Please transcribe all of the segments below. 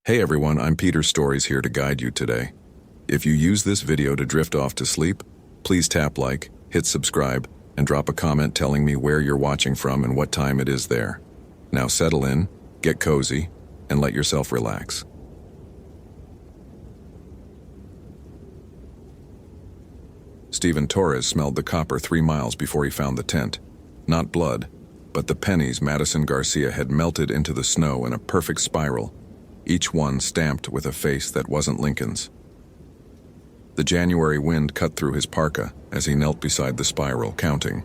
Hey everyone, I'm Peter Stories here to guide you today. If you use this video to drift off to sleep, please tap like, hit subscribe, and drop a comment telling me where you're watching from and what time it is there. Now settle in, get cozy, and let yourself relax. Steven Torres smelled the copper 3 miles before he found the tent. Not blood, but the pennies Madison Garcia had melted into the snow in a perfect spiral, each one stamped with a face that wasn't Lincoln's. The January wind cut through his parka as he knelt beside the spiral, counting.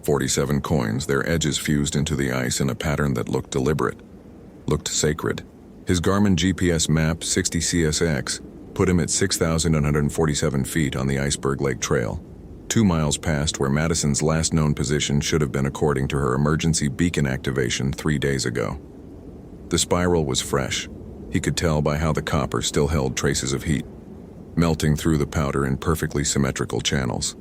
47 coins, their edges fused into the ice in a pattern that looked deliberate, looked sacred. His Garmin GPS map 60 CSX put him at 6,147 feet on the Iceberg Lake Trail, 2 miles past where Madison's last known position should have been according to her emergency beacon activation 3 days ago. The spiral was fresh. He could tell by how the copper still held traces of heat, melting through the powder in perfectly symmetrical channels.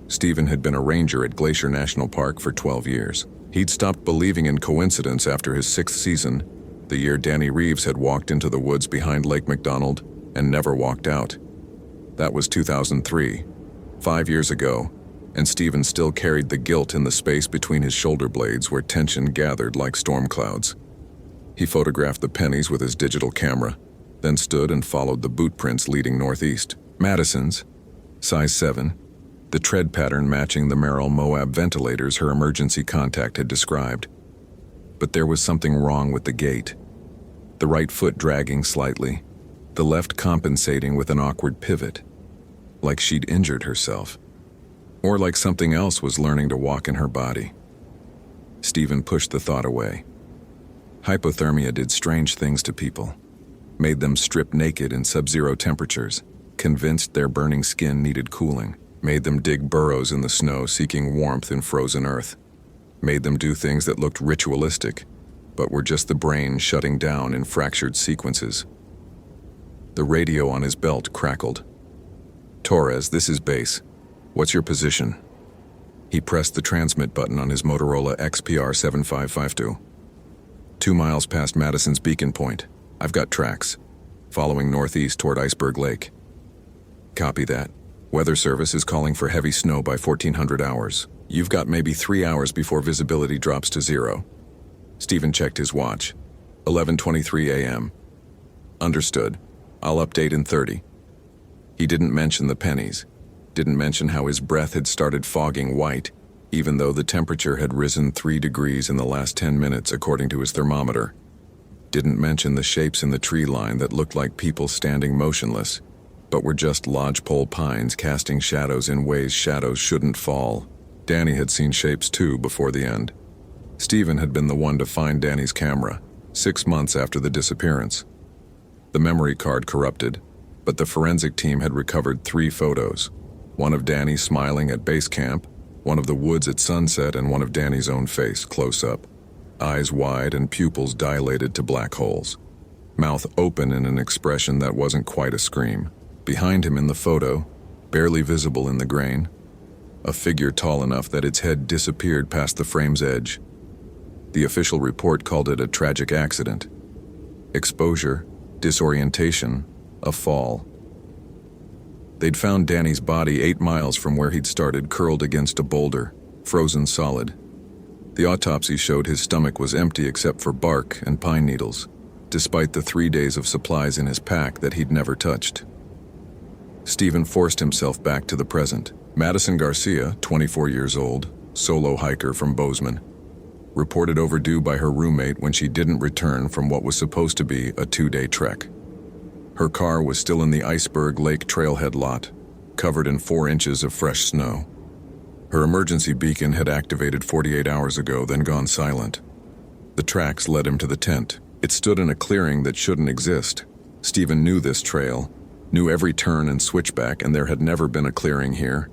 Steven had been a ranger at Glacier National Park for 12 years. He'd stopped believing in coincidence after his 6th season, the year Danny Reeves had walked into the woods behind Lake McDonald and never walked out. That was 2003, 5 years ago, and Steven still carried the guilt in the space between his shoulder blades where tension gathered like storm clouds. He photographed the pennies with his digital camera, then stood and followed the boot prints leading northeast. Madison's, size 7, the tread pattern matching the Merrill Moab ventilators her emergency contact had described. But there was something wrong with the gait. The right foot dragging slightly, the left compensating with an awkward pivot, like she'd injured herself, or like something else was learning to walk in her body. Steven pushed the thought away. Hypothermia did strange things to people, made them strip naked in sub-zero temperatures, convinced their burning skin needed cooling, made them dig burrows in the snow seeking warmth in frozen earth, made them do things that looked ritualistic, but were just the brain shutting down in fractured sequences. The radio on his belt crackled. "Torres, this is base. What's your position?" He pressed the transmit button on his Motorola XPR 7552. 2 miles past Madison's beacon point. I've got tracks, following northeast toward Iceberg Lake. Copy that. Weather Service is calling for heavy snow by 1400 hours. You've got maybe 3 hours before visibility drops to 0. Steven checked his watch. 11:23 a.m. Understood. I'll update in 30. He didn't mention the pennies, didn't mention how his breath had started fogging white, even though the temperature had risen 3 degrees in the last 10 minutes according to his thermometer. Didn't mention the shapes in the tree line that looked like people standing motionless, but were just lodgepole pines casting shadows in ways shadows shouldn't fall. Danny had seen shapes too before the end. Steven had been the one to find Danny's camera, 6 months after the disappearance. The memory card corrupted, but the forensic team had recovered 3 photos, one of Danny smiling at base camp, one of the woods at sunset, and one of Danny's own face, close up, eyes wide and pupils dilated to black holes, mouth open in an expression that wasn't quite a scream. Behind him in the photo, barely visible in the grain, a figure tall enough that its head disappeared past the frame's edge. The official report called it a tragic accident. Exposure, disorientation, a fall. They'd found Danny's body 8 miles from where he'd started, curled against a boulder, frozen solid. The autopsy showed his stomach was empty except for bark and pine needles, despite the 3 days of supplies in his pack that he'd never touched. Steven forced himself back to the present. Madison Garcia, 24 years old, solo hiker from Bozeman, reported overdue by her roommate when she didn't return from what was supposed to be a 2-day trek. Her car was still in the Iceberg Lake trailhead lot, covered in 4 inches of fresh snow. Her emergency beacon had activated 48 hours ago, then gone silent. The tracks led him to the tent. It stood in a clearing that shouldn't exist. Steven knew this trail, knew every turn and switchback, and there had never been a clearing here.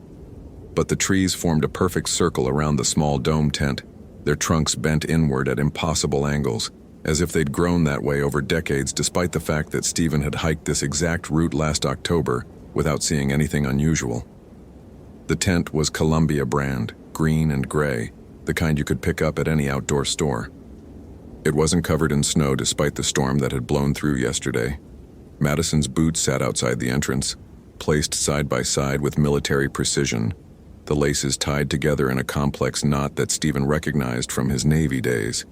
But the trees formed a perfect circle around the small dome tent, their trunks bent inward at impossible angles, as if they'd grown that way over decades, despite the fact that Steven had hiked this exact route last October without seeing anything unusual. The tent was Columbia brand, green and gray, the kind you could pick up at any outdoor store. It wasn't covered in snow despite the storm that had blown through yesterday. Madison's boots sat outside the entrance, placed side by side with military precision, the laces tied together in a complex knot that Stephen recognized from his Navy days.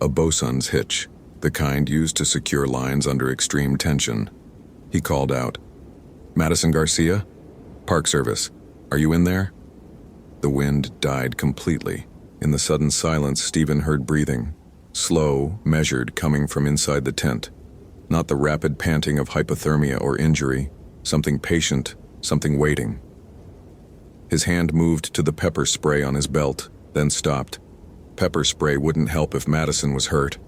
A bosun's hitch, the kind used to secure lines under extreme tension. He called out, "Madison Garcia? Park Service, are you in there?" The wind died completely. In the sudden silence, Stephen heard breathing, slow, measured, coming from inside the tent. Not the rapid panting of hypothermia or injury, something patient, something waiting. His hand moved to the pepper spray on his belt, then stopped. Pepper spray wouldn't help if Madison was hurt,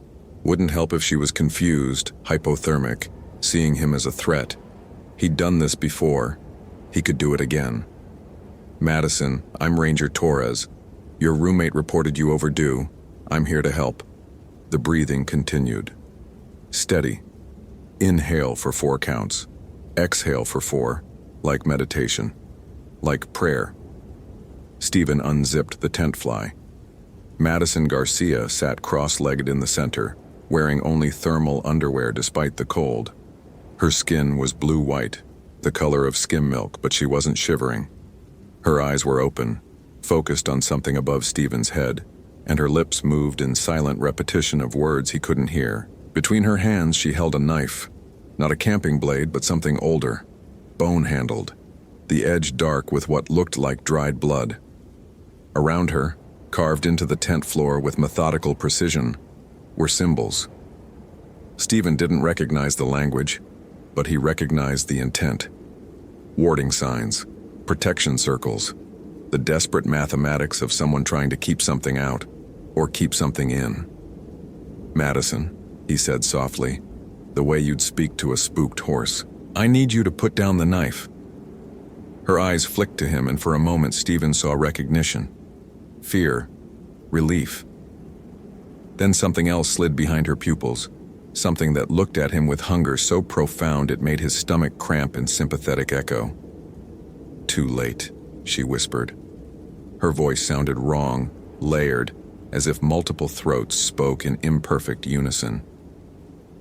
wouldn't help if she was confused, hypothermic, seeing him as a threat. He'd done this before. He could do it again. "Madison, I'm Ranger Torres. Your roommate reported you overdue. I'm here to help." The breathing continued. Steady. Inhale for 4 counts. Exhale for 4, like meditation. Like prayer. Stephen unzipped the tent fly. Madison Garcia sat cross-legged in the center, wearing only thermal underwear despite the cold. Her skin was blue-white, the color of skim milk, but she wasn't shivering. Her eyes were open, focused on something above Stephen's head, and her lips moved in silent repetition of words he couldn't hear. Between her hands she held a knife, not a camping blade, but something older, bone-handled, the edge dark with what looked like dried blood. Around her, carved into the tent floor with methodical precision, were symbols. Stephen didn't recognize the language, but he recognized the intent. Warding signs, protection circles, the desperate mathematics of someone trying to keep something out, or keep something in. "Madison," he said softly, the way you'd speak to a spooked horse, "I need you to put down the knife." Her eyes flicked to him, and for a moment Stephen saw recognition, fear, relief. Then something else slid behind her pupils, something that looked at him with hunger so profound it made his stomach cramp in sympathetic echo. "Too late," she whispered. Her voice sounded wrong, layered, as if multiple throats spoke in imperfect unison.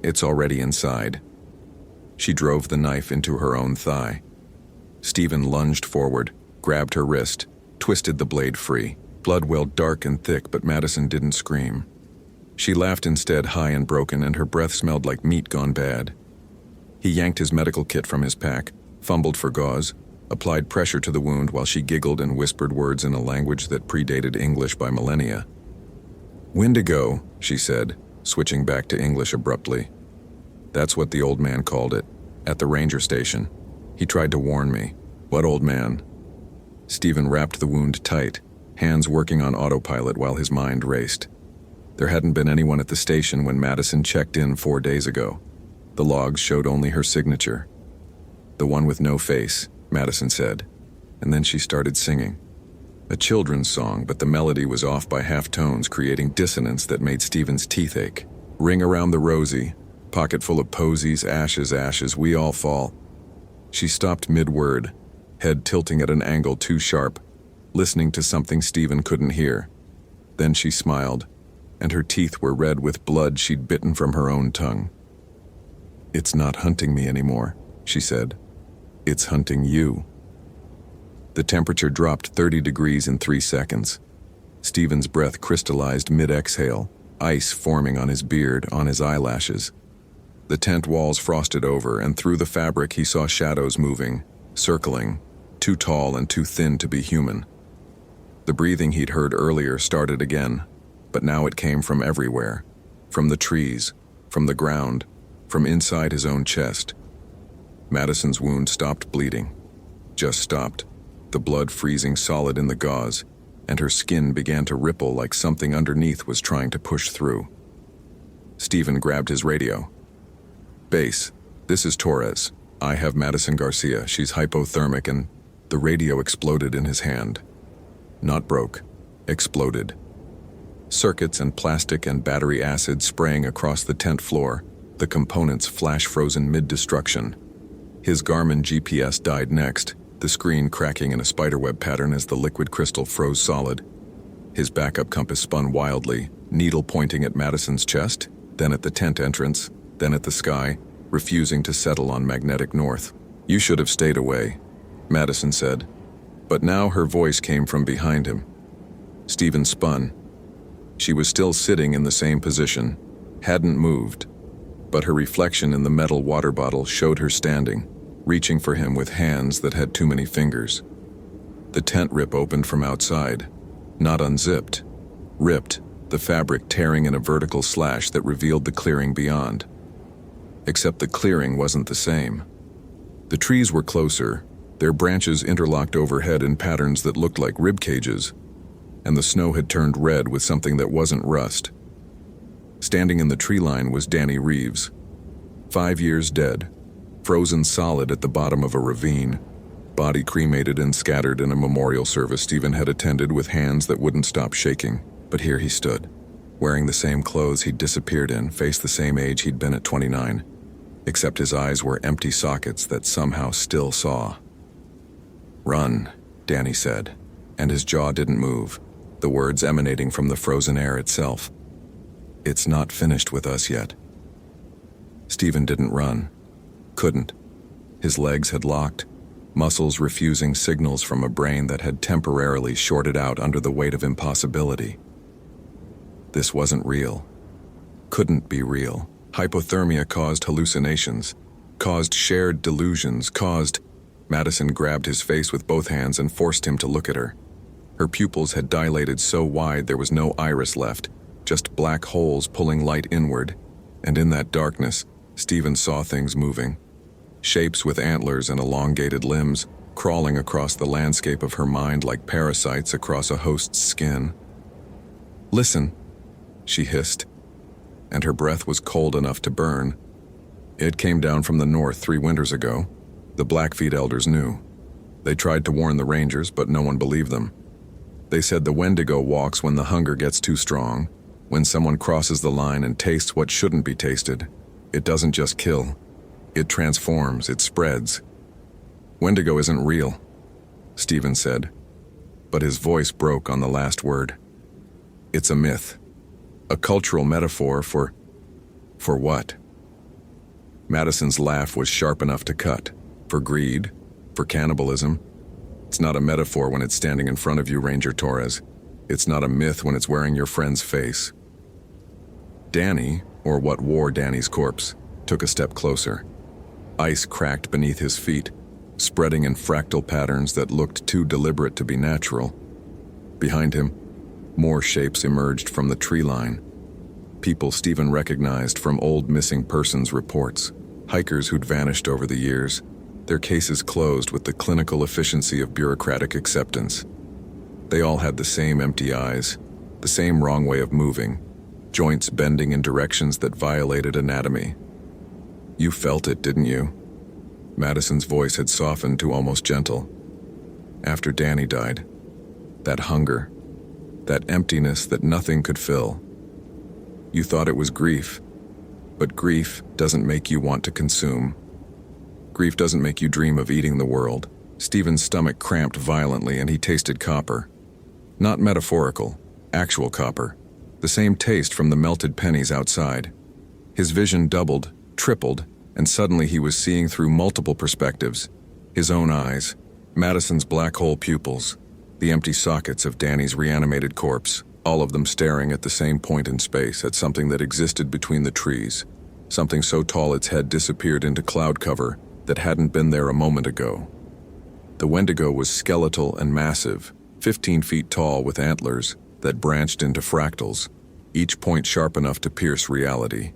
"It's already inside." She drove the knife into her own thigh. Stephen lunged forward, grabbed her wrist, twisted the blade free. Blood welled dark and thick, but Madison didn't scream. She laughed instead, high and broken, and her breath smelled like meat gone bad. He yanked his medical kit from his pack, fumbled for gauze, applied pressure to the wound while she giggled and whispered words in a language that predated English by millennia. "Wendigo," she said, switching back to English abruptly. "That's what the old man called it, at the ranger station. He tried to warn me." "What old man?" Stephen wrapped the wound tight, hands working on autopilot while his mind raced. There hadn't been anyone at the station when Madison checked in 4 days ago. The logs showed only her signature. "The one with no face," Madison said, and then she started singing. A children's song, but the melody was off by half tones, creating dissonance that made Stephen's teeth ache. "Ring around the rosy, pocket full of posies, ashes, ashes, we all fall." She stopped mid-word, head tilting at an angle too sharp, listening to something Stephen couldn't hear. Then she smiled, and her teeth were red with blood she'd bitten from her own tongue. "It's not hunting me anymore," she said. "It's hunting you." The temperature dropped 30 degrees in 3 seconds. Stephen's breath crystallized mid-exhale, ice forming on his beard, on his eyelashes. The tent walls frosted over, and through the fabric he saw shadows moving, circling, too tall and too thin to be human. The breathing he'd heard earlier started again, but now it came from everywhere, from the trees, from the ground, from inside his own chest. Madison's wound stopped bleeding. Just stopped, the blood freezing solid in the gauze, and her skin began to ripple like something underneath was trying to push through. Stephen grabbed his radio. "Base, this is Torres. I have Madison Garcia. She's hypothermic," and the radio exploded in his hand. Not broke, exploded. Circuits and plastic and battery acid spraying across the tent floor, the components flash-frozen mid-destruction. His Garmin GPS died next, the screen cracking in a spiderweb pattern as the liquid crystal froze solid. His backup compass spun wildly, needle pointing at Madison's chest, then at the tent entrance, then at the sky, refusing to settle on magnetic north. "You should have stayed away," Madison said. But now her voice came from behind him. Stephen spun. She was still sitting in the same position, hadn't moved, but her reflection in the metal water bottle showed her standing, reaching for him with hands that had too many fingers. The tent rip opened from outside, not unzipped, ripped, the fabric tearing in a vertical slash that revealed the clearing beyond. Except the clearing wasn't the same. The trees were closer, their branches interlocked overhead in patterns that looked like rib cages, and the snow had turned red with something that wasn't rust. Standing in the tree line was Danny Reeves, 5 years dead, frozen solid at the bottom of a ravine, body cremated and scattered in a memorial service Stephen had attended with hands that wouldn't stop shaking. But here he stood, wearing the same clothes he'd disappeared in, faced the same age he'd been at 29, except his eyes were empty sockets that somehow still saw. "Run," Danny said, and his jaw didn't move, the words emanating from the frozen air itself. "It's not finished with us yet." Stephen didn't run. Couldn't. His legs had locked, muscles refusing signals from a brain that had temporarily shorted out under the weight of impossibility. This wasn't real. Couldn't be real. Hypothermia caused hallucinations, caused shared delusions, caused... Madison grabbed his face with both hands and forced him to look at her. Her pupils had dilated so wide there was no iris left, just black holes pulling light inward, and in that darkness, Stephen saw things moving. Shapes with antlers and elongated limbs, crawling across the landscape of her mind like parasites across a host's skin. "Listen," she hissed, and her breath was cold enough to burn. It came down from the north 3 winters ago. The Blackfeet elders knew. They tried to warn the rangers, but no one believed them. They said the Wendigo walks when the hunger gets too strong, when someone crosses the line and tastes what shouldn't be tasted. It doesn't just kill. It transforms, it spreads. "Wendigo isn't real," Stephen said, but his voice broke on the last word. "It's a myth. A cultural metaphor for what?" Madison's laugh was sharp enough to cut. "For greed, for cannibalism. It's not a metaphor when it's standing in front of you, Ranger Torres. It's not a myth when it's wearing your friend's face." Danny, or what wore Danny's corpse, took a step closer. Ice cracked beneath his feet, spreading in fractal patterns that looked too deliberate to be natural. Behind him, more shapes emerged from the tree line. People Stephen recognized from old missing persons reports, hikers who'd vanished over the years, their cases closed with the clinical efficiency of bureaucratic acceptance. They all had the same empty eyes, the same wrong way of moving, joints bending in directions that violated anatomy. "You felt it, didn't you?" Madison's voice had softened to almost gentle. "After Danny died, that hunger, that emptiness that nothing could fill. You thought it was grief, but grief doesn't make you want to consume. Grief doesn't make you dream of eating the world." Stephen's stomach cramped violently and he tasted copper. Not metaphorical, actual copper. The same taste from the melted pennies outside. His vision doubled, tripled, and suddenly he was seeing through multiple perspectives. His own eyes, Madison's black hole pupils, the empty sockets of Danny's reanimated corpse, all of them staring at the same point in space, at something that existed between the trees, something so tall its head disappeared into cloud cover that hadn't been there a moment ago. The Wendigo was skeletal and massive, 15 feet tall with antlers that branched into fractals, each point sharp enough to pierce reality.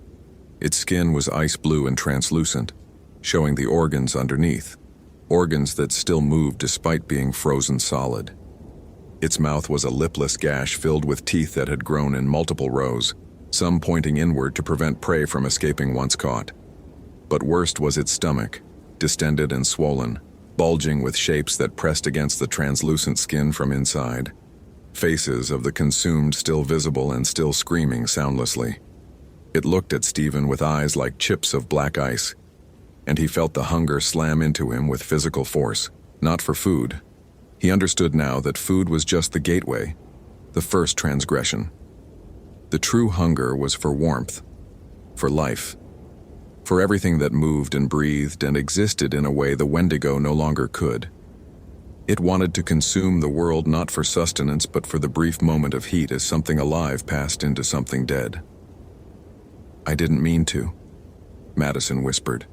Its skin was ice blue and translucent, showing the organs underneath, organs that still moved despite being frozen solid. Its mouth was a lipless gash filled with teeth that had grown in multiple rows, some pointing inward to prevent prey from escaping once caught. But worst was its stomach, distended and swollen, bulging with shapes that pressed against the translucent skin from inside. Faces of the consumed still visible and still screaming soundlessly. It looked at Stephen with eyes like chips of black ice, and he felt the hunger slam into him with physical force, not for food. He understood now that food was just the gateway, The first transgression. The true hunger was for warmth, for life, for everything that moved and breathed and existed in a way the Wendigo no longer could. It wanted to consume the world not for sustenance but for the brief moment of heat as something alive passed into something dead. "I didn't mean to," Madison whispered.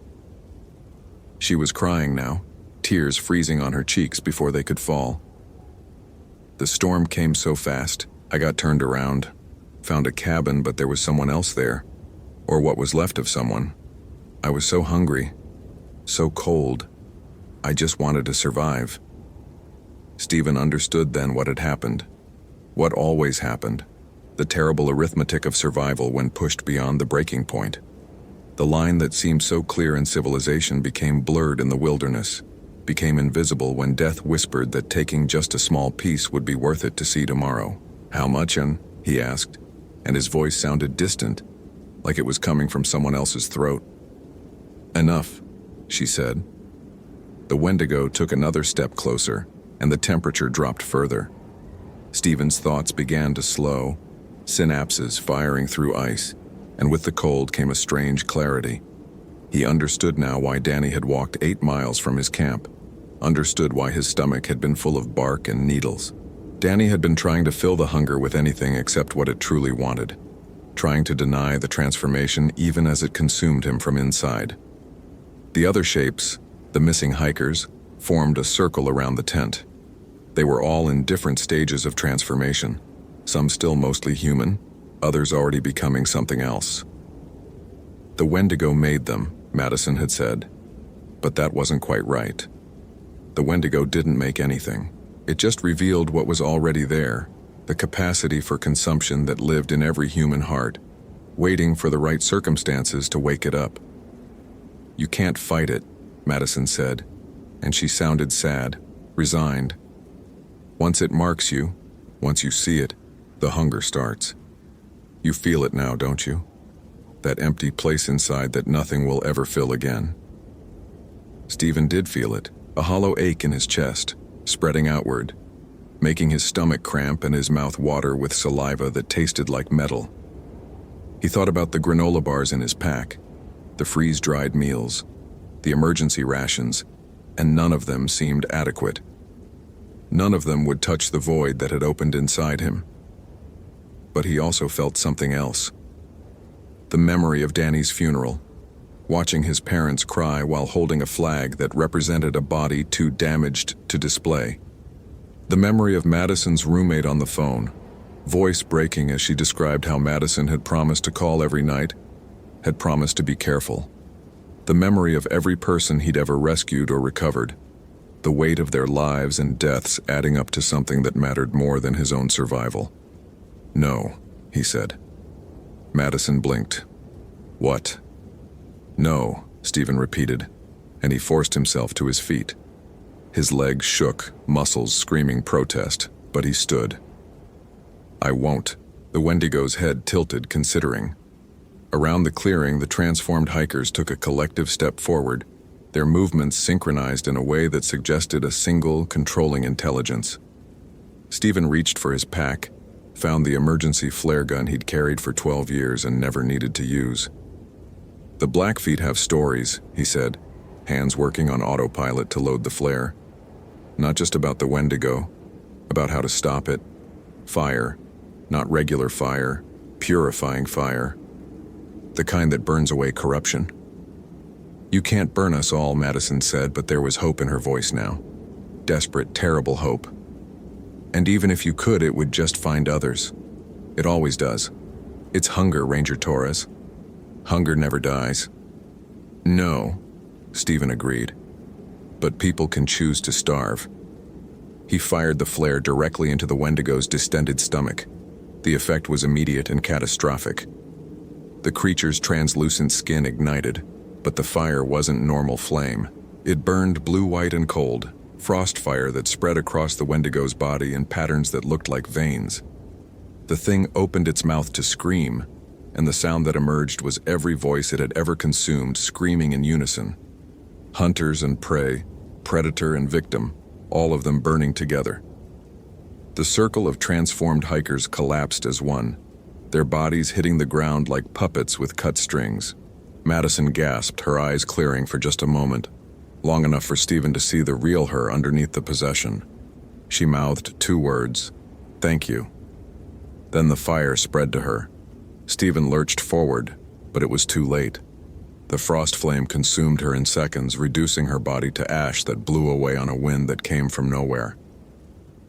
She was crying now, tears freezing on her cheeks before they could fall. "The storm came so fast, I got turned around, found a cabin, but there was someone else there, or what was left of someone. I was so hungry, so cold. I just wanted to survive." Stephen understood then what had happened, what always happened, the terrible arithmetic of survival when pushed beyond the breaking point. The line that seemed so clear in civilization became blurred in the wilderness, became invisible when death whispered that taking just a small piece would be worth it to see tomorrow. "How much?" he asked, and his voice sounded distant, like it was coming from someone else's throat. "Enough," she said. The Wendigo took another step closer, and the temperature dropped further. Stephen's thoughts began to slow, synapses firing through ice, and with the cold came a strange clarity. He understood now why Danny had walked 8 miles from his camp, understood why his stomach had been full of bark and needles. Danny had been trying to fill the hunger with anything except what it truly wanted, trying to deny the transformation even as it consumed him from inside. The other shapes, the missing hikers, formed a circle around the tent. They were all in different stages of transformation, some still mostly human, others already becoming something else. The Wendigo made them, Madison had said, but that wasn't quite right. The Wendigo didn't make anything. It just revealed what was already there, the capacity for consumption that lived in every human heart, waiting for the right circumstances to wake it up. "You can't fight it," Madison said, and she sounded sad, resigned. "Once it marks you, once you see it, the hunger starts. You feel it now, don't you? That empty place inside that nothing will ever fill again." Stephen did feel it, a hollow ache in his chest, spreading outward, making his stomach cramp and his mouth water with saliva that tasted like metal. He thought about the granola bars in his pack, the freeze-dried meals, the emergency rations, and none of them seemed adequate. None of them would touch the void that had opened inside him. But he also felt something else. The memory of Danny's funeral, watching his parents cry while holding a flag that represented a body too damaged to display. The memory of Madison's roommate on the phone, voice breaking as she described how Madison had promised to call every night, had promised to be careful. The memory of every person he'd ever rescued or recovered, the weight of their lives and deaths adding up to something that mattered more than his own survival. "No," he said. Madison blinked. "What?" "No," Stephen repeated, and he forced himself to his feet. His legs shook, muscles screaming protest, but he stood. "I won't." The Wendigo's head tilted, considering. Around the clearing, the transformed hikers took a collective step forward, their movements synchronized in a way that suggested a single, controlling intelligence. Stephen reached for his pack, found the emergency flare gun he'd carried for 12 years and never needed to use. "The Blackfeet have stories," he said, hands working on autopilot to load the flare. "Not just about the Wendigo, about how to stop it. Fire, not regular fire, purifying fire. The kind that burns away corruption." "You can't burn us all," Madison said, but there was hope in her voice now. Desperate, terrible hope. "And even if you could, it would just find others. It always does. It's hunger, Ranger Torres. Hunger never dies." "No," Stephen agreed. "But people can choose to starve." He fired the flare directly into the Wendigo's distended stomach. The effect was immediate and catastrophic. The creature's translucent skin ignited, but the fire wasn't normal flame. It burned blue-white and cold, frost fire that spread across the Wendigo's body in patterns that looked like veins. The thing opened its mouth to scream, and the sound that emerged was every voice it had ever consumed screaming in unison. Hunters and prey, predator and victim, all of them burning together. The The circle of transformed hikers collapsed as one, their bodies hitting the ground like puppets with cut strings. Madison gasped, her eyes clearing for just a moment, long enough for Stephen to see the real her underneath the possession. She mouthed 2 words, "Thank you." Then the fire spread to her. Stephen lurched forward, but it was too late. The frost flame consumed her in seconds, reducing her body to ash that blew away on a wind that came from nowhere.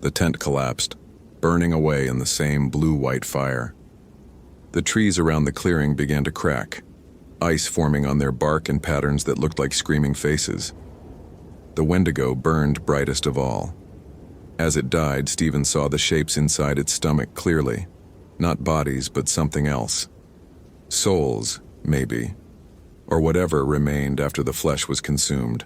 The tent collapsed, burning away in the same blue-white fire. The trees around the clearing began to crack, ice forming on their bark in patterns that looked like screaming faces. The Wendigo burned brightest of all. As it died, Stephen saw the shapes inside its stomach clearly. Not bodies, but something else. Souls, maybe, or whatever remained after the flesh was consumed.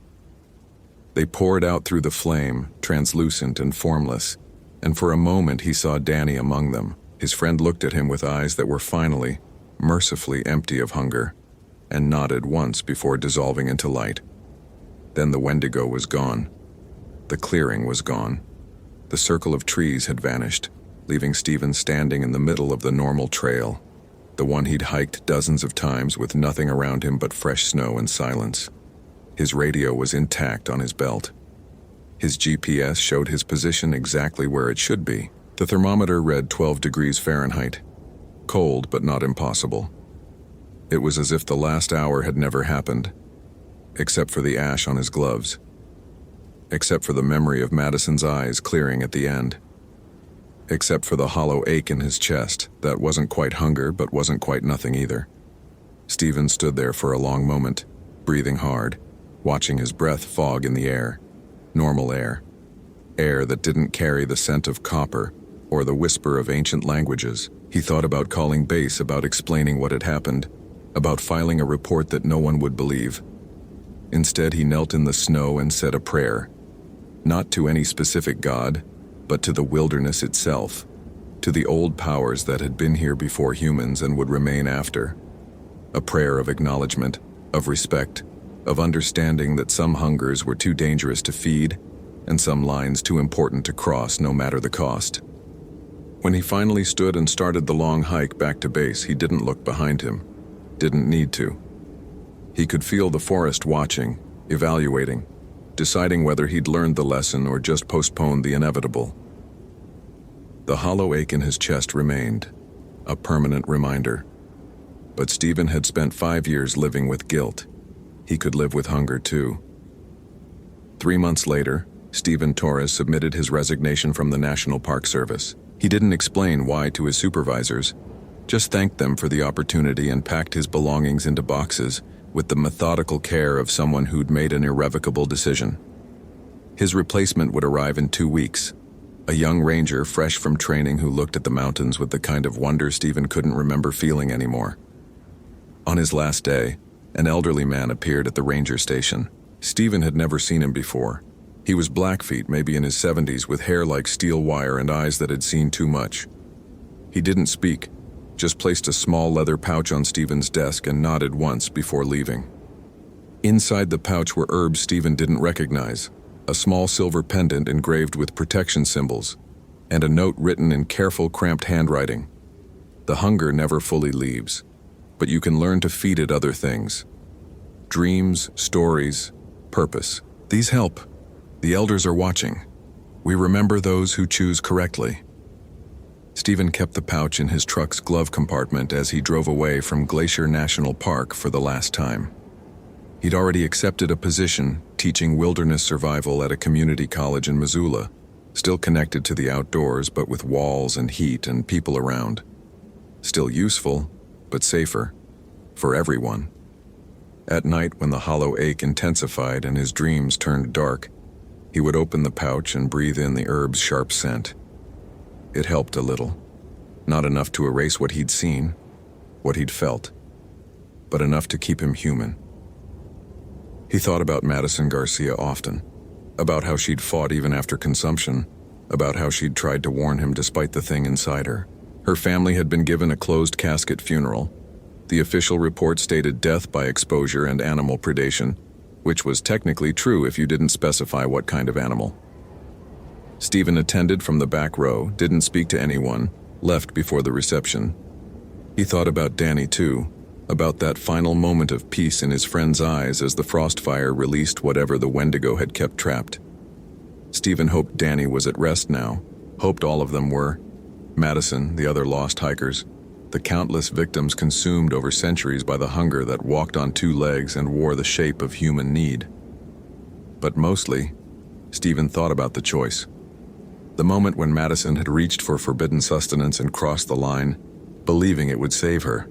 They poured out through the flame, translucent and formless, and for a moment he saw Danny among them. His friend looked at him with eyes that were finally, mercifully empty of hunger, and nodded once before dissolving into light. Then the Wendigo was gone. The clearing was gone. The circle of trees had vanished, leaving Stephen standing in the middle of the normal trail, the one he'd hiked dozens of times with nothing around him but fresh snow and silence. His radio was intact on his belt. His GPS showed his position exactly where it should be. The thermometer read 12 degrees Fahrenheit. Cold, but not impossible. It was as if the last hour had never happened, except for the ash on his gloves, except for the memory of Madison's eyes clearing at the end, except for the hollow ache in his chest that wasn't quite hunger but wasn't quite nothing either. Stephen stood there for a long moment, breathing hard, watching his breath fog in the air, normal air, air that didn't carry the scent of copper or the whisper of ancient languages. He thought about calling base, about explaining what had happened, about filing a report that no one would believe. Instead, he knelt in the snow and said a prayer, not to any specific god, but to the wilderness itself, to the old powers that had been here before humans and would remain after. A prayer of acknowledgement, of respect, of understanding that some hungers were too dangerous to feed and some lines too important to cross no matter the cost. When he finally stood and started the long hike back to base, he didn't look behind him, didn't need to. He could feel the forest watching, evaluating, deciding whether he'd learned the lesson or just postponed the inevitable. The hollow ache in his chest remained, a permanent reminder. But Stephen had spent 5 years living with guilt. He could live with hunger too. 3 months later, Stephen Torres submitted his resignation from the National Park Service. He didn't explain why to his supervisors, just thanked them for the opportunity and packed his belongings into boxes with the methodical care of someone who'd made an irrevocable decision. His replacement would arrive in 2 weeks, a young ranger fresh from training who looked at the mountains with the kind of wonder Stephen couldn't remember feeling anymore. On his last day, an elderly man appeared at the ranger station. Stephen had never seen him before. He was Blackfeet, maybe in his 70s, with hair like steel wire and eyes that had seen too much. He didn't speak, just placed a small leather pouch on Stephen's desk and nodded once before leaving. Inside the pouch were herbs Stephen didn't recognize, a small silver pendant engraved with protection symbols, and a note written in careful, cramped handwriting. The hunger never fully leaves, but you can learn to feed it other things. Dreams, stories, purpose. These help. The elders are watching. We remember those who choose correctly. Stephen kept the pouch in his truck's glove compartment as he drove away from Glacier National Park for the last time. He'd already accepted a position teaching wilderness survival at a community college in Missoula, still connected to the outdoors but with walls and heat and people around. Still useful, but safer. For everyone. At night, when the hollow ache intensified and his dreams turned dark, he would open the pouch and breathe in the herb's sharp scent. It helped a little. Not enough to erase what he'd seen, what he'd felt, but enough to keep him human. He thought about Madison Garcia often, about how she'd fought even after consumption, about how she'd tried to warn him despite the thing inside her. Her family had been given a closed casket funeral. The official report stated death by exposure and animal predation, which was technically true if you didn't specify what kind of animal. Stephen attended from the back row, didn't speak to anyone, left before the reception. He thought about Danny too, about that final moment of peace in his friend's eyes as the frost fire released whatever the Wendigo had kept trapped. Stephen hoped Danny was at rest now, hoped all of them were. Madison, the other lost hikers, the countless victims consumed over centuries by the hunger that walked on two legs and wore the shape of human need. But mostly, Stephen thought about the choice. The moment when Madison had reached for forbidden sustenance and crossed the line, believing it would save her.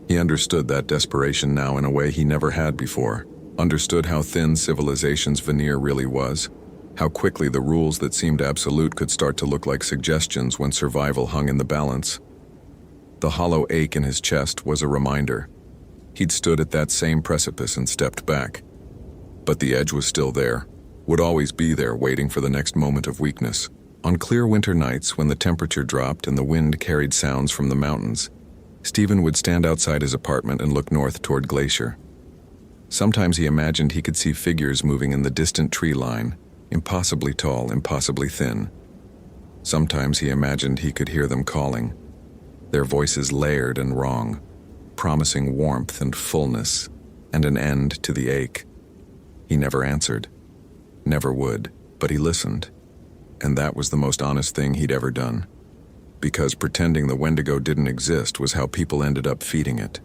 He understood that desperation now in a way he never had before, understood how thin civilization's veneer really was, how quickly the rules that seemed absolute could start to look like suggestions when survival hung in the balance. The hollow ache in his chest was a reminder. He'd stood at that same precipice and stepped back. But the edge was still there, would always be there waiting for the next moment of weakness. On clear winter nights when the temperature dropped and the wind carried sounds from the mountains, Stephen would stand outside his apartment and look north toward Glacier. Sometimes he imagined he could see figures moving in the distant tree line, impossibly tall, impossibly thin. Sometimes he imagined he could hear them calling, their voices layered and wrong, promising warmth and fullness and an end to the ache. He never answered, never would, but he listened. And that was the most honest thing he'd ever done. Because pretending the Wendigo didn't exist was how people ended up feeding it.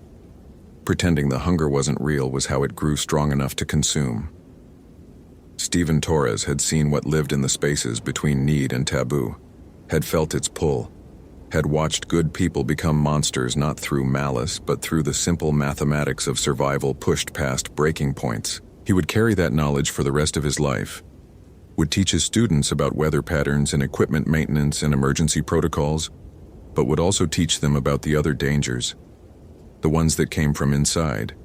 Pretending the hunger wasn't real was how it grew strong enough to consume. Stephen Torres had seen what lived in the spaces between need and taboo, had felt its pull, had watched good people become monsters not through malice but through the simple mathematics of survival pushed past breaking points. He would carry that knowledge for the rest of his life, would teach his students about weather patterns and equipment maintenance and emergency protocols, but would also teach them about the other dangers, the ones that came from inside,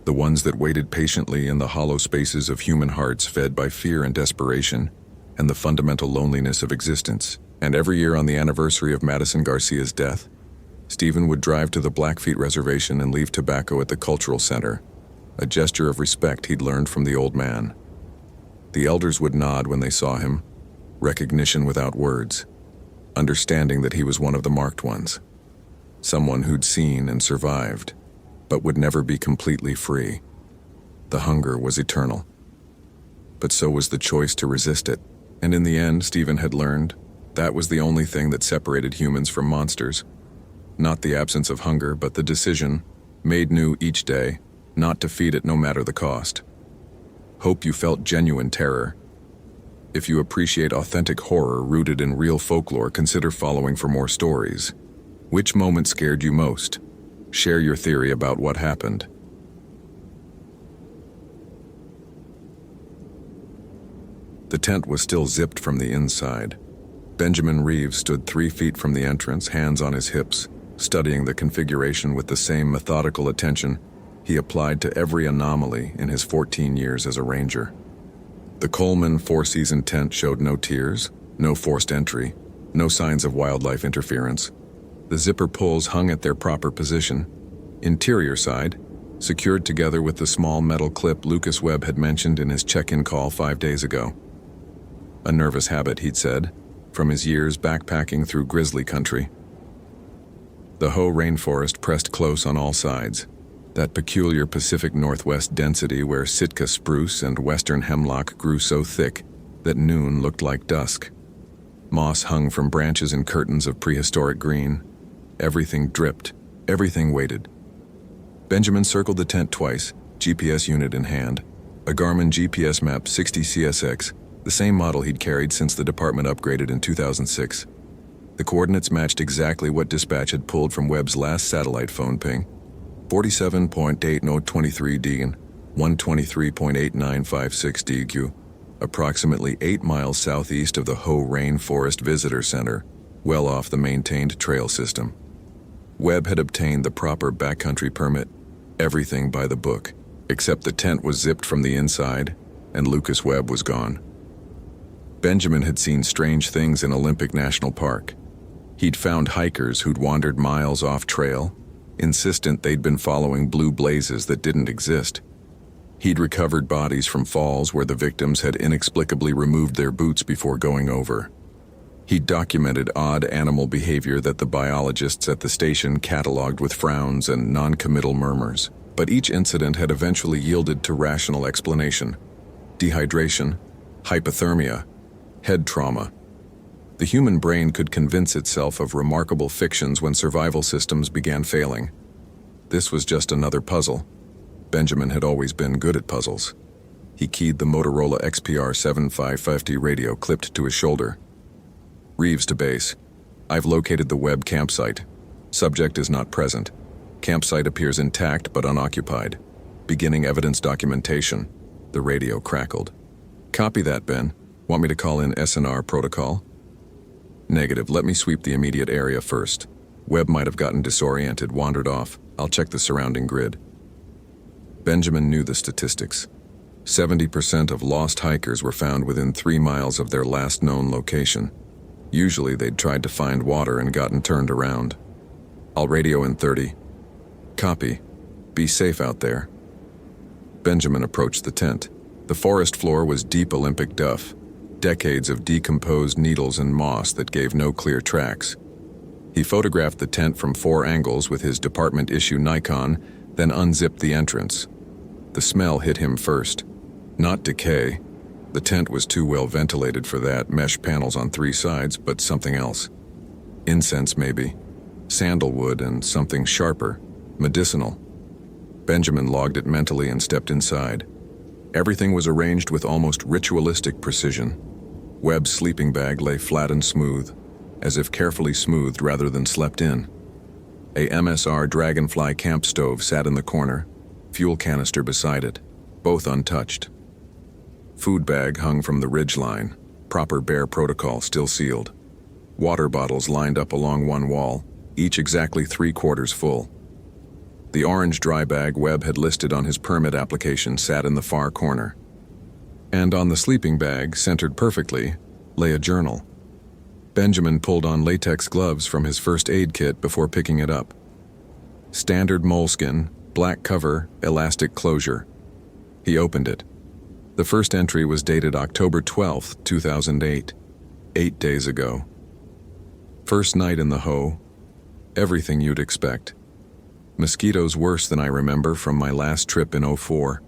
the ones that waited patiently in the hollow spaces of human hearts fed by fear and desperation, and the fundamental loneliness of existence. And every year on the anniversary of Madison Garcia's death, Stephen would drive to the Blackfeet Reservation and leave tobacco at the Cultural Center, a gesture of respect he'd learned from the old man. The elders would nod when they saw him, recognition without words, understanding that he was one of the marked ones, someone who'd seen and survived, but would never be completely free. The hunger was eternal. But so was the choice to resist it, and in the end, Stephen had learned that was the only thing that separated humans from monsters. Not the absence of hunger, but the decision, made new each day, not to feed it no matter the cost. Hope you felt genuine terror. If you appreciate authentic horror rooted in real folklore, consider following for more stories. Which moment scared you most? Share your theory about what happened. The tent was still zipped from the inside. Benjamin Reeves stood 3 feet from the entrance, hands on his hips, studying the configuration with the same methodical attention he applied to every anomaly in his 14 years as a ranger. The Coleman 4-season tent showed no tears, no forced entry, no signs of wildlife interference. The zipper pulls hung at their proper position. Interior side, secured together with the small metal clip Lucas Webb had mentioned in his check-in call 5 days ago. A nervous habit, he'd said, from his years backpacking through grizzly country. The Hoh rainforest pressed close on all sides, that peculiar Pacific Northwest density where Sitka spruce and western hemlock grew so thick that noon looked like dusk. Moss hung from branches in curtains of prehistoric green. Everything dripped, everything waited. Benjamin circled the tent twice, GPS unit in hand, a Garmin GPS Map 60 CSX, the same model he'd carried since the department upgraded in 2006. The coordinates matched exactly what dispatch had pulled from Webb's last satellite phone ping, 47.8023 D and 123.8956 DQ, approximately 8 miles southeast of the Hoh Rainforest Visitor Center, well off the maintained trail system. Webb had obtained the proper backcountry permit, everything by the book, except the tent was zipped from the inside, and Lucas Webb was gone. Benjamin had seen strange things in Olympic National Park. He'd found hikers who'd wandered miles off trail, insistent they'd been following blue blazes that didn't exist. He'd recovered bodies from falls where the victims had inexplicably removed their boots before going over. He'd documented odd animal behavior that the biologists at the station cataloged with frowns and non-committal murmurs. But each incident had eventually yielded to rational explanation. Dehydration, hypothermia, head trauma. The human brain could convince itself of remarkable fictions when survival systems began failing. This was just another puzzle. Benjamin had always been good at puzzles. He keyed the Motorola XPR 7550 radio clipped to his shoulder. Reeves to base. I've located the web campsite. Subject is not present. Campsite appears intact but unoccupied. Beginning evidence documentation. The radio crackled. Copy that, Ben. Want me to call in SNR protocol? Negative. Let me sweep the immediate area first. Webb might have gotten disoriented, wandered off. I'll check the surrounding grid. Benjamin knew the statistics. 70% of lost hikers were found within 3 miles of their last known location. Usually they'd tried to find water and gotten turned around. I'll radio in 30. Copy. Be safe out there. Benjamin approached the tent. The forest floor was deep Olympic duff, decades of decomposed needles and moss that gave no clear tracks. He photographed the tent from 4 angles with his department-issue Nikon, then unzipped the entrance. The smell hit him first. Not decay. The tent was too well ventilated for that, mesh panels on 3 sides, but something else. Incense, maybe. Sandalwood and something sharper. Medicinal. Benjamin logged it mentally and stepped inside. Everything was arranged with almost ritualistic precision. Webb's sleeping bag lay flat and smooth, as if carefully smoothed rather than slept in. A MSR Dragonfly camp stove sat in the corner, fuel canister beside it, both untouched. Food bag hung from the ridge line, proper bear protocol still sealed. Water bottles lined up along one wall, each exactly 3/4 full. The orange dry bag Webb had listed on his permit application sat in the far corner. And on the sleeping bag, centered perfectly, lay a journal. Benjamin pulled on latex gloves from his first aid kit before picking it up. Standard moleskin, black cover, elastic closure. He opened it. The first entry was dated October 12, 2008, 8 days ago. First night in the hoe, everything you'd expect. Mosquitoes worse than I remember from my last trip in '04.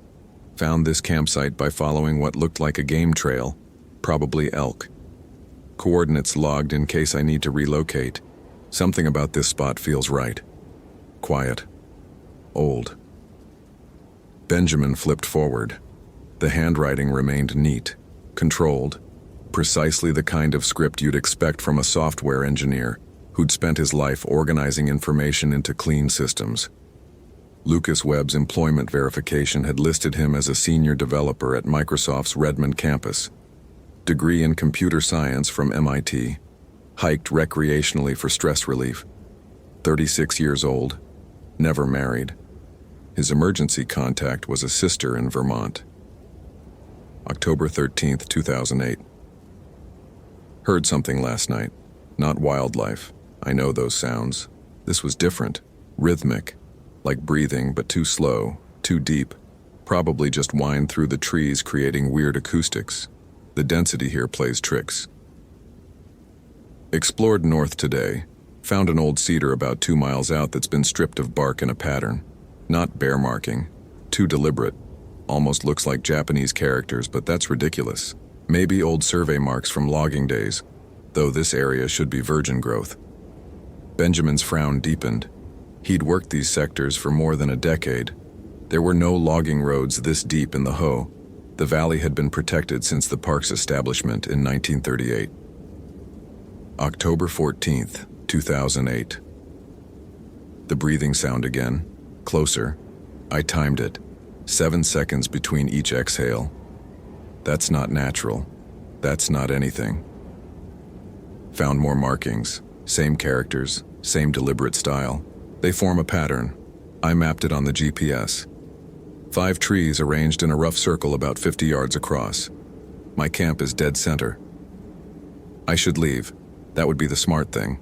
Found this campsite by following what looked like a game trail, probably elk. Coordinates logged in case I need to relocate. Something about this spot feels right. Quiet. Old. Benjamin flipped forward. The handwriting remained neat, controlled, precisely the kind of script you'd expect from a software engineer who'd spent his life organizing information into clean systems. Lucas Webb's employment verification had listed him as a senior developer at Microsoft's Redmond campus. Degree in computer science from MIT. Hiked recreationally for stress relief. 36 years old. Never married. His emergency contact was a sister in Vermont. October 13th, 2008. Heard something last night. Not wildlife. I know those sounds. This was different. Rhythmic. Like breathing, but too slow, too deep. Probably just whined through the trees, creating weird acoustics. The density here plays tricks. Explored north today. Found an old cedar about 2 miles out that's been stripped of bark in a pattern. Not bear marking. Too deliberate. Almost looks like Japanese characters, but that's ridiculous. Maybe old survey marks from logging days, though this area should be virgin growth. Benjamin's frown deepened. He'd worked these sectors for more than a decade. There were no logging roads this deep in the Hoh. The valley had been protected since the park's establishment in 1938. October 14th, 2008. The breathing sound again. Closer. I timed it. 7 seconds between each exhale. That's not natural. That's not anything. Found more markings. Same characters. Same deliberate style. They form a pattern. I mapped it on the GPS. 5 trees arranged in a rough circle about 50 yards across. My camp is dead center. I should leave. That would be the smart thing.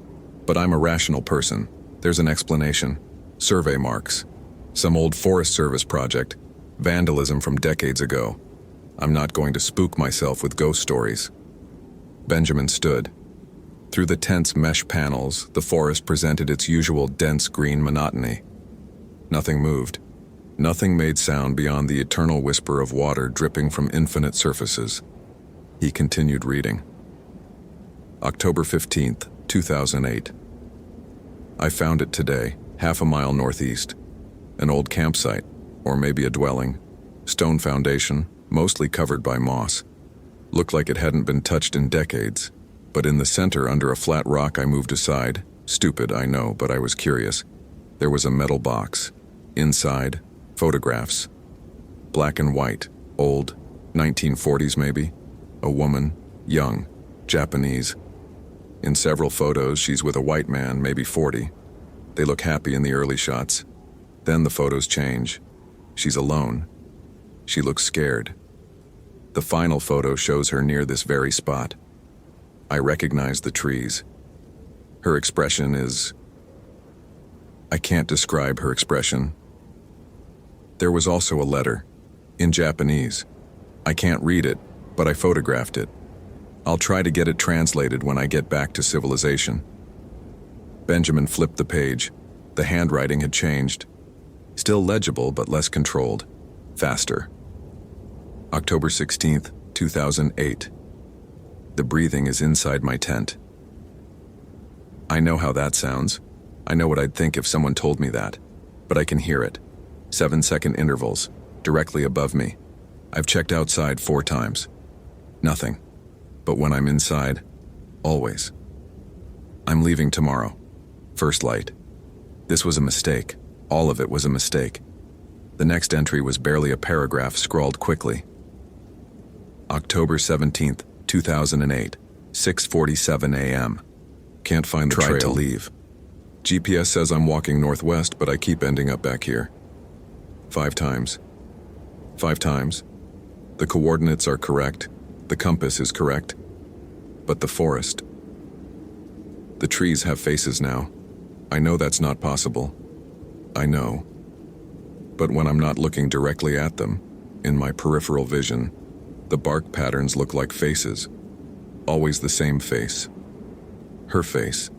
But I'm a rational person. There's an explanation. Survey marks. Some old Forest Service project. Vandalism from decades ago. I'm not going to spook myself with ghost stories. Benjamin stood. Through the tent's mesh panels, the forest presented its usual dense green monotony. Nothing moved. Nothing made sound beyond the eternal whisper of water dripping from infinite surfaces. He continued reading. October 15th, 2008. I found it today, half a mile northeast. An old campsite, or maybe a dwelling. Stone foundation, mostly covered by moss. Looked like it hadn't been touched in decades. But in the center, under a flat rock, I moved aside. Stupid, I know, but I was curious. There was a metal box. Inside, photographs. Black and white, old, 1940s maybe. A woman, young, Japanese. In several photos, she's with a white man, maybe 40. They look happy in the early shots. Then the photos change. She's alone. She looks scared. The final photo shows her near this very spot. I recognize the trees. Her expression is... I can't describe her expression. There was also a letter, in Japanese. I can't read it, but I photographed it. I'll try to get it translated when I get back to civilization. Benjamin flipped the page. The handwriting had changed. Still legible, but less controlled. Faster. October 16th, 2008. The breathing is inside my tent. I know how that sounds. I know what I'd think if someone told me that. But I can hear it. 7-second intervals, directly above me. I've checked outside 4 times. Nothing. But when I'm inside, always. I'm leaving tomorrow. First light. This was a mistake. All of it was a mistake. The next entry was barely a paragraph scrawled quickly. October 17th, 2008, 6:47 a.m. Can't find the trail. Tried to leave. GPS says I'm walking northwest, but I keep ending up back here. 5 times. 5 times. The coordinates are correct. The compass is correct. But the forest. The trees have faces now. I know that's not possible. I know. But when I'm not looking directly at them, in my peripheral vision, the bark patterns look like faces. Always the same face. Her face.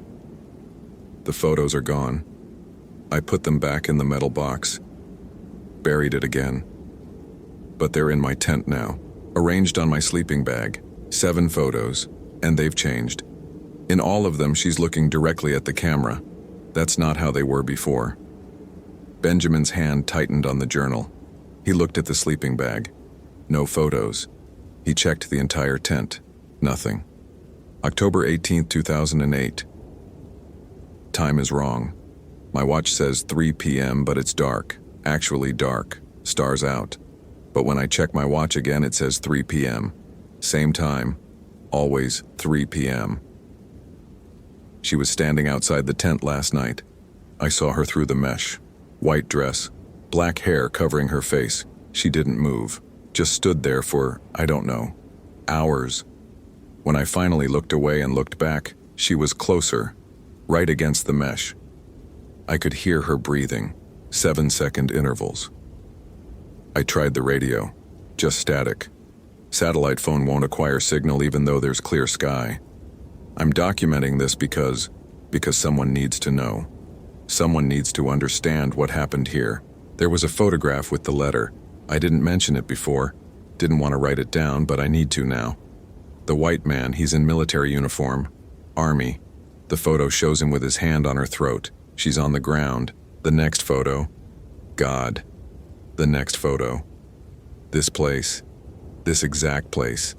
The photos are gone. I put them back in the metal box. Buried it again. But they're in my tent now, arranged on my sleeping bag. 7 photos, and they've changed. In all of them, she's looking directly at the camera. That's not how they were before. Benjamin's hand tightened on the journal. He looked at the sleeping bag. No photos. He checked the entire tent. Nothing. October 18th, 2008. Time is wrong. My watch says 3 p.m., but it's dark. Actually dark. Stars out. But when I check my watch again, it says 3 p.m. Same time. Always 3 p.m. She was standing outside the tent last night. I saw her through the mesh. White dress. Black hair covering her face. She didn't move. Just stood there for, I don't know, hours. When I finally looked away and looked back, she was closer, right against the mesh. I could hear her breathing, 7-second intervals. I tried the radio, just static. Satellite phone won't acquire signal even though there's clear sky. I'm documenting this because someone needs to know. Someone needs to understand what happened here. There was a photograph with the letter. I didn't mention it before. Didn't want to write it down, but I need to now. The white man, he's in military uniform. Army. The photo shows him with his hand on her throat. She's on the ground. The next photo. God. The next photo. This place. This exact place.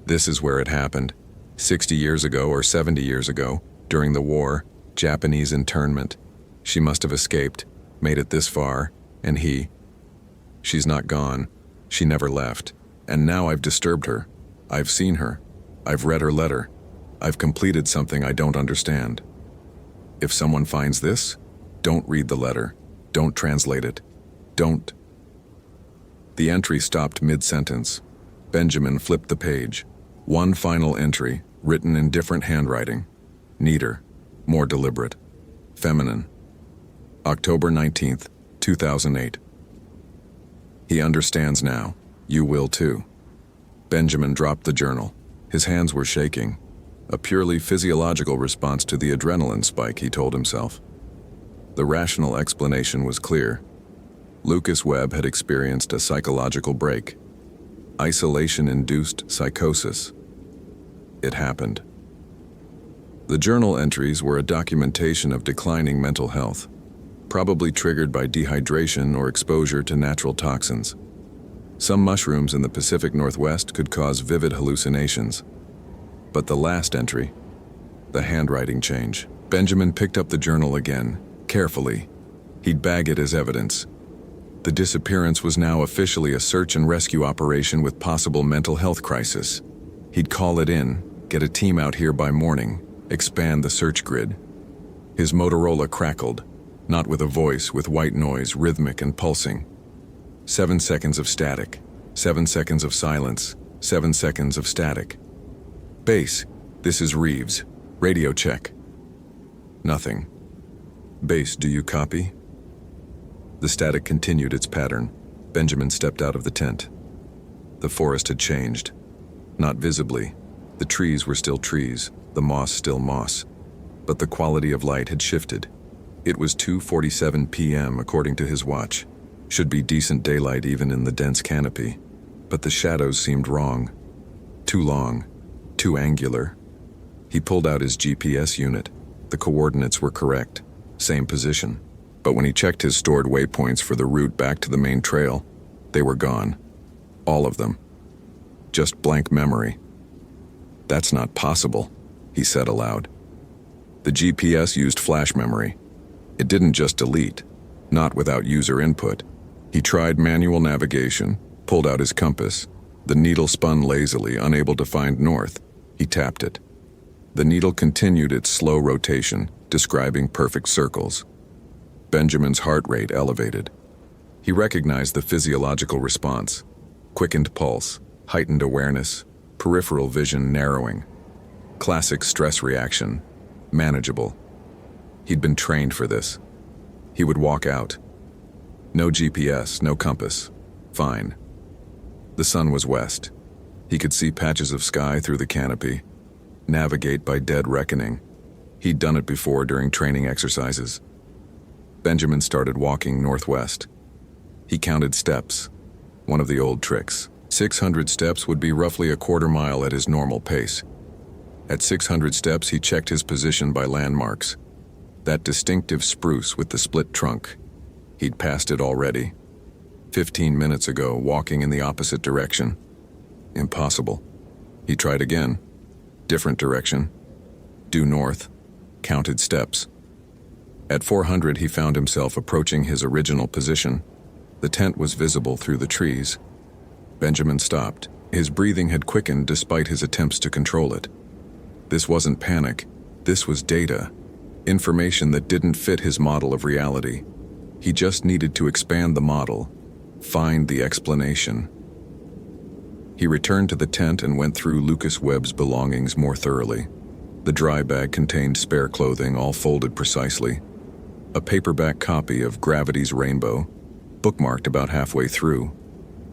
This is where it happened. 60 years ago or 70 years ago, during the war, Japanese internment. She must have escaped, made it this far, and he. She's not gone. She never left. And now I've disturbed her. I've seen her. I've read her letter. I've completed something I don't understand. If someone finds this, don't read the letter. Don't translate it. Don't. The entry stopped mid-sentence. Benjamin flipped the page. One final entry, written in different handwriting. Neater, more deliberate, feminine. October 19th, 2008. He understands now. You will too. Benjamin dropped the journal. His hands were shaking. A purely physiological response to the adrenaline spike, he told himself. The rational explanation was clear. Lucas Webb had experienced a psychological break. Isolation-induced psychosis. It happened. The journal entries were a documentation of declining mental health, probably triggered by dehydration or exposure to natural toxins. Some mushrooms in the Pacific Northwest could cause vivid hallucinations. But the last entry, the handwriting change. Benjamin picked up the journal again, carefully. He'd bag it as evidence. The disappearance was now officially a search and rescue operation with possible mental health crisis. He'd call it in, get a team out here by morning, expand the search grid. His Motorola crackled, not with a voice, with white noise, rhythmic and pulsing. 7 seconds of static, 7 seconds of silence, 7 seconds of static. Base, this is Reeves. Radio check. Nothing. Base, do you copy? The static continued its pattern. Benjamin stepped out of the tent. The forest had changed. Not visibly. The trees were still trees, the moss still moss. But the quality of light had shifted. It was 2:47 p.m. according to his watch. Should be decent daylight even in the dense canopy. But the shadows seemed wrong. Too long. Too angular. He pulled out his GPS unit. The coordinates were correct. Same position. But when he checked his stored waypoints for the route back to the main trail, they were gone. All of them. Just blank memory. That's not possible, he said aloud. The GPS used flash memory. It didn't just delete, not without user input. He tried manual navigation, pulled out his compass. The needle spun lazily, unable to find north. He tapped it. The needle continued its slow rotation, describing perfect circles. Benjamin's heart rate elevated. He recognized the physiological response. Quickened pulse, heightened awareness, peripheral vision narrowing. Classic stress reaction, manageable. He'd been trained for this. He would walk out. No GPS, no compass. Fine. The sun was west. He could see patches of sky through the canopy. Navigate by dead reckoning. He'd done it before during training exercises. Benjamin started walking northwest. He counted steps. One of the old tricks. 600 steps would be roughly a quarter mile at his normal pace. At 600 steps, he checked his position by landmarks. That distinctive spruce with the split trunk. He'd passed it already. 15 minutes ago, walking in the opposite direction. Impossible. He tried again. Different direction. Due north. Counted steps. At 400, he found himself approaching his original position. The tent was visible through the trees. Benjamin stopped. His breathing had quickened despite his attempts to control it. This wasn't panic. This was data. Information that didn't fit his model of reality. He just needed to expand the model, find the explanation. He returned to the tent and went through Lucas Webb's belongings more thoroughly. The dry bag contained spare clothing, all folded precisely. A paperback copy of Gravity's Rainbow, bookmarked about halfway through.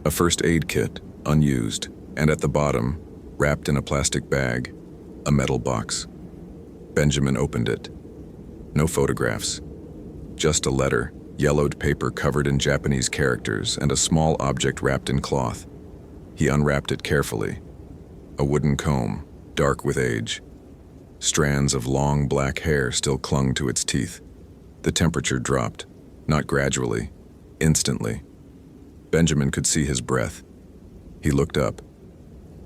A first aid kit, unused, and at the bottom, wrapped in a plastic bag, a metal box. Benjamin opened it. No photographs. Just a letter, yellowed paper covered in Japanese characters, and a small object wrapped in cloth. He unwrapped it carefully. A wooden comb, dark with age. Strands of long black hair still clung to its teeth. The temperature dropped, not gradually, instantly. Benjamin could see his breath. He looked up.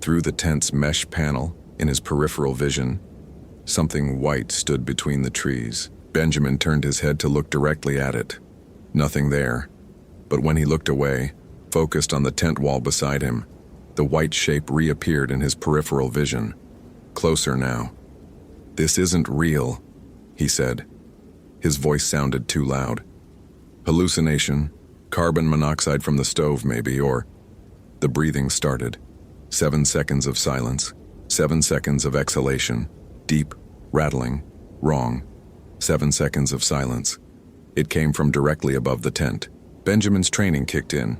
Through the tent's mesh panel, in his peripheral vision, something white stood between the trees. Benjamin turned his head to look directly at it. Nothing there. But when he looked away, focused on the tent wall beside him, the white shape reappeared in his peripheral vision. Closer now. "This isn't real," he said. His voice sounded too loud. Hallucination, carbon monoxide from the stove maybe, or... The breathing started. 7 seconds of silence, 7 seconds of exhalation, deep, rattling, wrong. 7 seconds of silence. It came from directly above the tent. Benjamin's training kicked in.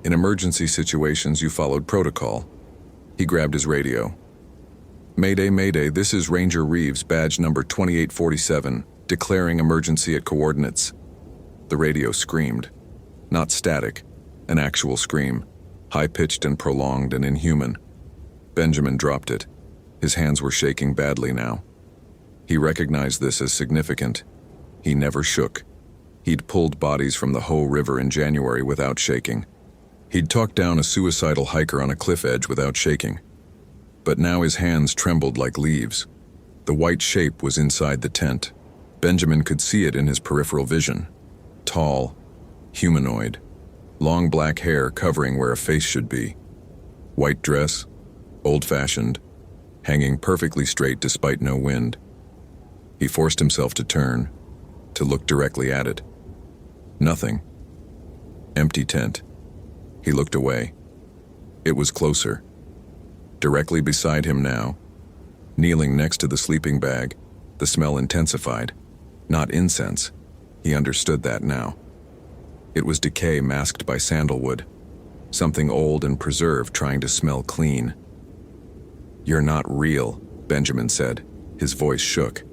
In emergency situations, you followed protocol. He grabbed his radio. Mayday, Mayday, this is Ranger Reeves, badge number 2847, declaring emergency at coordinates. The radio screamed. Not static, an actual scream, high-pitched and prolonged and inhuman. Benjamin dropped it. His hands were shaking badly now. He recognized this as significant. He never shook. He'd pulled bodies from the Ho River in January without shaking. He'd talked down a suicidal hiker on a cliff edge without shaking. But now his hands trembled like leaves. The white shape was inside the tent. Benjamin could see it in his peripheral vision. Tall, humanoid, long black hair covering where a face should be. White dress, old-fashioned, hanging perfectly straight despite no wind. He forced himself to turn, to look directly at it. Nothing. Empty tent. He looked away. It was closer. Directly beside him now, kneeling next to the sleeping bag, the smell intensified. Not incense. He understood that now. It was decay masked by sandalwood, something old and preserved trying to smell clean. "You're not real," Benjamin said. His voice shook.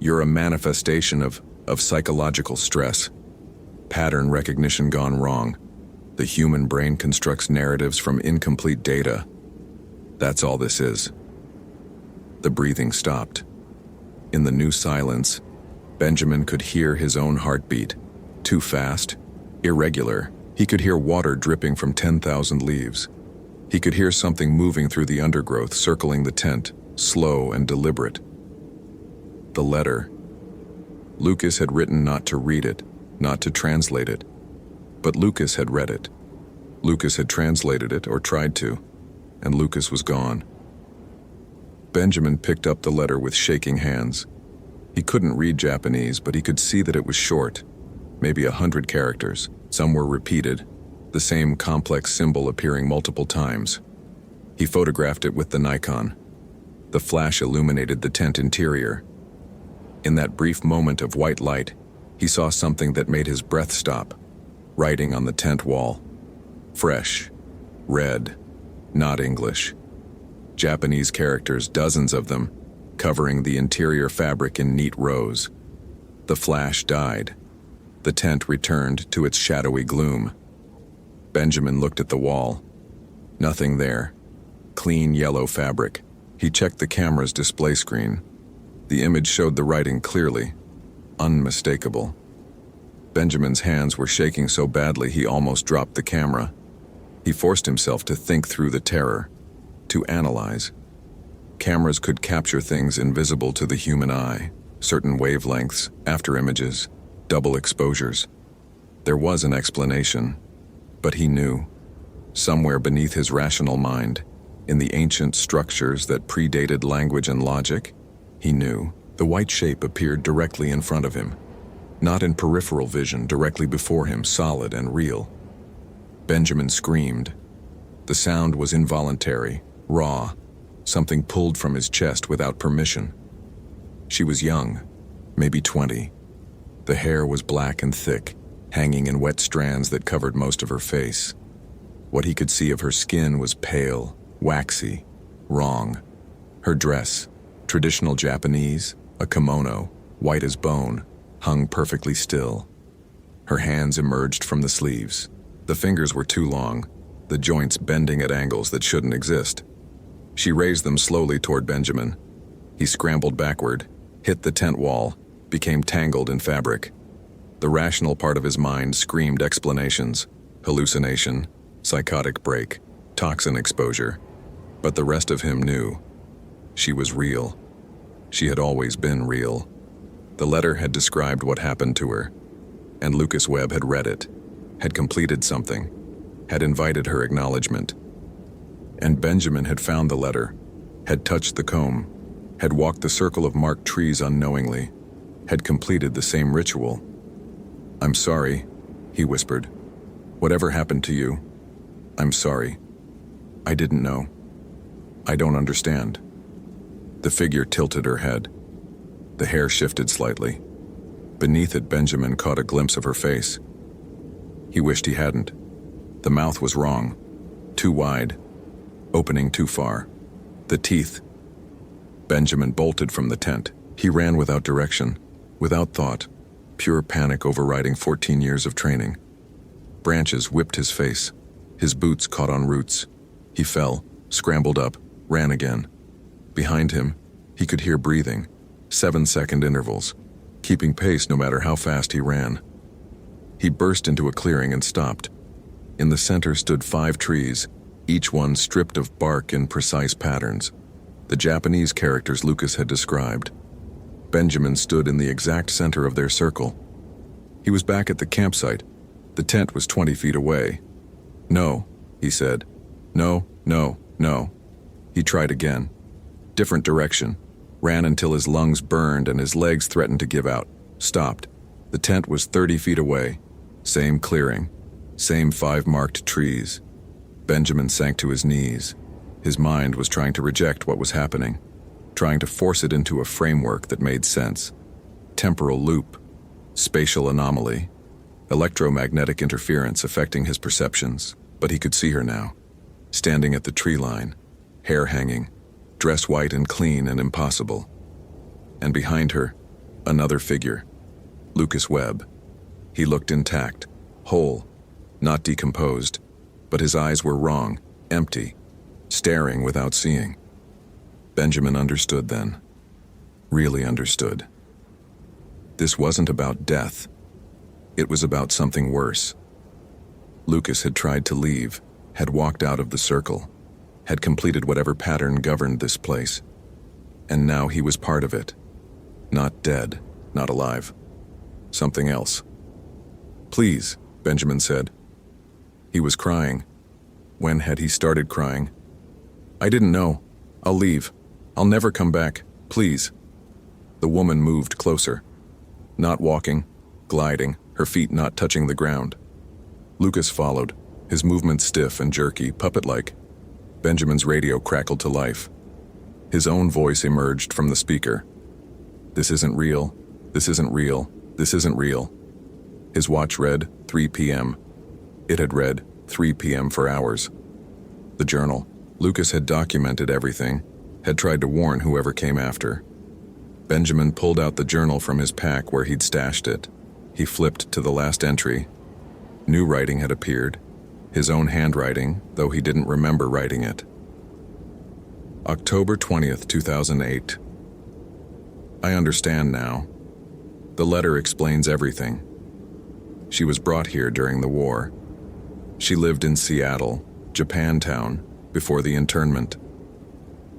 "You're a manifestation of psychological stress. Pattern recognition gone wrong. The human brain constructs narratives from incomplete data. That's all this is." The breathing stopped. In the new silence, Benjamin could hear his own heartbeat. Too fast, irregular. He could hear water dripping from 10,000 leaves. He could hear something moving through the undergrowth, circling the tent, slow and deliberate. The letter. Lucas had written not to read it, not to translate it. But Lucas had read it. Lucas had translated it, or tried to, and Lucas was gone. Benjamin picked up the letter with shaking hands. He couldn't read Japanese, but he could see that it was short, maybe 100 characters. Some were repeated, the same complex symbol appearing multiple times. He photographed it with the Nikon. The flash illuminated the tent interior. In that brief moment of white light, he saw something that made his breath stop. Writing on the tent wall. Fresh. Red. Not English. Japanese characters, dozens of them, covering the interior fabric in neat rows. The flash died. The tent returned to its shadowy gloom. Benjamin looked at the wall. Nothing there. Clean yellow fabric. He checked the camera's display screen. The image showed the writing clearly. Unmistakable. Benjamin's hands were shaking so badly he almost dropped the camera. He forced himself to think through the terror, to analyze. Cameras could capture things invisible to the human eye, certain wavelengths, afterimages, double exposures. There was an explanation, but he knew, somewhere beneath his rational mind, in the ancient structures that predated language and logic, he knew. The white shape appeared directly in front of him. Not in peripheral vision, directly before him, solid and real. Benjamin screamed. The sound was involuntary, raw, something pulled from his chest without permission. She was young, maybe 20. The hair was black and thick, hanging in wet strands that covered most of her face. What he could see of her skin was pale, waxy, wrong. Her dress, traditional Japanese, a kimono, white as bone, hung perfectly still. Her hands emerged from the sleeves. The fingers were too long, the joints bending at angles that shouldn't exist. She raised them slowly toward Benjamin. He scrambled backward, hit the tent wall, became tangled in fabric. The rational part of his mind screamed explanations, hallucination, psychotic break, toxin exposure. But the rest of him knew. She was real. She had always been real. The letter had described what happened to her, and Lucas Webb had read it, had completed something, had invited her acknowledgement. And Benjamin had found the letter, had touched the comb, had walked the circle of marked trees unknowingly, had completed the same ritual. "I'm sorry," he whispered. "Whatever happened to you, I'm sorry. I didn't know. I don't understand." The figure tilted her head. The hair shifted slightly. Beneath it, Benjamin caught a glimpse of her face. He wished he hadn't. The mouth was wrong. Too wide. Opening too far. The teeth. Benjamin bolted from the tent. He ran without direction, without thought, pure panic overriding 14 years of training. Branches whipped his face. His boots caught on roots. He fell, scrambled up, ran again. Behind him, he could hear breathing, 7-second intervals, keeping pace no matter how fast he ran. He burst into a clearing and stopped. In the center stood 5 trees, each one stripped of bark in precise patterns, the Japanese characters Lucas had described. Benjamin stood in the exact center of their circle. He was back at the campsite. The tent was 20 feet away. "No," he said. "No, no, no." He tried again. Different direction. Ran until his lungs burned and his legs threatened to give out. Stopped. The tent was 30 feet away. Same clearing. Same 5 marked trees. Benjamin sank to his knees. His mind was trying to reject what was happening, trying to force it into a framework that made sense. Temporal loop. Spatial anomaly. Electromagnetic interference affecting his perceptions, but he could see her now. Standing at the tree line, hair hanging, dress white and clean and impossible. And behind her, another figure, Lucas Webb. He looked intact, whole, not decomposed, but his eyes were wrong, empty, staring without seeing. Benjamin understood then. Really understood. This wasn't about death. It was about something worse. Lucas had tried to leave, had walked out of the circle, had completed whatever pattern governed this place. And now he was part of it. Not dead, not alive. Something else. "Please," Benjamin said. He was crying. When had he started crying? "I didn't know. I'll leave. I'll never come back. Please." The woman moved closer. Not walking, gliding, her feet not touching the ground. Lucas followed, his movements stiff and jerky, puppet-like. Benjamin's radio crackled to life. His own voice emerged from the speaker. "This isn't real. This isn't real. This isn't real." His watch read 3 p.m. It had read 3 p.m. for hours. The journal. Lucas had documented everything, had tried to warn whoever came after. Benjamin pulled out the journal from his pack where he'd stashed it. He flipped to the last entry. New writing had appeared. His own handwriting, though he didn't remember writing it. October 20th, 2008. I understand now. The letter explains everything. She was brought here during the war. She lived in Seattle, Japantown, before the internment.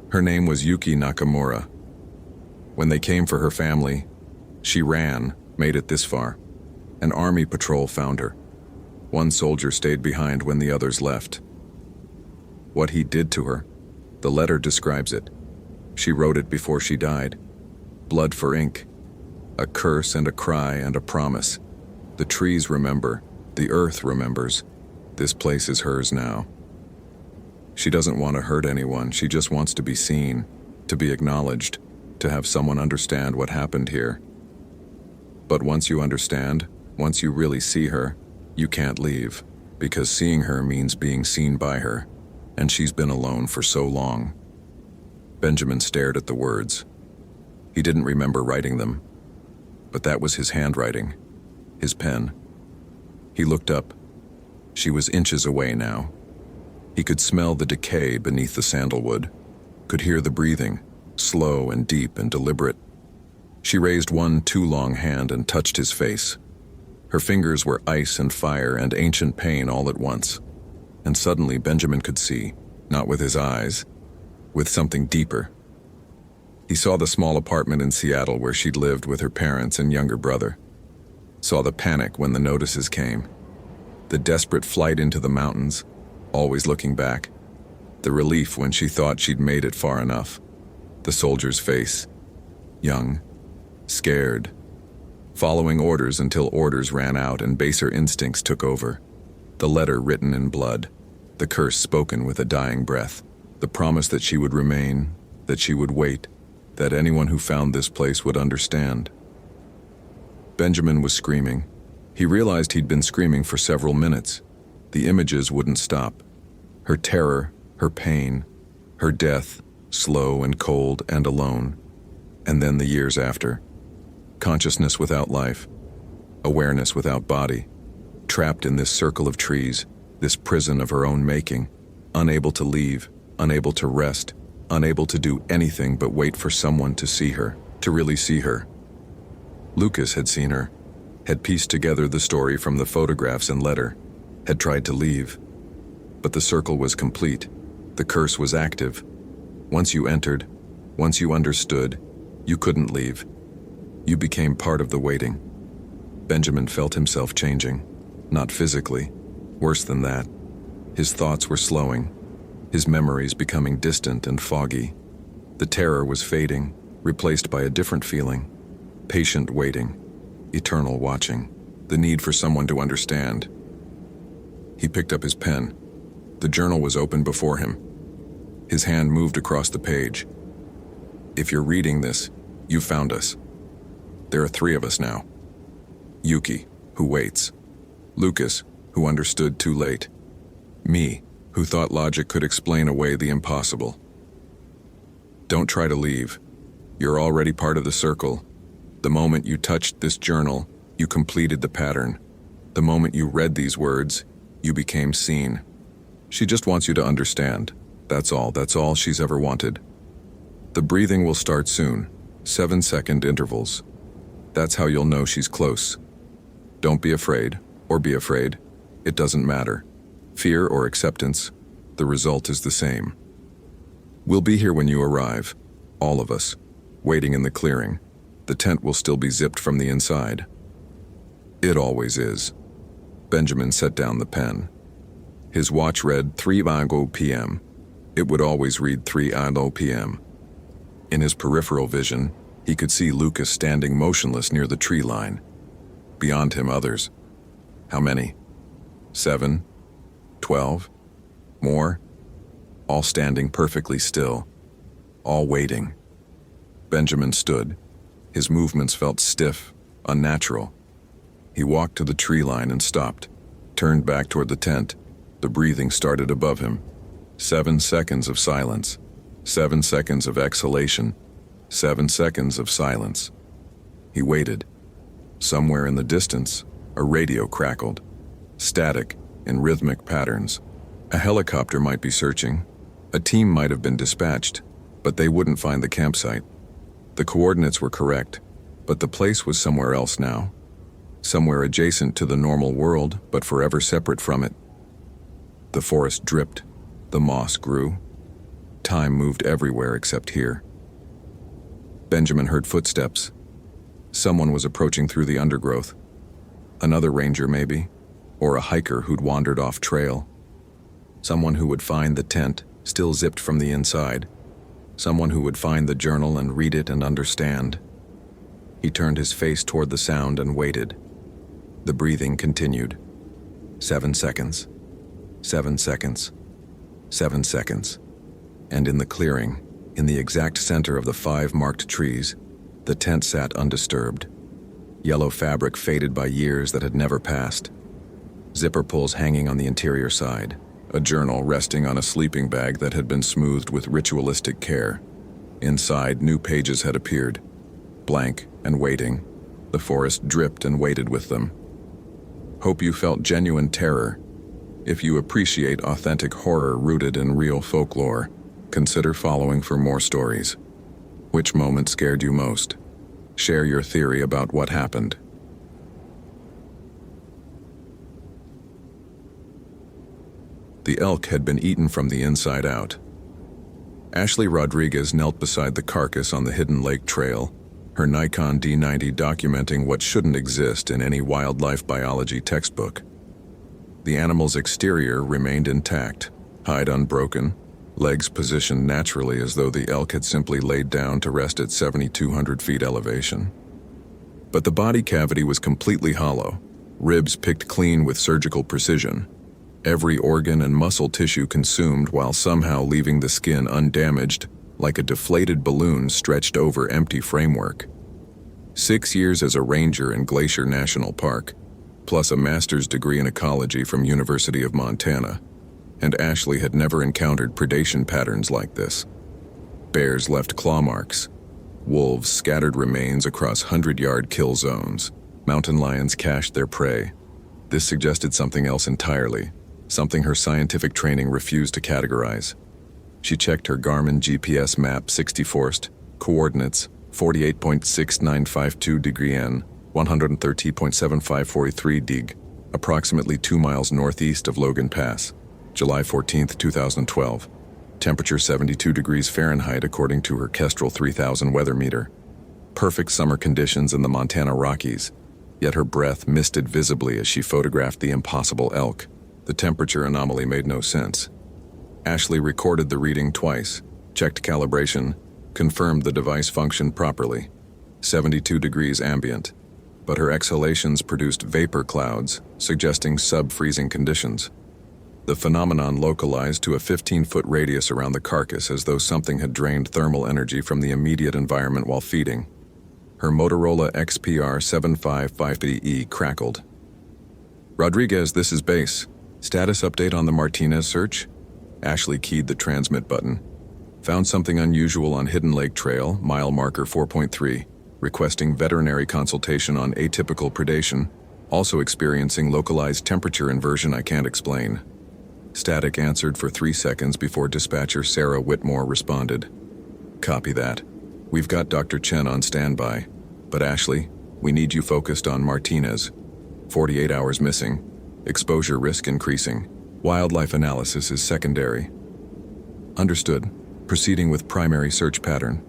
Her name was Yuki Nakamura. When they came for her family, she ran, made it this far. An army patrol found her. One soldier stayed behind when the others left. What he did to her, the letter describes it. She wrote it before she died. Blood for ink. A curse and a cry and a promise. The trees remember. The earth remembers. This place is hers now. She doesn't want to hurt anyone. She just wants to be seen, to be acknowledged, to have someone understand what happened here. But once you understand, once you really see her, you can't leave, because seeing her means being seen by her, and she's been alone for so long. Benjamin stared at the words. He didn't remember writing them, but that was his handwriting, his pen. He looked up. She was inches away now. He could smell the decay beneath the sandalwood, could hear the breathing, slow and deep and deliberate. She raised one too long hand and touched his face. Her fingers were ice and fire and ancient pain all at once. And suddenly Benjamin could see, not with his eyes, with something deeper. He saw the small apartment in Seattle where she'd lived with her parents and younger brother. Saw the panic when the notices came. The desperate flight into the mountains, always looking back. The relief when she thought she'd made it far enough. The soldier's face. Young. Scared. Following orders until orders ran out and baser instincts took over. The letter written in blood. The curse spoken with a dying breath. The promise that she would remain, that she would wait, that anyone who found this place would understand. Benjamin was screaming. He realized he'd been screaming for several minutes. The images wouldn't stop. Her terror, her pain, her death, slow and cold and alone. And then the years after. Consciousness without life. Awareness without body. Trapped in this circle of trees, this prison of her own making. Unable to leave, unable to rest, unable to do anything but wait for someone to see her, to really see her. Lucas had seen her, had pieced together the story from the photographs and letter, had tried to leave. But the circle was complete. The curse was active. Once you entered, once you understood, you couldn't leave. You became part of the waiting. Benjamin felt himself changing, not physically, worse than that. His thoughts were slowing, his memories becoming distant and foggy. The terror was fading, replaced by a different feeling. Patient waiting, eternal watching, the need for someone to understand. He picked up his pen. The journal was open before him. His hand moved across the page. If you're reading this, you found us. There are 3 of us now. Yuki, who waits. Lucas, who understood too late. Me, who thought logic could explain away the impossible. Don't try to leave. You're already part of the circle. The moment you touched this journal, you completed the pattern. The moment you read these words, you became seen. She just wants you to understand. That's all she's ever wanted. The breathing will start soon, 7-second intervals. That's how you'll know she's close. Don't be afraid, or be afraid. It doesn't matter. Fear or acceptance, the result is the same. We'll be here when you arrive, all of us, waiting in the clearing. The tent will still be zipped from the inside. It always is. Benjamin set down the pen. His watch read 3:00 p.m. It would always read 3:00 p.m. In his peripheral vision, he could see Lucas standing motionless near the tree line. Beyond him, others. How many? 7? 12? More? All standing perfectly still. All waiting. Benjamin stood. His movements felt stiff, unnatural. He walked to the tree line and stopped, turned back toward the tent. The breathing started above him. 7 seconds of silence. 7 seconds of exhalation. 7 seconds of silence. He waited. Somewhere in the distance, a radio crackled. Static, in rhythmic patterns. A helicopter might be searching. A team might have been dispatched, but they wouldn't find the campsite. The coordinates were correct, but the place was somewhere else now. Somewhere adjacent to the normal world, but forever separate from it. The forest dripped. The moss grew. Time moved everywhere except here. Benjamin heard footsteps. Someone was approaching through the undergrowth. Another ranger, maybe, or a hiker who'd wandered off trail. Someone who would find the tent, still zipped from the inside. Someone who would find the journal and read it and understand. He turned his face toward the sound and waited. The breathing continued. 7 seconds. 7 seconds. 7 seconds. And in the clearing, in the exact center of the 5 marked trees, the tent sat undisturbed. Yellow fabric faded by years that had never passed. Zipper pulls hanging on the interior side. A journal resting on a sleeping bag that had been smoothed with ritualistic care. Inside, new pages had appeared. Blank and waiting. The forest dripped and waited with them. Hope you felt genuine terror. If you appreciate authentic horror rooted in real folklore, consider following for more stories. Which moment scared you most? Share your theory about what happened. The elk had been eaten from the inside out. Ashley Rodriguez knelt beside the carcass on the Hidden Lake Trail, her Nikon D90 documenting what shouldn't exist in any wildlife biology textbook. The animal's exterior remained intact, hide unbroken, legs positioned naturally as though the elk had simply laid down to rest at 7,200 feet elevation. But the body cavity was completely hollow, ribs picked clean with surgical precision. Every organ and muscle tissue consumed while somehow leaving the skin undamaged, like a deflated balloon stretched over empty framework. 6 years as a ranger in Glacier National Park, plus a master's degree in ecology from University of Montana, and Ashley had never encountered predation patterns like this. Bears left claw marks. Wolves scattered remains across 100-yard kill zones. Mountain lions cached their prey. This suggested something else entirely, something her scientific training refused to categorize. She checked her Garmin GPS map 64st, coordinates 48.6952 degree N, 130.7543 dig, approximately 2 miles northeast of Logan Pass, July 14, 2012. Temperature 72 degrees Fahrenheit according to her Kestrel 3000 weather meter. Perfect summer conditions in the Montana Rockies, yet her breath misted visibly as she photographed the impossible elk. The temperature anomaly made no sense. Ashley recorded the reading twice, checked calibration, confirmed the device functioned properly. 72 degrees ambient, but her exhalations produced vapor clouds, suggesting sub-freezing conditions. The phenomenon localized to a 15-foot radius around the carcass as though something had drained thermal energy from the immediate environment while feeding. Her Motorola XPR 755E crackled. "Rodriguez, this is base. Status update on the Martinez search?" Ashley keyed the transmit button. "Found something unusual on Hidden Lake Trail, mile marker 4.3, requesting veterinary consultation on atypical predation, also experiencing localized temperature inversion I can't explain." Static answered for 3 seconds before dispatcher Sarah Whitmore responded. "Copy that. We've got Dr. Chen on standby. But Ashley, we need you focused on Martinez. 48 hours missing. Exposure risk increasing. Wildlife analysis is secondary." "Understood. Proceeding with primary search pattern."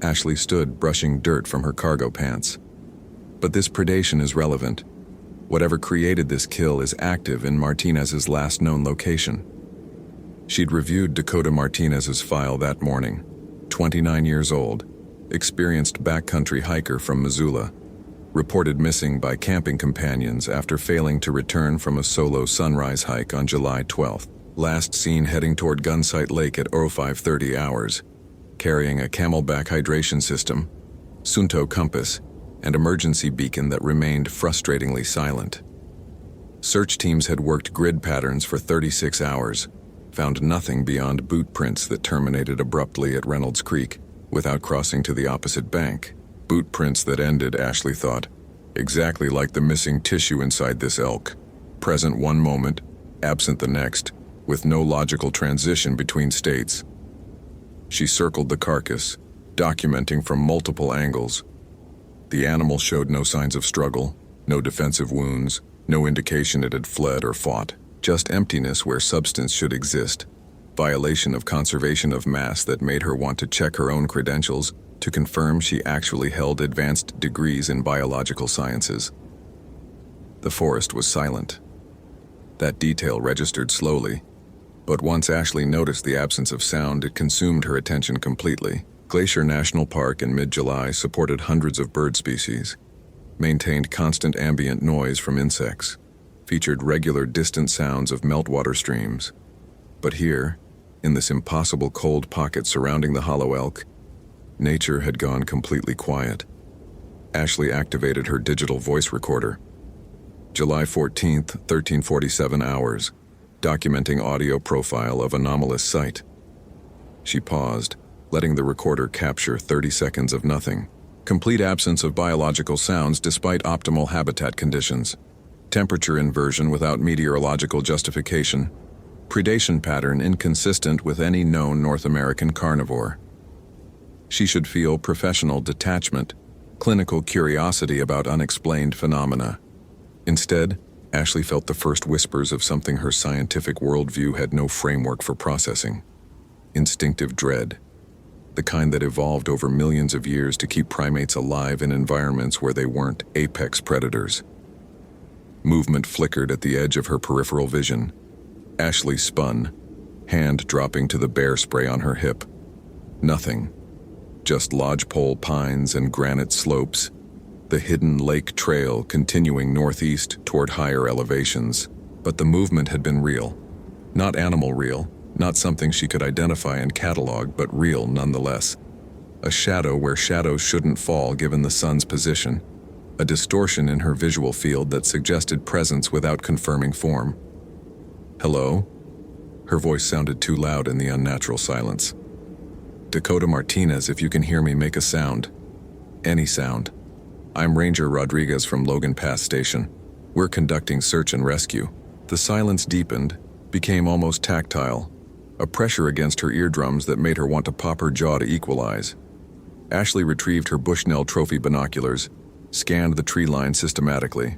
Ashley stood, brushing dirt from her cargo pants. "But this predation is relevant. Whatever created this kill is active in Martinez's last known location." She'd reviewed Dakota Martinez's file that morning. 29 years old, experienced backcountry hiker from Missoula, reported missing by camping companions after failing to return from a solo sunrise hike on July 12th. Last seen heading toward Gunsight Lake at 0530 hours, carrying a Camelback hydration system, Sunto compass, and emergency beacon that remained frustratingly silent. Search teams had worked grid patterns for 36 hours, found nothing beyond boot prints that terminated abruptly at Reynolds Creek without crossing to the opposite bank. Boot prints that ended, Ashley thought, exactly like the missing tissue inside this elk. Present one moment, absent the next, with no logical transition between states. She circled the carcass, documenting from multiple angles. The animal showed no signs of struggle, no defensive wounds, no indication it had fled or fought, just emptiness where substance should exist. Violation of conservation of mass that made her want to check her own credentials to confirm she actually held advanced degrees in biological sciences. The forest was silent. That detail registered slowly, but once Ashley noticed the absence of sound, it consumed her attention completely. Glacier National Park in mid-July supported hundreds of bird species, maintained constant ambient noise from insects, featured regular distant sounds of meltwater streams. But here, in this impossible cold pocket surrounding the hollow elk, nature had gone completely quiet. Ashley activated her digital voice recorder. July 14th, 1347 hours, documenting audio profile of anomalous site. She paused, letting the recorder capture 30 seconds of nothing. Complete absence of biological sounds despite optimal habitat conditions. Temperature inversion without meteorological justification. Predation pattern inconsistent with any known North American carnivore. She should feel professional detachment, clinical curiosity about unexplained phenomena. Instead, Ashley felt the first whispers of something her scientific worldview had no framework for processing. Instinctive dread. The kind that evolved over millions of years to keep primates alive in environments where they weren't apex predators. Movement flickered at the edge of her peripheral vision. Ashley spun, hand dropping to the bear spray on her hip. Nothing. Just lodgepole pines and granite slopes. The Hidden Lake Trail continuing northeast toward higher elevations. But the movement had been real. Not animal real. Not something she could identify and catalog, but real nonetheless. A shadow where shadows shouldn't fall given the sun's position. a distortion in her visual field that suggested presence without confirming form. "Hello?" Her voice sounded too loud in the unnatural silence. "Dakota Martinez, if you can hear me, make a sound. Any sound. I'm Ranger Rodriguez from Logan Pass Station. We're conducting search and rescue." The silence deepened, became almost tactile, a pressure against her eardrums that made her want to pop her jaw to equalize. Ashley retrieved her Bushnell trophy binoculars, scanned the tree line systematically.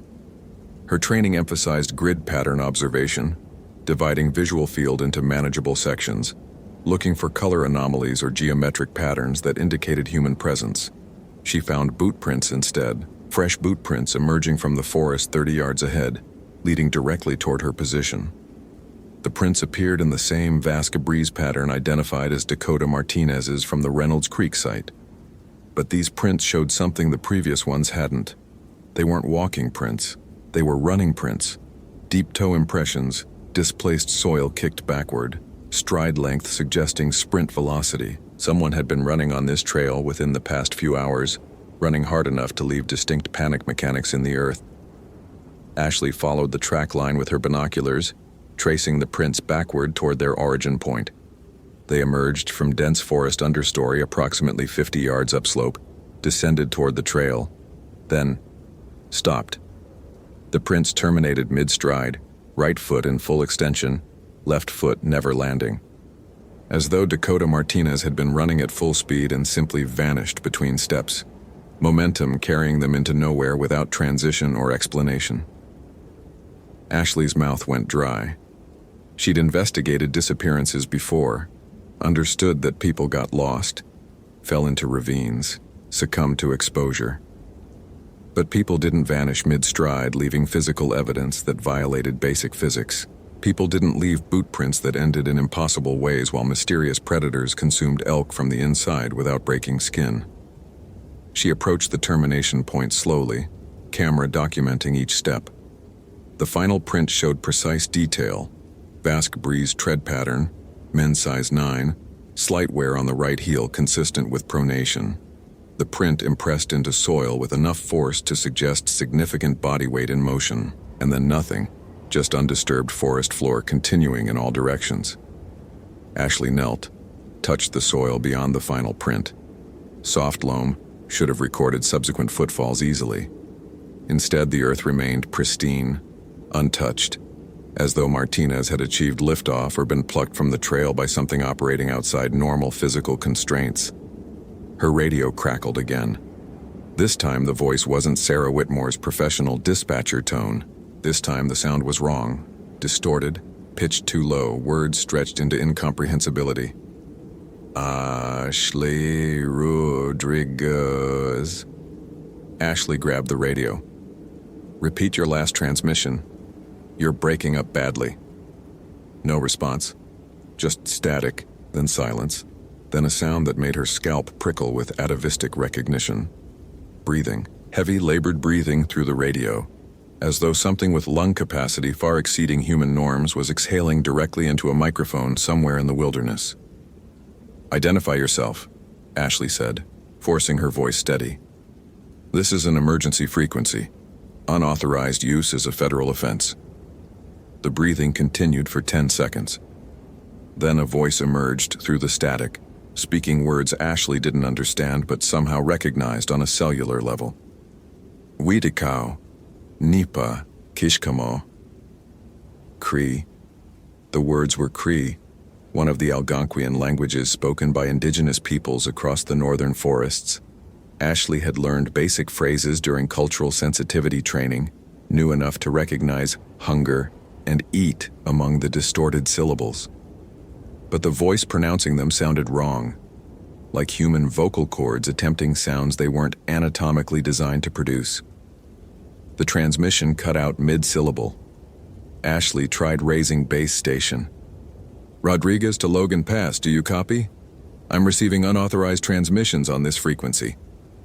Her training emphasized grid pattern observation, dividing visual field into manageable sections, looking for color anomalies or geometric patterns that indicated human presence. She found boot prints instead, fresh boot prints emerging from the forest 30 yards ahead, leading directly toward her position. The prints appeared in the same Vasca Breeze pattern identified as Dakota Martinez's from the Reynolds Creek site. But these prints showed something the previous ones hadn't. They weren't walking prints, they were running prints. Deep toe impressions, displaced soil kicked backward, stride length suggesting sprint velocity. Someone had been running on this trail within the past few hours, running hard enough to leave distinct panic mechanics in the earth. Ashley followed the track line with her binoculars, tracing the prints backward toward their origin point. They emerged from dense forest understory approximately 50 yards upslope, descended toward the trail, then stopped. The prints terminated mid-stride, right foot in full extension, left foot never landing. As though Dakota Martinez had been running at full speed and simply vanished between steps, momentum carrying them into nowhere without transition or explanation. Ashley's mouth went dry. She'd investigated disappearances before, understood that people got lost, fell into ravines, succumbed to exposure. But people didn't vanish mid-stride, leaving physical evidence that violated basic physics. People didn't leave boot prints that ended in impossible ways while mysterious predators consumed elk from the inside without breaking skin. She approached the termination point slowly, camera documenting each step. The final print showed precise detail: Basque Breeze tread pattern, men's size 9, slight wear on the right heel consistent with pronation. The print impressed into soil with enough force to suggest significant body weight in motion, and then nothing, just undisturbed forest floor continuing in all directions. Ashley knelt, touched the soil beyond the final print. Soft loam should have recorded subsequent footfalls easily. Instead, the earth remained pristine, untouched, as though Martinez had achieved liftoff or been plucked from the trail by something operating outside normal physical constraints. Her radio crackled again. This time the voice wasn't Sarah Whitmore's professional dispatcher tone. This time the sound was wrong, distorted, pitched too low, words stretched into incomprehensibility. Ashley Rodriguez. Ashley grabbed the radio. "Repeat your last transmission. You're breaking up badly." No response. Just static, then silence, then a sound that made her scalp prickle with atavistic recognition. Breathing, heavy labored breathing through the radio, as though something with lung capacity far exceeding human norms was exhaling directly into a microphone somewhere in the wilderness. "Identify yourself," Ashley said, forcing her voice steady. "This is an emergency frequency. Unauthorized use is a federal offense." The breathing continued for 10 seconds. Then a voice emerged through the static, speaking words Ashley didn't understand but somehow recognized on a cellular level. "Widikau, Nipa, Kishkamo." Cree. The words were Cree, one of the Algonquian languages spoken by indigenous peoples across the northern forests. Ashley had learned basic phrases during cultural sensitivity training, knew enough to recognize hunger and eat among the distorted syllables. But the voice pronouncing them sounded wrong, like human vocal cords attempting sounds they weren't anatomically designed to produce. The transmission cut out mid-syllable. Ashley tried raising base station. "Rodriguez to Logan Pass, do you copy? I'm receiving unauthorized transmissions on this frequency.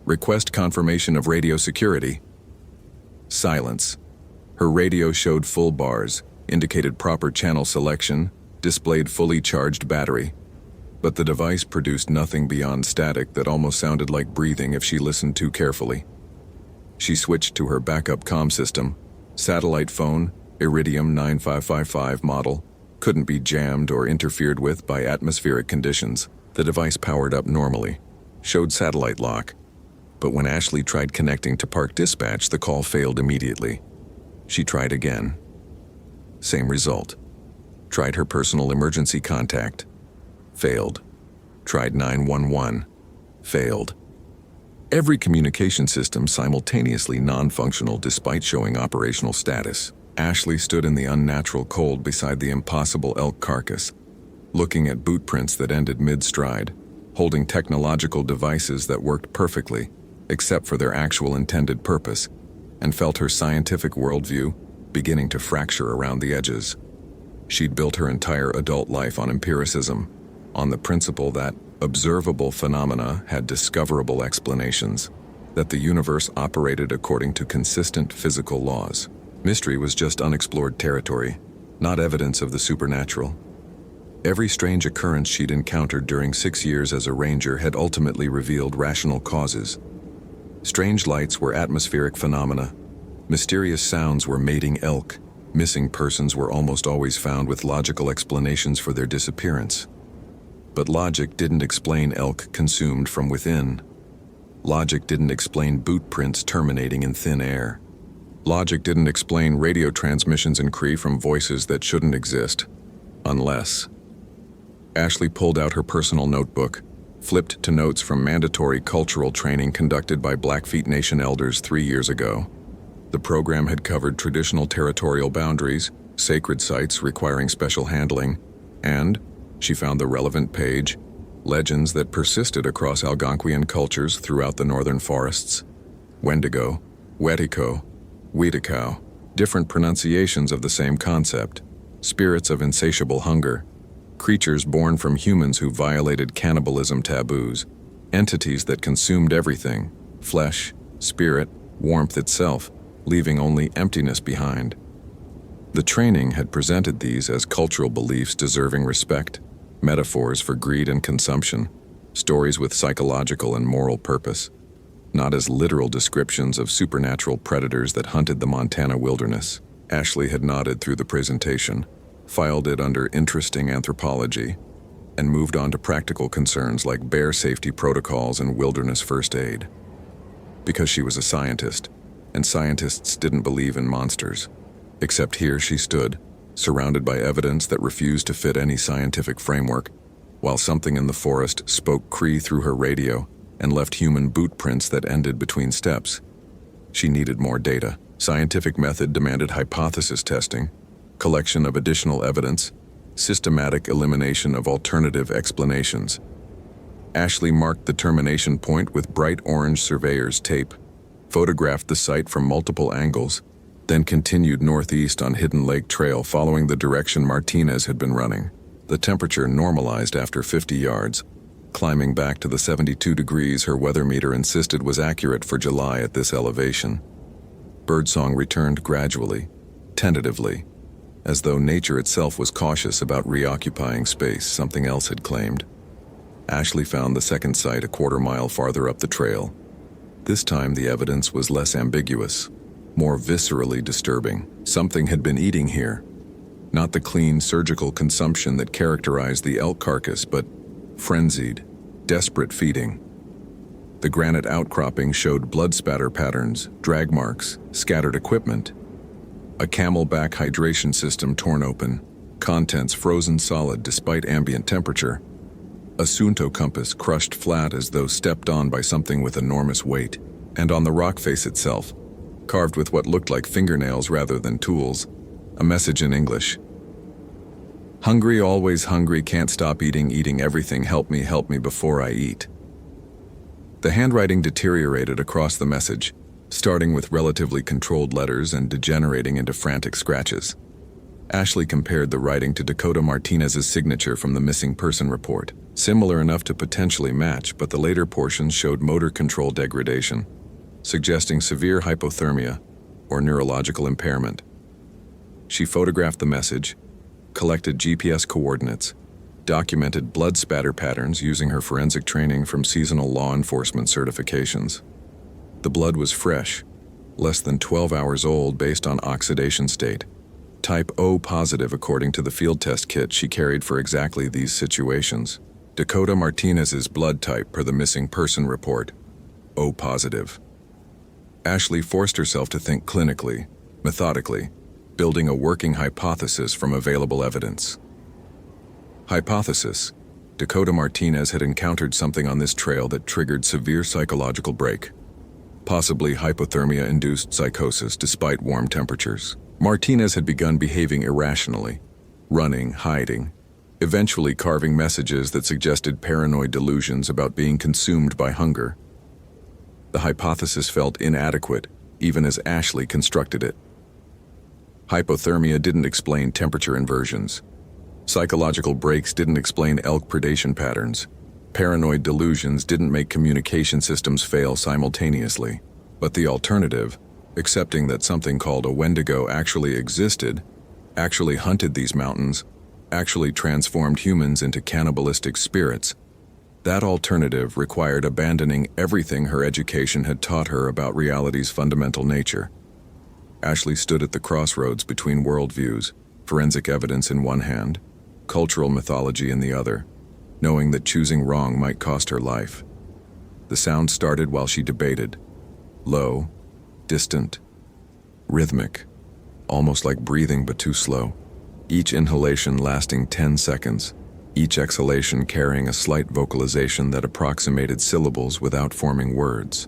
Request confirmation of radio security." Silence. Her radio showed full bars, indicated proper channel selection, displayed fully charged battery. But the device produced nothing beyond static that almost sounded like breathing if she listened too carefully. She switched to her backup comm system. Satellite phone, Iridium 9555 model, couldn't be jammed or interfered with by atmospheric conditions. The device powered up normally, showed satellite lock. But when Ashley tried connecting to Park Dispatch, the call failed immediately. She tried again. Same result. Tried her personal emergency contact. Failed. Tried 911. Failed. Every communication system simultaneously non-functional despite showing operational status. Ashley stood in the unnatural cold beside the impossible elk carcass, looking at boot prints that ended mid-stride, holding technological devices that worked perfectly, except for their actual intended purpose, and felt her scientific worldview beginning to fracture around the edges. She'd built her entire adult life on empiricism, on the principle that observable phenomena had discoverable explanations, that the universe operated according to consistent physical laws. Mystery was just unexplored territory, not evidence of the supernatural. Every strange occurrence she'd encountered during 6 years as a ranger had ultimately revealed rational causes. Strange lights were atmospheric phenomena. Mysterious sounds were mating elk. Missing persons were almost always found with logical explanations for their disappearance. But logic didn't explain elk consumed from within. Logic didn't explain boot prints terminating in thin air. Logic didn't explain radio transmissions in Cree from voices that shouldn't exist. Unless... Ashley pulled out her personal notebook, flipped to notes from mandatory cultural training conducted by Blackfeet Nation elders 3 years ago. The program had covered traditional territorial boundaries, sacred sites requiring special handling, and, she found the relevant page, legends that persisted across Algonquian cultures throughout the northern forests. Wendigo, Wetiko, Weetikau, different pronunciations of the same concept, spirits of insatiable hunger, creatures born from humans who violated cannibalism taboos, entities that consumed everything, flesh, spirit, warmth itself, leaving only emptiness behind. The training had presented these as cultural beliefs deserving respect, metaphors for greed and consumption, stories with psychological and moral purpose, not as literal descriptions of supernatural predators that hunted the Montana wilderness. Ashley had nodded through the presentation, filed it under interesting anthropology, and moved on to practical concerns like bear safety protocols and wilderness first aid. Because she was a scientist, and scientists didn't believe in monsters. Except here she stood, surrounded by evidence that refused to fit any scientific framework, while something in the forest spoke Cree through her radio and left human boot prints that ended between steps. She needed more data. Scientific method demanded hypothesis testing, collection of additional evidence, systematic elimination of alternative explanations. Ashley marked the termination point with bright orange surveyor's tape, photographed the site from multiple angles, then continued northeast on Hidden Lake Trail following the direction Martinez had been running. The temperature normalized after 50 yards, climbing back to the 72 degrees her weather meter insisted was accurate for July at this elevation. Birdsong returned gradually, tentatively, as though nature itself was cautious about reoccupying space something else had claimed. Ashley found the second site a quarter-mile farther up the trail. This time the evidence was less ambiguous, more viscerally disturbing. Something had been eating here. Not the clean surgical consumption that characterized the elk carcass, but frenzied, desperate feeding. The granite outcropping showed blood spatter patterns, drag marks, scattered equipment. A camelback hydration system torn open, contents frozen solid despite ambient temperature. A Sunto compass crushed flat as though stepped on by something with enormous weight. And on the rock face itself, carved with what looked like fingernails rather than tools, a message in English. Hungry, always hungry, can't stop eating, eating everything, help me before I eat. The handwriting deteriorated across the message, starting with relatively controlled letters and degenerating into frantic scratches. Ashley compared the writing to Dakota Martinez's signature from the missing person report, similar enough to potentially match, but the later portions showed motor control degradation, suggesting severe hypothermia or neurological impairment. She photographed the message, collected GPS coordinates, documented blood spatter patterns using her forensic training from seasonal law enforcement certifications. The blood was fresh, less than 12 hours old based on oxidation state. Type O positive according to the field test kit she carried for exactly these situations. Dakota Martinez's blood type per the missing person report, O positive. Ashley forced herself to think clinically, methodically, building a working hypothesis from available evidence. Hypothesis: Dakota Martinez had encountered something on this trail that triggered severe psychological break. Possibly hypothermia-induced psychosis despite warm temperatures. Martinez had begun behaving irrationally, running, hiding, eventually carving messages that suggested paranoid delusions about being consumed by hunger. The hypothesis felt inadequate, even as Ashley constructed it. Hypothermia didn't explain temperature inversions. Psychological breaks didn't explain elk predation patterns. Paranoid delusions didn't make communication systems fail simultaneously. But the alternative, accepting that something called a Wendigo actually existed, actually hunted these mountains, actually transformed humans into cannibalistic spirits, that alternative required abandoning everything her education had taught her about reality's fundamental nature. Ashley stood at the crossroads between worldviews, forensic evidence in one hand, cultural mythology in the other, knowing that choosing wrong might cost her life. The sound started while she debated. Low, distant, rhythmic, almost like breathing but too slow. Each inhalation lasting 10 seconds, each exhalation carrying a slight vocalization that approximated syllables without forming words.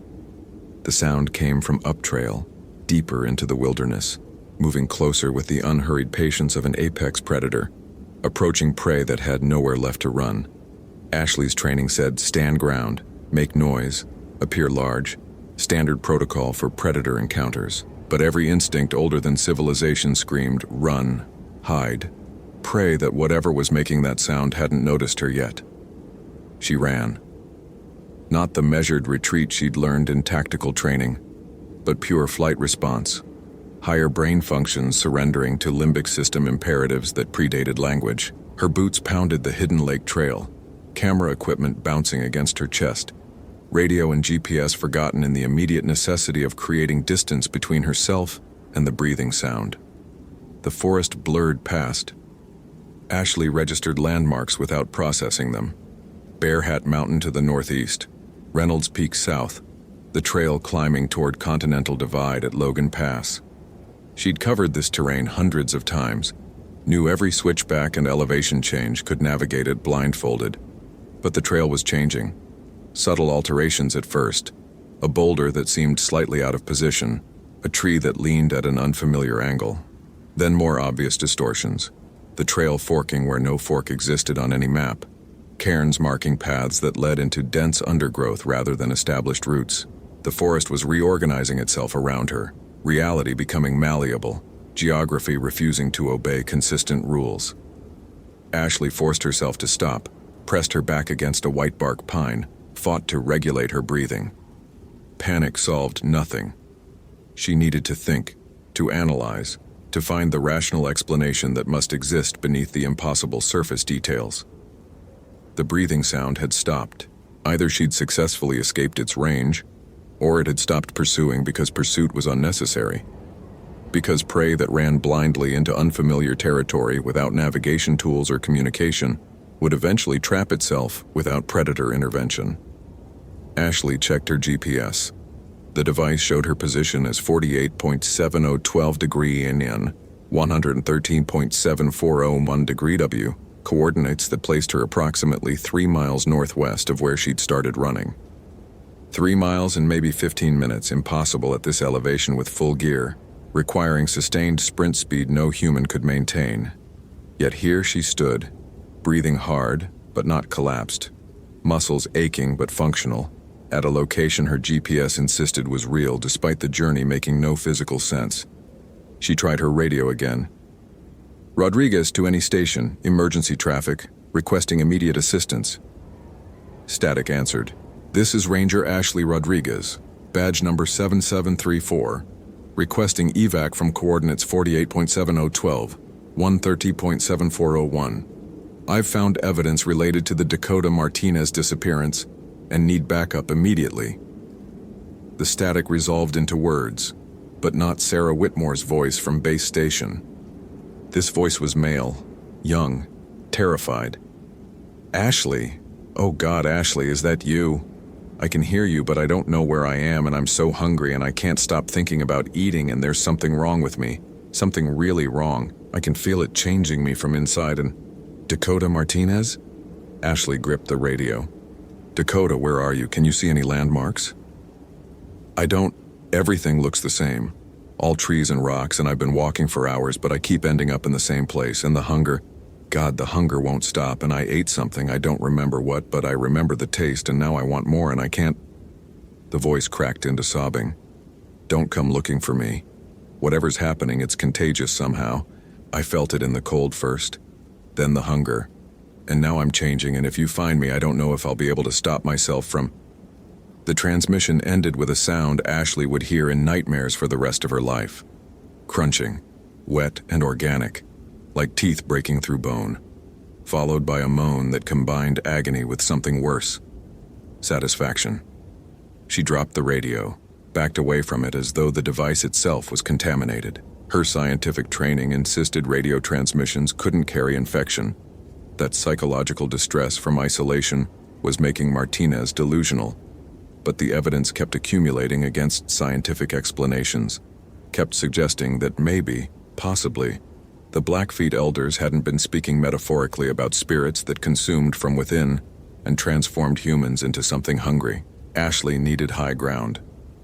The sound came from uptrail, deeper into the wilderness, moving closer with the unhurried patience of an apex predator, approaching prey that had nowhere left to run. Ashley's training said stand ground, make noise, appear large, standard protocol for predator encounters. But every instinct older than civilization screamed run, hide, pray that whatever was making that sound hadn't noticed her yet. She ran. Not the measured retreat she'd learned in tactical training, but pure flight response, higher brain functions surrendering to limbic system imperatives that predated language. Her boots pounded the hidden lake trail, camera equipment bouncing against her chest, radio and GPS forgotten in the immediate necessity of creating distance between herself and the breathing sound. The forest blurred past. Ashley registered landmarks without processing them. Bear Hat Mountain to the northeast, Reynolds Peak south, the trail climbing toward Continental Divide at Logan Pass. She'd covered this terrain hundreds of times, knew every switchback and elevation change, could navigate it blindfolded. But the trail was changing. Subtle alterations at first, a boulder that seemed slightly out of position, a tree that leaned at an unfamiliar angle. Then more obvious distortions, the trail forking where no fork existed on any map, cairns marking paths that led into dense undergrowth rather than established routes. The forest was reorganizing itself around her, reality becoming malleable, geography refusing to obey consistent rules. Ashley forced herself to stop, pressed her back against a whitebark pine, fought to regulate her breathing. Panic solved nothing. She needed to think, to analyze, to find the rational explanation that must exist beneath the impossible surface details. The breathing sound had stopped. Either she'd successfully escaped its range, or it had stopped pursuing because pursuit was unnecessary. Because prey that ran blindly into unfamiliar territory without navigation tools or communication would eventually trap itself without predator intervention. Ashley checked her GPS. The device showed her position as 48.7012 degree in 113.7401 degree W, coordinates that placed her approximately 3 miles northwest of where she'd started running. 3 miles in maybe 15 minutes, impossible at this elevation with full gear, requiring sustained sprint speed no human could maintain. Yet here she stood, breathing hard but not collapsed, muscles aching but functional, at a location her GPS insisted was real despite the journey making no physical sense. She tried her radio again. Rodriguez to any station, emergency traffic, requesting immediate assistance. Static answered. This is Ranger Ashley Rodriguez, badge number 7734, requesting evac from coordinates 48.7012, 130.7401. I've found evidence related to the Dakota Martinez disappearance and need backup immediately. The static resolved into words. but not Sarah Whitmore's voice from base station. This voice was male, young, terrified. "Ashley. Oh God, Ashley, is that you? I can hear you, but I don't know where I am, and I'm so hungry, and I can't stop thinking about eating, and there's something wrong with me. Something really wrong. I can feel it changing me from inside, and..." "Dakota Martinez?" Ashley gripped the radio. "Dakota, where are you? Can you see any landmarks?" "I don't. Everything looks the same. All trees and rocks, and I've been walking for hours, but I keep ending up in the same place, and the hunger... God, the hunger won't stop, and I ate something, I don't remember what, but I remember the taste, and now I want more, and I can't..." The voice cracked into sobbing. "Don't come looking for me. Whatever's happening, it's contagious somehow. I felt it in the cold first, then the hunger. And now I'm changing, and if you find me, I don't know if I'll be able to stop myself from..." The transmission ended with a sound Ashley would hear in nightmares for the rest of her life. Crunching, wet and organic, like teeth breaking through bone, followed by a moan that combined agony with something worse: satisfaction. She dropped the radio, backed away from it as though the device itself was contaminated. Her scientific training insisted radio transmissions couldn't carry infection. That psychological distress from isolation was making Martinez delusional. But the evidence kept accumulating against scientific explanations, kept suggesting that maybe, possibly, the Blackfeet elders hadn't been speaking metaphorically about spirits that consumed from within and transformed humans into something hungry. Ashley needed high ground,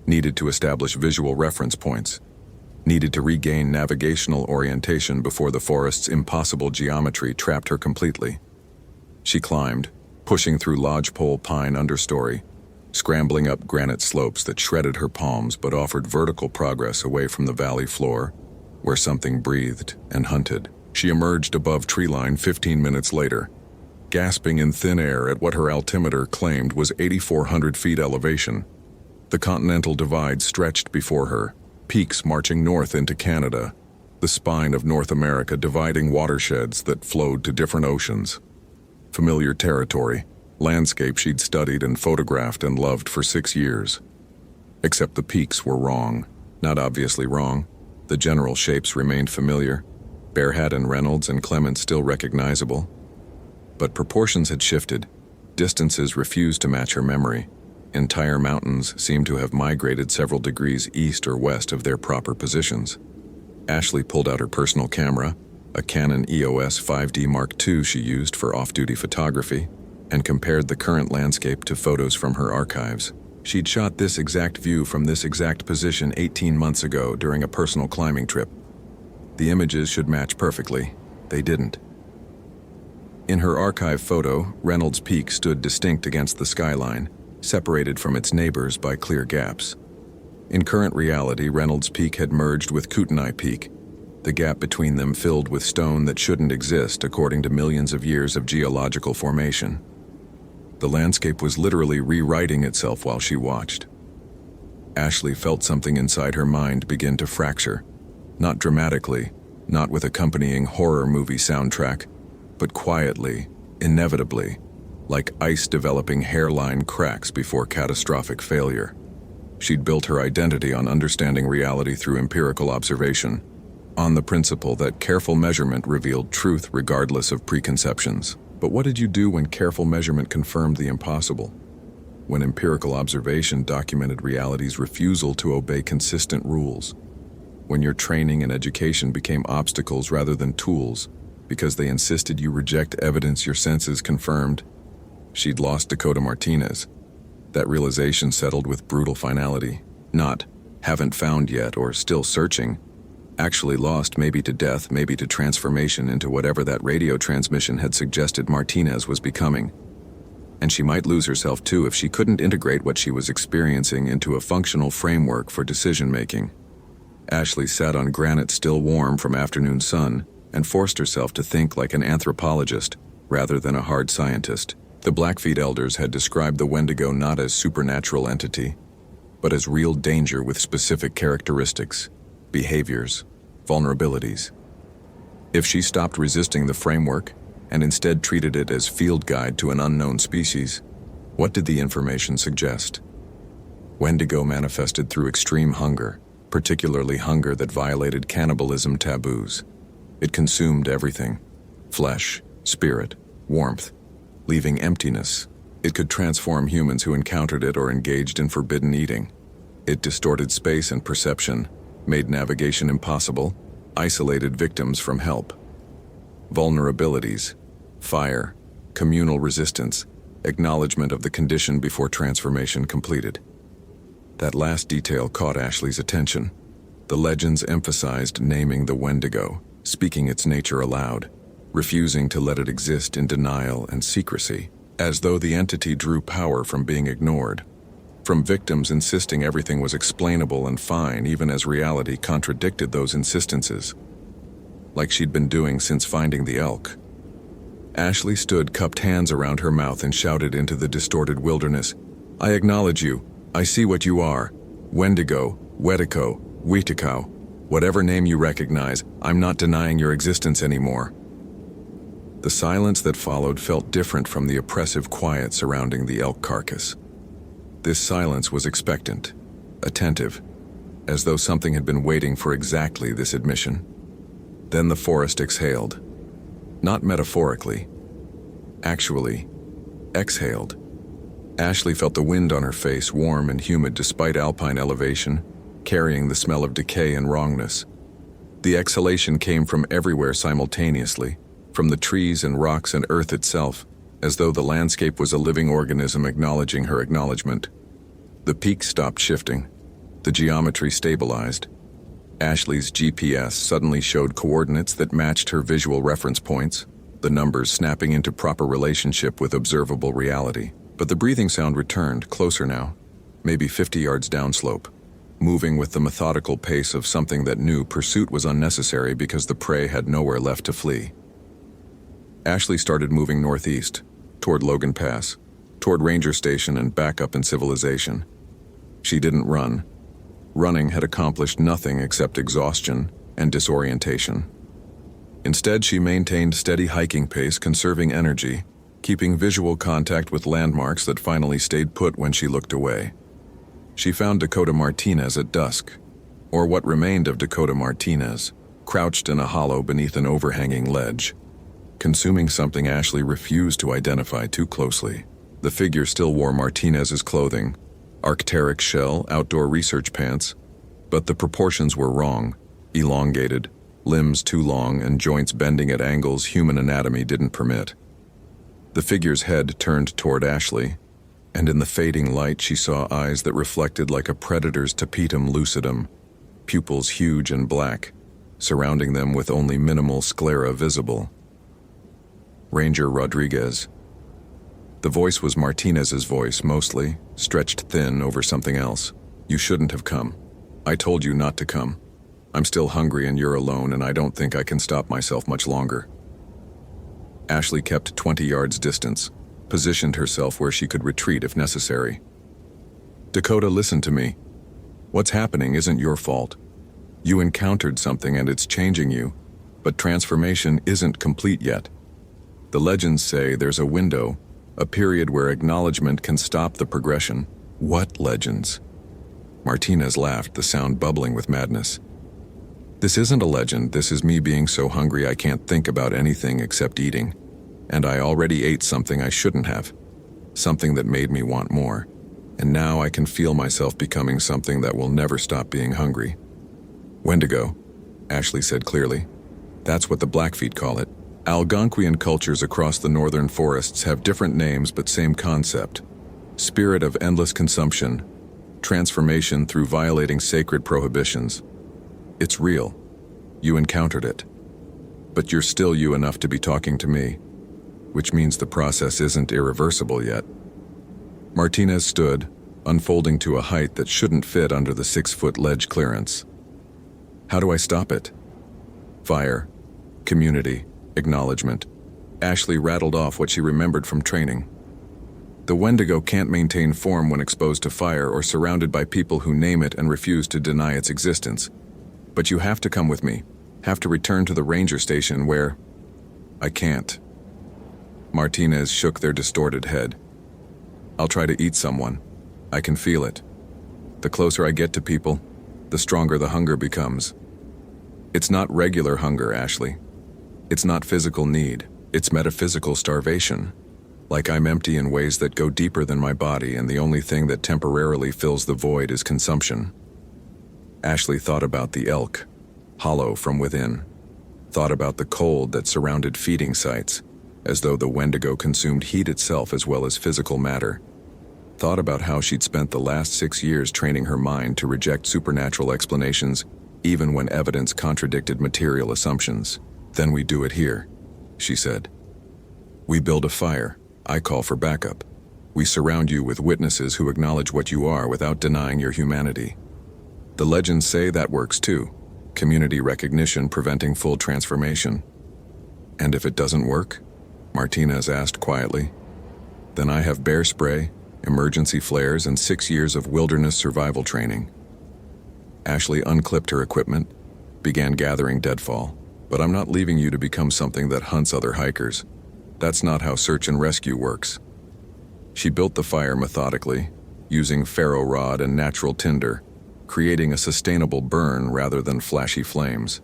needed to establish visual reference points, needed to regain navigational orientation before the forest's impossible geometry trapped her completely. She climbed, pushing through lodgepole pine understory, scrambling up granite slopes that shredded her palms but offered vertical progress away from the valley floor, where something breathed and hunted. She emerged above treeline 15 minutes later, gasping in thin air at what her altimeter claimed was 8,400 feet elevation. The Continental Divide stretched before her, peaks marching north into Canada, the spine of North America dividing watersheds that flowed to different oceans. Familiar territory, landscape she'd studied and photographed and loved for 6 years. Except the peaks were wrong. Not obviously wrong. The general shapes remained familiar, Bearhat and Reynolds and Clement still recognizable. But proportions had shifted. Distances refused to match her memory. Entire mountains seemed to have migrated several degrees east or west of their proper positions. Ashley pulled out her personal camera, a Canon EOS 5D Mark II she used for off-duty photography, and compared the current landscape to photos from her archives. She'd shot this exact view from this exact position 18 months ago during a personal climbing trip. The images should match perfectly. They didn't. In her archive photo, Reynolds Peak stood distinct against the skyline, separated from its neighbors by clear gaps. In current reality, Reynolds Peak had merged with Kootenai Peak, the gap between them filled with stone that shouldn't exist according to millions of years of geological formation. The landscape was literally rewriting itself while she watched. Ashley felt something inside her mind begin to fracture, not dramatically, not with accompanying horror movie soundtrack, but quietly, inevitably, like ice developing hairline cracks before catastrophic failure. She'd built her identity on understanding reality through empirical observation, on the principle that careful measurement revealed truth regardless of preconceptions. But what did you do when careful measurement confirmed the impossible? When empirical observation documented reality's refusal to obey consistent rules? When your training and education became obstacles rather than tools, because they insisted you reject evidence your senses confirmed? She'd lost Dakota Martinez. That realization settled with brutal finality. Not, haven't found yet or still searching. Actually lost, maybe to death, maybe to transformation into whatever that radio transmission had suggested Martinez was becoming. And she might lose herself too if she couldn't integrate what she was experiencing into a functional framework for decision-making. Ashley sat on granite still warm from afternoon sun and forced herself to think like an anthropologist rather than a hard scientist. The Blackfeet elders had described the Wendigo not as supernatural entity, but as real danger with specific characteristics, behaviors, vulnerabilities. If she stopped resisting the framework and instead treated it as field guide to an unknown species, what did the information suggest? Wendigo manifested through extreme hunger, particularly hunger that violated cannibalism taboos. It consumed everything: flesh, spirit, warmth, leaving emptiness. It could transform humans who encountered it or engaged in forbidden eating. It distorted space and perception, made navigation impossible, isolated victims from help. Vulnerabilities: fire, communal resistance, acknowledgement of the condition before transformation completed. That last detail caught Ashley's attention. The legends emphasized naming the Wendigo, speaking its nature aloud, refusing to let it exist in denial and secrecy, as though the entity drew power from being ignored, from victims insisting everything was explainable and fine even as reality contradicted those insistences, like she'd been doing since finding the elk. Ashley stood, cupped hands around her mouth, and shouted into the distorted wilderness, "I acknowledge you. I see what you are. Wendigo, Wetico, Wetico, whatever name you recognize, I'm not denying your existence anymore." The silence that followed felt different from the oppressive quiet surrounding the elk carcass. This silence was expectant, attentive, as though something had been waiting for exactly this admission. Then the forest exhaled. Not metaphorically. Actually, exhaled. Ashley felt the wind on her face, warm and humid despite alpine elevation, carrying the smell of decay and wrongness. The exhalation came from everywhere simultaneously, from the trees and rocks and earth itself, as though the landscape was a living organism acknowledging her acknowledgement. The peak stopped shifting. The geometry stabilized. Ashley's GPS suddenly showed coordinates that matched her visual reference points, the numbers snapping into proper relationship with observable reality. But the breathing sound returned, closer now, maybe 50 yards downslope, moving with the methodical pace of something that knew pursuit was unnecessary because the prey had nowhere left to flee. Ashley started moving northeast, toward Logan Pass, toward Ranger Station and back up in civilization. She didn't run. Running had accomplished nothing except exhaustion and disorientation. Instead, she maintained steady hiking pace, conserving energy, keeping visual contact with landmarks that finally stayed put when she looked away. She found Dakota Martinez at dusk, or what remained of Dakota Martinez, crouched in a hollow beneath an overhanging ledge, consuming something Ashley refused to identify too closely. The figure still wore Martinez's clothing, Arc'teryx shell, outdoor research pants, but the proportions were wrong, elongated, limbs too long and joints bending at angles human anatomy didn't permit. The figure's head turned toward Ashley, and in the fading light she saw eyes that reflected like a predator's tapetum lucidum, pupils huge and black, surrounding them with only minimal sclera visible. Ranger Rodriguez. The voice was Martinez's voice, mostly, stretched thin over something else. "You shouldn't have come. I told you not to come. I'm still hungry and you're alone, and I don't think I can stop myself much longer." Ashley kept 20 yards distance, positioned herself where she could retreat if necessary. "Dakota, listen to me. What's happening isn't your fault. You encountered something and it's changing you, but transformation isn't complete yet. The legends say there's a window, a period where acknowledgement can stop the progression." "What legends?" Martinez laughed, the sound bubbling with madness. "This isn't a legend. This is me being so hungry I can't think about anything except eating. And I already ate something I shouldn't have. Something that made me want more. And now I can feel myself becoming something that will never stop being hungry." "Wendigo," Ashley said clearly. "That's what the Blackfeet call it. Algonquian cultures across the northern forests have different names but same concept. Spirit of endless consumption. Transformation through violating sacred prohibitions. It's real. You encountered it. But you're still you enough to be talking to me, which means the process isn't irreversible yet." Martinez stood, unfolding to a height that shouldn't fit under the 6-foot ledge clearance. "How do I stop it?" "Fire. Community. Acknowledgement." Ashley rattled off what she remembered from training. "The Wendigo can't maintain form when exposed to fire or surrounded by people who name it and refuse to deny its existence. But you have to come with me, have to return to the ranger station where—" "I can't." Martinez shook their distorted head. "I'll try to eat someone. I can feel it. The closer I get to people, the stronger the hunger becomes. It's not regular hunger, Ashley. It's not physical need, it's metaphysical starvation. Like I'm empty in ways that go deeper than my body, and the only thing that temporarily fills the void is consumption. Ashley thought about the elk, hollow from within. Thought about the cold that surrounded feeding sites, as though the Wendigo consumed heat itself as well as physical matter. Thought about how she'd spent the last 6 years training her mind to reject supernatural explanations, even when evidence contradicted material assumptions. Then we do it here, she said. We build a fire. I call for backup. We surround you with witnesses who acknowledge what you are without denying your humanity. The legends say that works too. Community recognition preventing full transformation. And if it doesn't work? Martinez asked quietly. Then I have bear spray, emergency flares, and 6 years of wilderness survival training. Ashley unclipped her equipment, began gathering deadfall. But I'm not leaving you to become something that hunts other hikers. That's not how search and rescue works. She built the fire methodically, using ferro rod and natural tinder, creating a sustainable burn rather than flashy flames.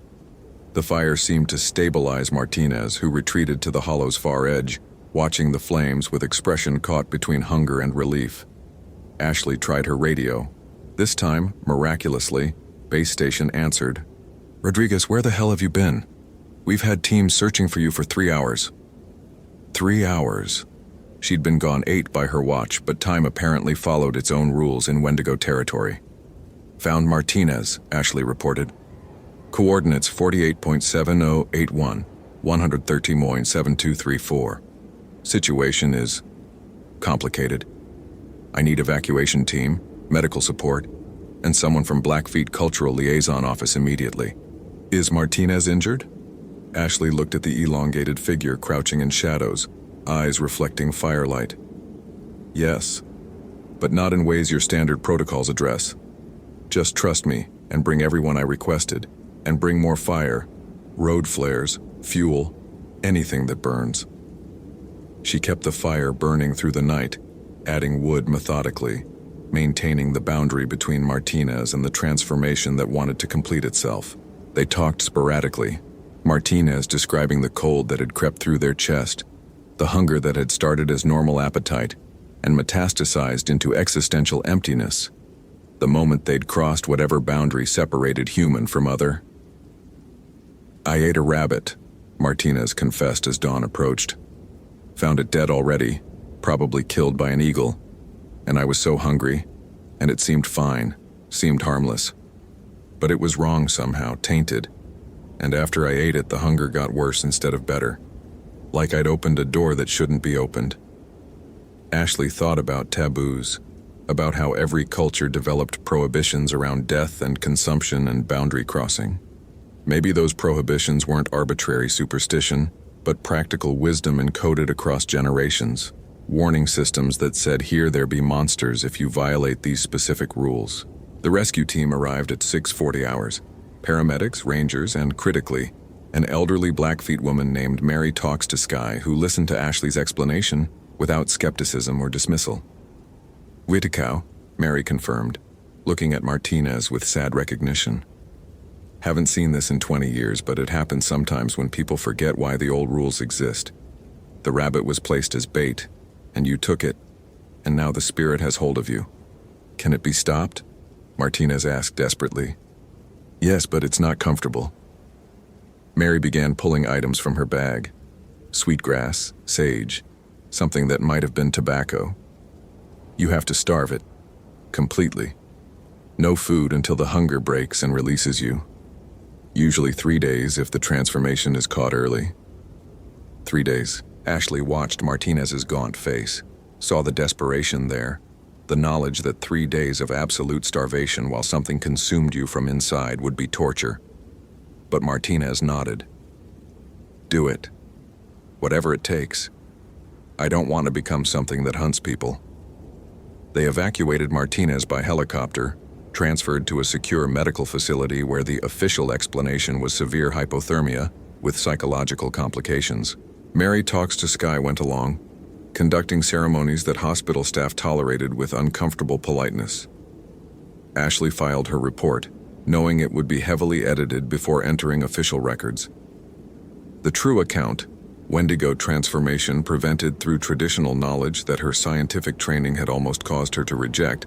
The fire seemed to stabilize Martinez, who retreated to the hollow's far edge, watching the flames with expression caught between hunger and relief. Ashley tried her radio. This time, miraculously, base station answered. Rodriguez, where the hell have you been? We've had teams searching for you for 3 hours. 3 hours. She'd been gone 8 by her watch, but time apparently followed its own rules in Wendigo territory. Found Martinez, Ashley reported. Coordinates 48.7081, 130.7234. Situation is complicated. I need evacuation team, medical support, and someone from Blackfeet Cultural Liaison Office immediately. Is Martinez injured? Ashley looked at the elongated figure crouching in shadows, eyes reflecting firelight. Yes, but not in ways your standard protocols address. Just trust me and bring everyone I requested, and bring more fire, road flares, fuel, anything that burns. She kept the fire burning through the night, adding wood methodically, maintaining the boundary between Martinez and the transformation that wanted to complete itself. They talked sporadically, Martinez describing the cold that had crept through their chest, the hunger that had started as normal appetite and metastasized into existential emptiness, the moment they'd crossed whatever boundary separated human from other. I ate a rabbit, Martinez confessed as dawn approached. Found it dead already, probably killed by an eagle, and I was so hungry, and it seemed fine, seemed harmless. But it was wrong somehow, tainted. And after I ate it, the hunger got worse instead of better. Like I'd opened a door that shouldn't be opened. Ashley thought about taboos, about how every culture developed prohibitions around death and consumption and boundary crossing. Maybe those prohibitions weren't arbitrary superstition, but practical wisdom encoded across generations. Warning systems that said, here there be monsters if you violate these specific rules. The rescue team arrived at 6:40 hours. Paramedics, rangers, and critically, an elderly Blackfeet woman named Mary Talks to Sky who listened to Ashley's explanation without skepticism or dismissal. Witikow, Mary confirmed, looking at Martinez with sad recognition. Haven't seen this in 20 years, but it happens sometimes when people forget why the old rules exist. The rabbit was placed as bait, and you took it, and now the spirit has hold of you. Can it be stopped? Martinez asked desperately. Yes, but it's not comfortable. Mary began pulling items from her bag. Sweetgrass, sage, something that might have been tobacco. You have to starve it. Completely. No food until the hunger breaks and releases you. Usually 3 days if the transformation is caught early. 3 days. Ashley watched Martinez's gaunt face, saw the desperation there, the knowledge that 3 days of absolute starvation while something consumed you from inside would be torture. But Martinez nodded. Do it. Whatever it takes. I don't want to become something that hunts people. They evacuated Martinez by helicopter, transferred to a secure medical facility where the official explanation was severe hypothermia with psychological complications. Mary Talks to Sky went along, conducting ceremonies that hospital staff tolerated with uncomfortable politeness. Ashley filed her report, knowing it would be heavily edited before entering official records. The true account, Wendigo transformation prevented through traditional knowledge that her scientific training had almost caused her to reject,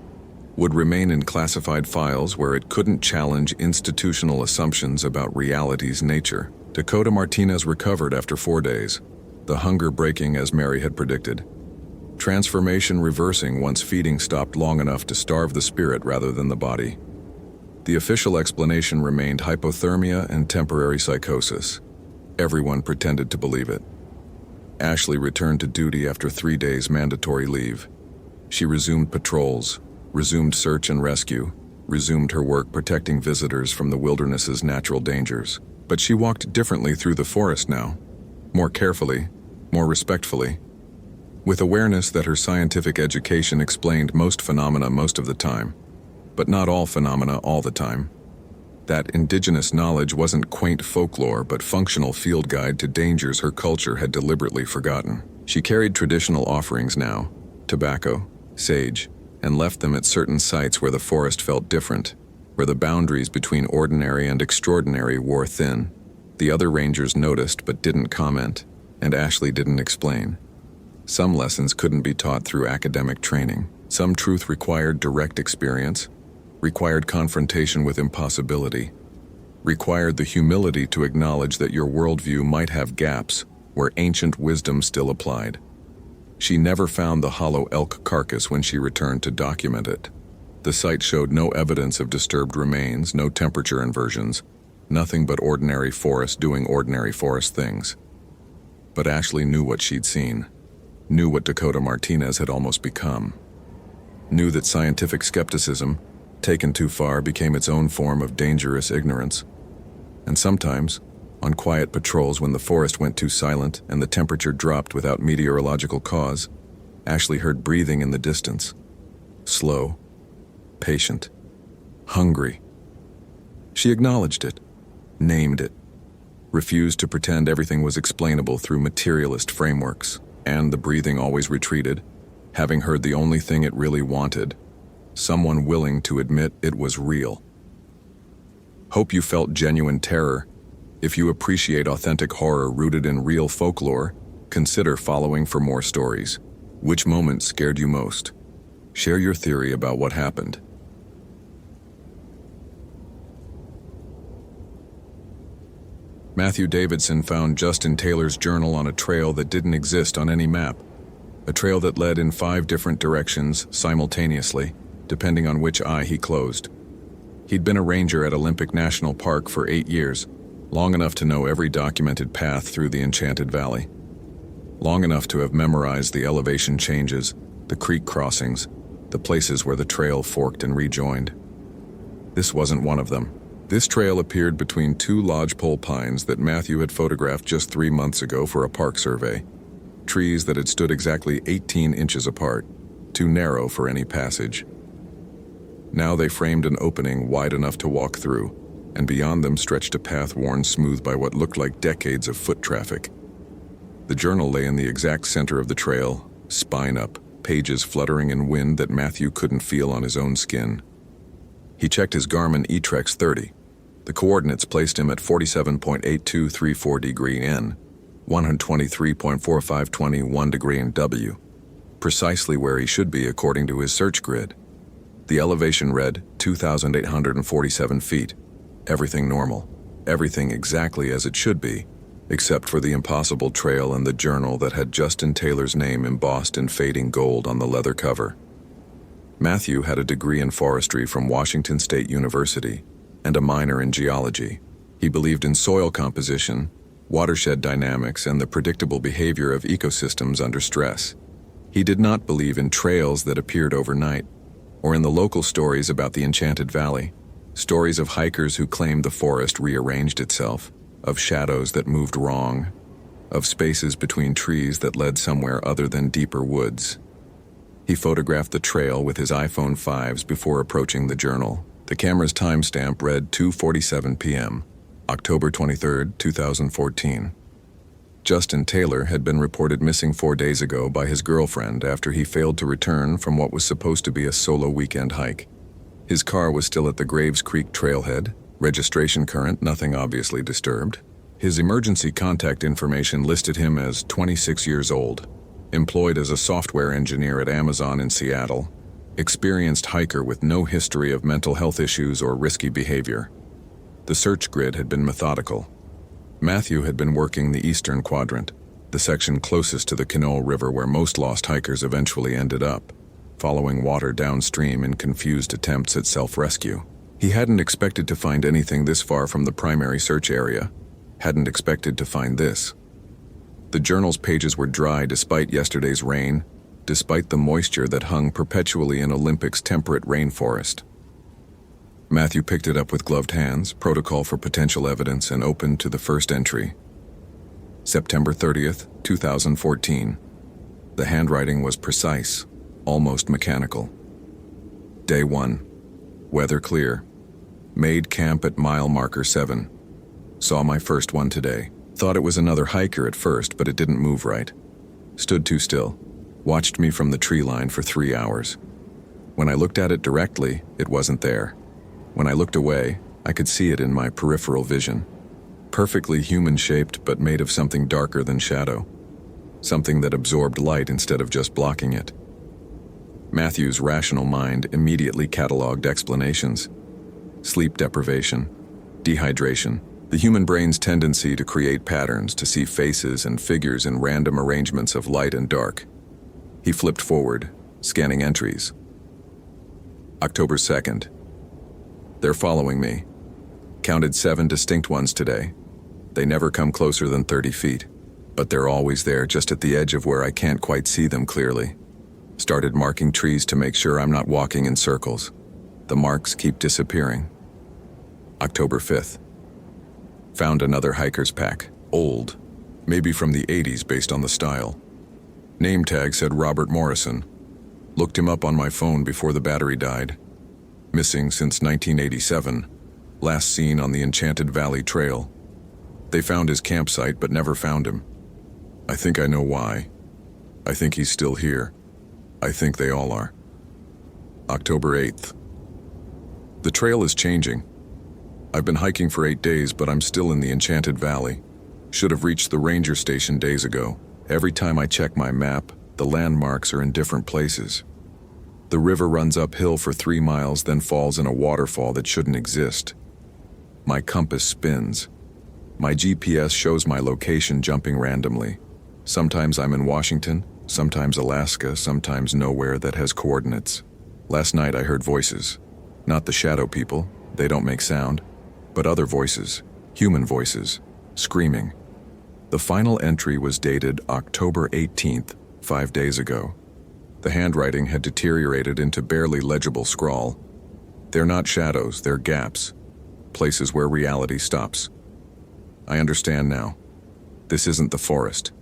would remain in classified files where it couldn't challenge institutional assumptions about reality's nature. Dakota Martinez recovered after 4 days, the hunger breaking as Mary had predicted. Transformation reversing once feeding stopped long enough to starve the spirit rather than the body. The official explanation remained hypothermia and temporary psychosis. Everyone pretended to believe it. Ashley returned to duty after 3 days mandatory leave. She resumed patrols, resumed search and rescue, resumed her work protecting visitors from the wilderness's natural dangers. But she walked differently through the forest now, more carefully, more respectfully, with awareness that her scientific education explained most phenomena most of the time, but not all phenomena all the time. That indigenous knowledge wasn't quaint folklore but functional field guide to dangers her culture had deliberately forgotten. She carried traditional offerings now, tobacco, sage, and left them at certain sites where the forest felt different, where the boundaries between ordinary and extraordinary wore thin. The other rangers noticed but didn't comment, and Ashley didn't explain. Some lessons couldn't be taught through academic training. Some truth required direct experience, required confrontation with impossibility, required the humility to acknowledge that your worldview might have gaps where ancient wisdom still applied. She never found the hollow elk carcass when she returned to document it. The site showed no evidence of disturbed remains, no temperature inversions, nothing but ordinary forest doing ordinary forest things. But Ashley knew what she'd seen, knew what Dakota Martinez had almost become, knew that scientific skepticism, taken too far, became its own form of dangerous ignorance. And sometimes, on quiet patrols when the forest went too silent and the temperature dropped without meteorological cause, Ashley heard breathing in the distance. Slow, patient, hungry. She acknowledged it, named it, refused to pretend everything was explainable through materialist frameworks, and the breathing always retreated, having heard the only thing it really wanted, someone willing to admit it was real. Hope you felt genuine terror. If you appreciate authentic horror rooted in real folklore, consider following for more stories. Which moment scared you most? Share your theory about what happened. Matthew Davidson found Justin Taylor's journal on a trail that didn't exist on any map, a trail that led in 5 different directions simultaneously, depending on which eye he closed. He'd been a ranger at Olympic National Park for 8 years, long enough to know every documented path through the Enchanted Valley. Long enough to have memorized the elevation changes, the creek crossings, the places where the trail forked and rejoined. This wasn't one of them. This trail appeared between 2 lodgepole pines that Matthew had photographed just 3 months ago for a park survey. Trees that had stood exactly 18 inches apart, too narrow for any passage. Now they framed an opening wide enough to walk through, and beyond them stretched a path worn smooth by what looked like decades of foot traffic. The journal lay in the exact center of the trail, spine up, pages fluttering in wind that Matthew couldn't feel on his own skin. He checked his Garmin eTrex 30. The coordinates placed him at 47.8234 degree N, 123.4521 degree in W, precisely where he should be according to his search grid. The elevation read 2,847 feet. Everything normal. Everything exactly as it should be, except for the impossible trail and the journal that had Justin Taylor's name embossed in fading gold on the leather cover. Matthew had a degree in forestry from Washington State University and a minor in geology. He believed in soil composition, watershed dynamics, and the predictable behavior of ecosystems under stress. He did not believe in trails that appeared overnight, or in the local stories about the Enchanted Valley, stories of hikers who claimed the forest rearranged itself, of shadows that moved wrong, of spaces between trees that led somewhere other than deeper woods. He photographed the trail with his iPhone 5s before approaching the journal. The camera's timestamp read 2:47 p.m., October 23, 2014. Justin Taylor had been reported missing 4 days ago by his girlfriend after he failed to return from what was supposed to be a solo weekend hike. His car was still at the Graves Creek trailhead, registration current, nothing obviously disturbed. His emergency contact information listed him as 26 years old, employed as a software engineer at Amazon in Seattle, experienced hiker with no history of mental health issues or risky behavior. The search grid had been methodical. Matthew had been working the eastern quadrant, the section closest to the Kanawha River where most lost hikers eventually ended up, following water downstream in confused attempts at self-rescue. He hadn't expected to find anything this far from the primary search area, hadn't expected to find this. The journal's pages were dry despite yesterday's rain, despite the moisture that hung perpetually in Olympic's temperate rainforest. Matthew picked it up with gloved hands, protocol for potential evidence, and opened to the first entry. September 30th, 2014. The handwriting was precise, almost mechanical. Day 1. Weather clear. Made camp at mile marker 7. Saw my first one today. Thought it was another hiker at first, but it didn't move right. Stood too still. Watched me from the tree line for 3 hours. When I looked at it directly, it wasn't there. When I looked away, I could see it in my peripheral vision. Perfectly human-shaped, but made of something darker than shadow. Something that absorbed light instead of just blocking it. Matthew's rational mind immediately cataloged explanations. Sleep deprivation, dehydration, the human brain's tendency to create patterns, to see faces and figures in random arrangements of light and dark. He flipped forward, scanning entries. October 2nd. They're following me. Counted 7 distinct ones today. They never come closer than 30 feet, but they're always there just at the edge of where I can't quite see them clearly. Started marking trees to make sure I'm not walking in circles. The marks keep disappearing. October 5th. Found another hiker's pack. Old. Maybe from the 80s based on the style. Name tag said Robert Morrison. Looked him up on my phone before the battery died. Missing since 1987. Last seen on the Enchanted Valley Trail. They found his campsite but never found him. I think I know why. I think he's still here. I think they all are. October 8th. The trail is changing. I've been hiking for 8 days, but I'm still in the Enchanted Valley. Should have reached the ranger station days ago. Every time I check my map, the landmarks are in different places. The river runs uphill for 3 miles, then falls in a waterfall that shouldn't exist. My compass spins. My GPS shows my location jumping randomly. Sometimes I'm in Washington, sometimes Alaska, sometimes nowhere that has coordinates. Last night I heard voices. Not the shadow people, they don't make sound, but other voices, human voices, screaming. The final entry was dated October 18th, 5 days ago. The handwriting had deteriorated into barely legible scrawl. They're not shadows, they're gaps, places where reality stops. I understand now. This isn't the forest.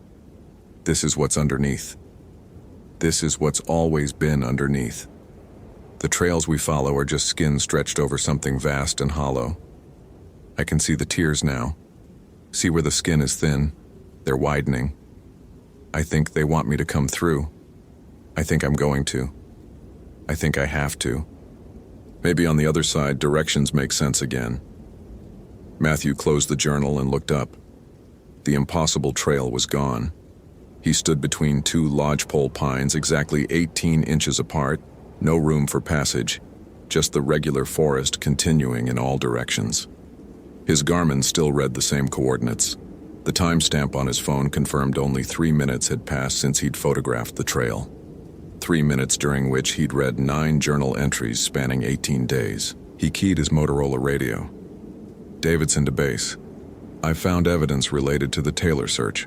This is what's underneath. This is what's always been underneath. The trails we follow are just skin stretched over something vast and hollow. I can see the tears now. See where the skin is thin. They're widening. I think they want me to come through. I think I'm going to. I think I have to. Maybe on the other side, directions make sense again. Matthew closed the journal and looked up. The impossible trail was gone. He stood between 2 lodgepole pines exactly 18 inches apart, no room for passage, just the regular forest continuing in all directions. His Garmin still read the same coordinates. The timestamp on his phone confirmed only 3 minutes had passed since he'd photographed the trail. 3 minutes during which he'd read 9 journal entries spanning 18 days. He keyed his Motorola radio. Davidson to base. I've found evidence related to the Taylor search.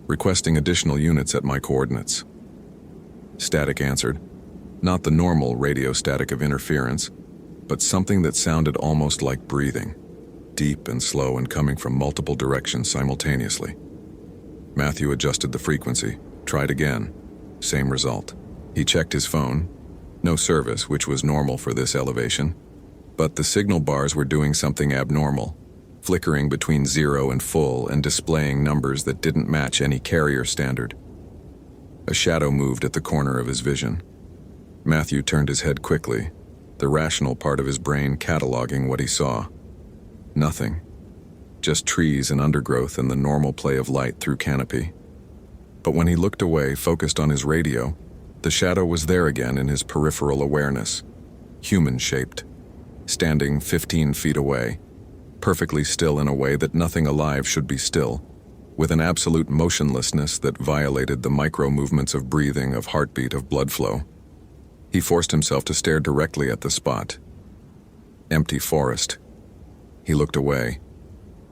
Requesting additional units at my coordinates. Static answered. Not the normal radio static of interference, but something that sounded almost like breathing. Deep and slow and coming from multiple directions simultaneously. Matthew adjusted the frequency. Tried again. Same result. He checked his phone. No service, which was normal for this elevation. But the signal bars were doing something abnormal, flickering between 0 and full and displaying numbers that didn't match any carrier standard. A shadow moved at the corner of his vision. Matthew turned his head quickly. the rational part of his brain cataloging what he saw. Nothing. Just trees and undergrowth and the normal play of light through canopy. But when he looked away, focused on his radio, the shadow was there again in his peripheral awareness, human-shaped, standing 15 feet away, perfectly still in a way that nothing alive should be still, with an absolute motionlessness that violated the micro-movements of breathing, of heartbeat, of blood flow. He forced himself to stare directly at the spot. Empty forest. He looked away.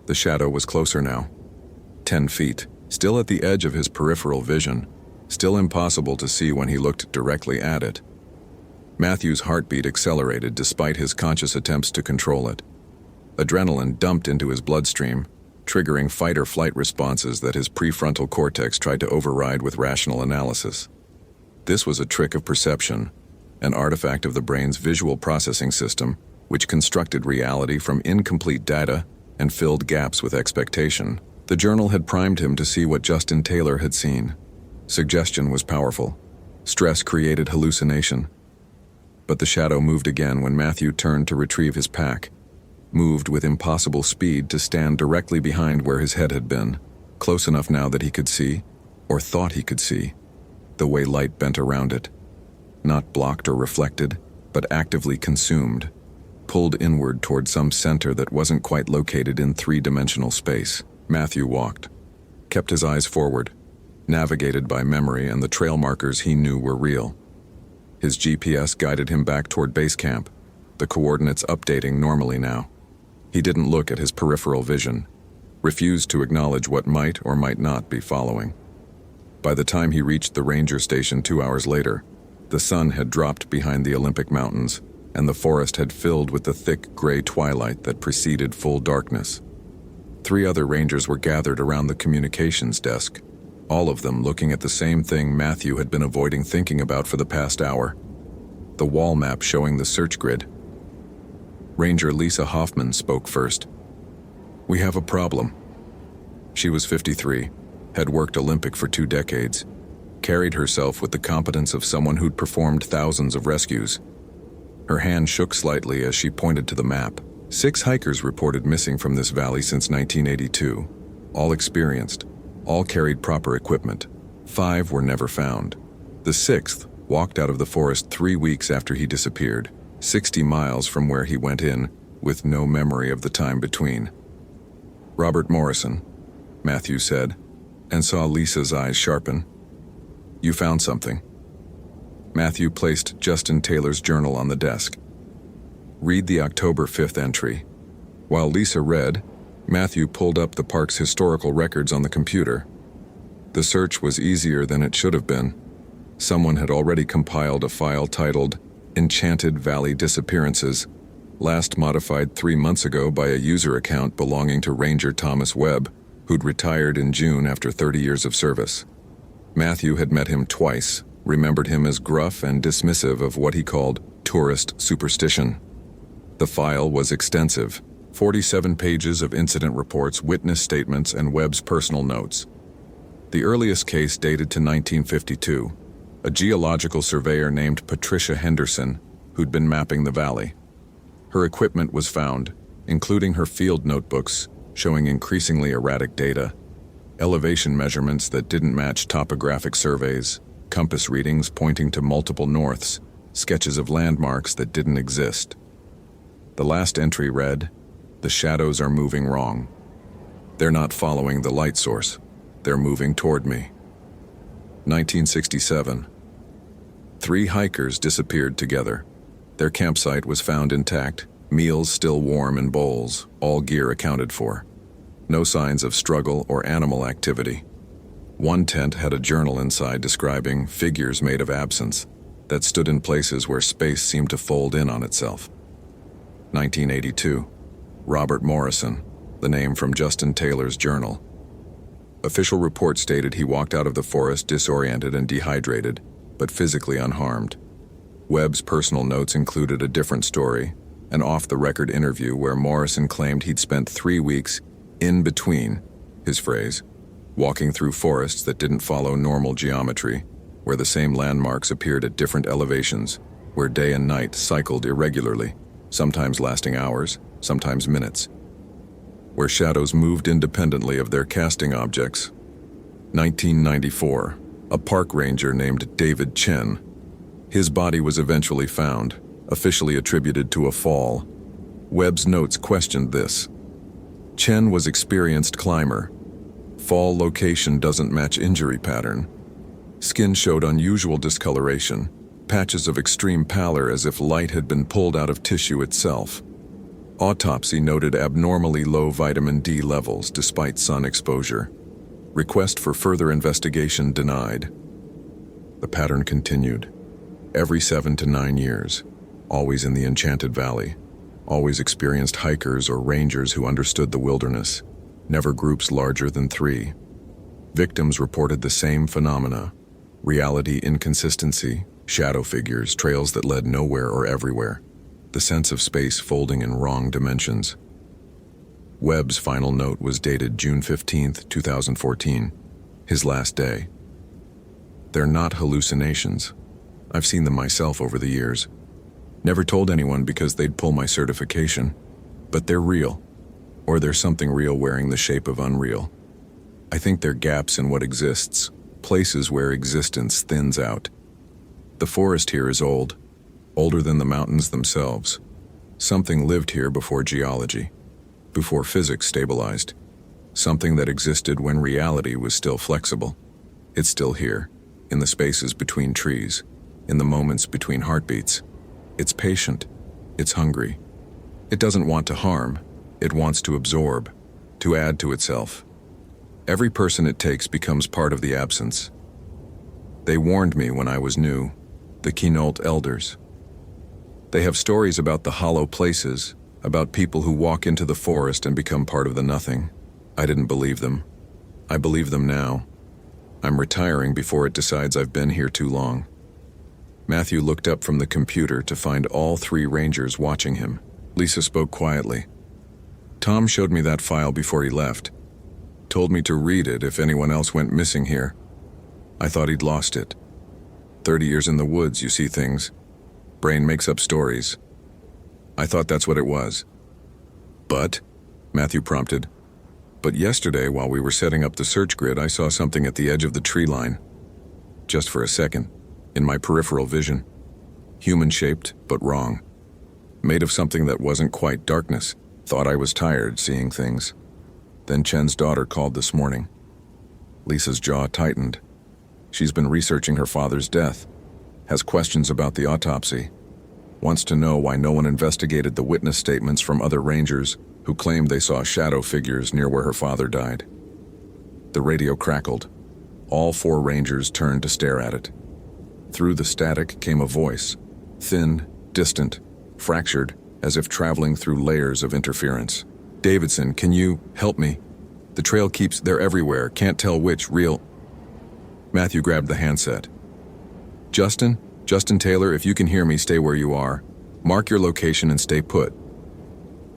The shadow was closer now. 10 feet, still at the edge of his peripheral vision, still impossible to see when he looked directly at it. Matthew's heartbeat accelerated despite his conscious attempts to control it. Adrenaline dumped into his bloodstream, triggering fight-or-flight responses that his prefrontal cortex tried to override with rational analysis. This was a trick of perception, an artifact of the brain's visual processing system, which constructed reality from incomplete data and filled gaps with expectation. The journal had primed him to see what Justin Taylor had seen. Suggestion was powerful. Stress created hallucination. But the shadow moved again when Matthew turned to retrieve his pack, moved with impossible speed to stand directly behind where his head had been, close enough now that he could see, or thought he could see, the way light bent around it. Not blocked or reflected, but actively consumed, pulled inward toward some center that wasn't quite located in three-dimensional space. Matthew walked, kept his eyes forward, navigated by memory and the trail markers he knew were real. His GPS guided him back toward base camp, the coordinates updating normally now. He didn't look at his peripheral vision, refused to acknowledge what might or might not be following. By the time he reached the ranger station 2 hours later, the sun had dropped behind the Olympic Mountains, and the forest had filled with the thick gray twilight that preceded full darkness. 3 other rangers were gathered around the communications desk, all of them looking at the same thing Matthew had been avoiding thinking about for the past hour, the wall map showing the search grid. Ranger Lisa Hoffman spoke first. "We have a problem." She was 53, had worked Olympic for 2 decades, carried herself with the competence of someone who'd performed thousands of rescues. Her hand shook slightly as she pointed to the map. 6 hikers reported missing from this valley since 1982, all experienced, all carried proper equipment. 5 were never found. The 6th walked out of the forest 3 weeks after he disappeared, 60 miles from where he went in, with no memory of the time between. "Robert Morrison," Matthew said, and saw Lisa's eyes sharpen. "You found something." Matthew placed Justin Taylor's journal on the desk. "Read the October 5th entry." While Lisa read, Matthew pulled up the park's historical records on the computer. The search was easier than it should have been. Someone had already compiled a file titled Enchanted Valley Disappearances, last modified 3 months ago by a user account belonging to Ranger Thomas Webb, who'd retired in June after 30 years of service. Matthew had met him twice, remembered him as gruff and dismissive of what he called tourist superstition. The file was extensive, 47 pages of incident reports, witness statements, and Webb's personal notes. The earliest case dated to 1952, a geological surveyor named Patricia Henderson, who'd been mapping the valley. Her equipment was found, including her field notebooks, showing increasingly erratic data, elevation measurements that didn't match topographic surveys, compass readings pointing to multiple norths, sketches of landmarks that didn't exist. The last entry read, "The shadows are moving wrong. They're not following the light source. They're moving toward me." 1967. 3 hikers disappeared together. Their campsite was found intact, meals still warm in bowls, all gear accounted for. No signs of struggle or animal activity. One tent had a journal inside describing figures made of absence that stood in places where space seemed to fold in on itself. 1982. Robert Morrison, the name from Justin Taylor's journal. Official report stated he walked out of the forest disoriented and dehydrated, but physically unharmed. Webb's personal notes included a different story, an off-the-record interview where Morrison claimed he'd spent 3 weeks in between, his phrase, walking through forests that didn't follow normal geometry, where the same landmarks appeared at different elevations, where day and night cycled irregularly, sometimes lasting hours, sometimes minutes, where shadows moved independently of their casting objects. 1994, a park ranger named David Chen. His body was eventually found, officially attributed to a fall. Webb's notes questioned this. Chen was experienced climber. Fall location doesn't match injury pattern. Skin showed unusual discoloration, patches of extreme pallor as if light had been pulled out of tissue itself. Autopsy noted abnormally low vitamin D levels despite sun exposure. Request for further investigation denied. The pattern continued. Every 7 to 9 years, always in the Enchanted Valley, always experienced hikers or rangers who understood the wilderness, never groups larger than 3. Victims reported the same phenomena: reality inconsistency, shadow figures, trails that led nowhere or everywhere, the sense of space folding in wrong dimensions. Webb's final note was dated June 15, 2014, his last day. They're not hallucinations. I've seen them myself over the years. Never told anyone because they'd pull my certification, but they're real, or there's something real wearing the shape of unreal. I think they're gaps in what exists, places where existence thins out. The forest here is old, older than the mountains themselves. Something lived here before geology, before physics stabilized. Something that existed when reality was still flexible. It's still here, in the spaces between trees, in the moments between heartbeats. It's patient, it's hungry. It doesn't want to harm, it wants to absorb, to add to itself. Every person it takes becomes part of the absence. They warned me when I was new, the Quinault elders. They have stories about the hollow places, about people who walk into the forest and become part of the nothing. I didn't believe them. I believe them now. I'm retiring before it decides I've been here too long. Matthew looked up from the computer to find all 3 rangers watching him. Lisa spoke quietly. Tom showed me that file before he left. Told me to read it if anyone else went missing here. I thought he'd lost it. 30 years in the woods, you see things. Brain makes up stories. I thought that's what it was. But, Matthew prompted, but yesterday while we were setting up the search grid, I saw something at the edge of the tree line. Just for a second, in my peripheral vision. Human-shaped, but wrong. Made of something that wasn't quite darkness. Thought I was tired seeing things. Then Chen's daughter called this morning. Lisa's jaw tightened. She's been researching her father's death. Has questions about the autopsy. Wants to know why no one investigated the witness statements from other rangers who claimed they saw shadow figures near where her father died. The radio crackled. All 4 rangers turned to stare at it. Through the static came a voice, thin, distant, fractured, as if traveling through layers of interference. Davidson, can you help me? The trail they're everywhere, can't tell which, real. Matthew grabbed the handset. Justin Taylor, if you can hear me, stay where you are. Mark your location and stay put.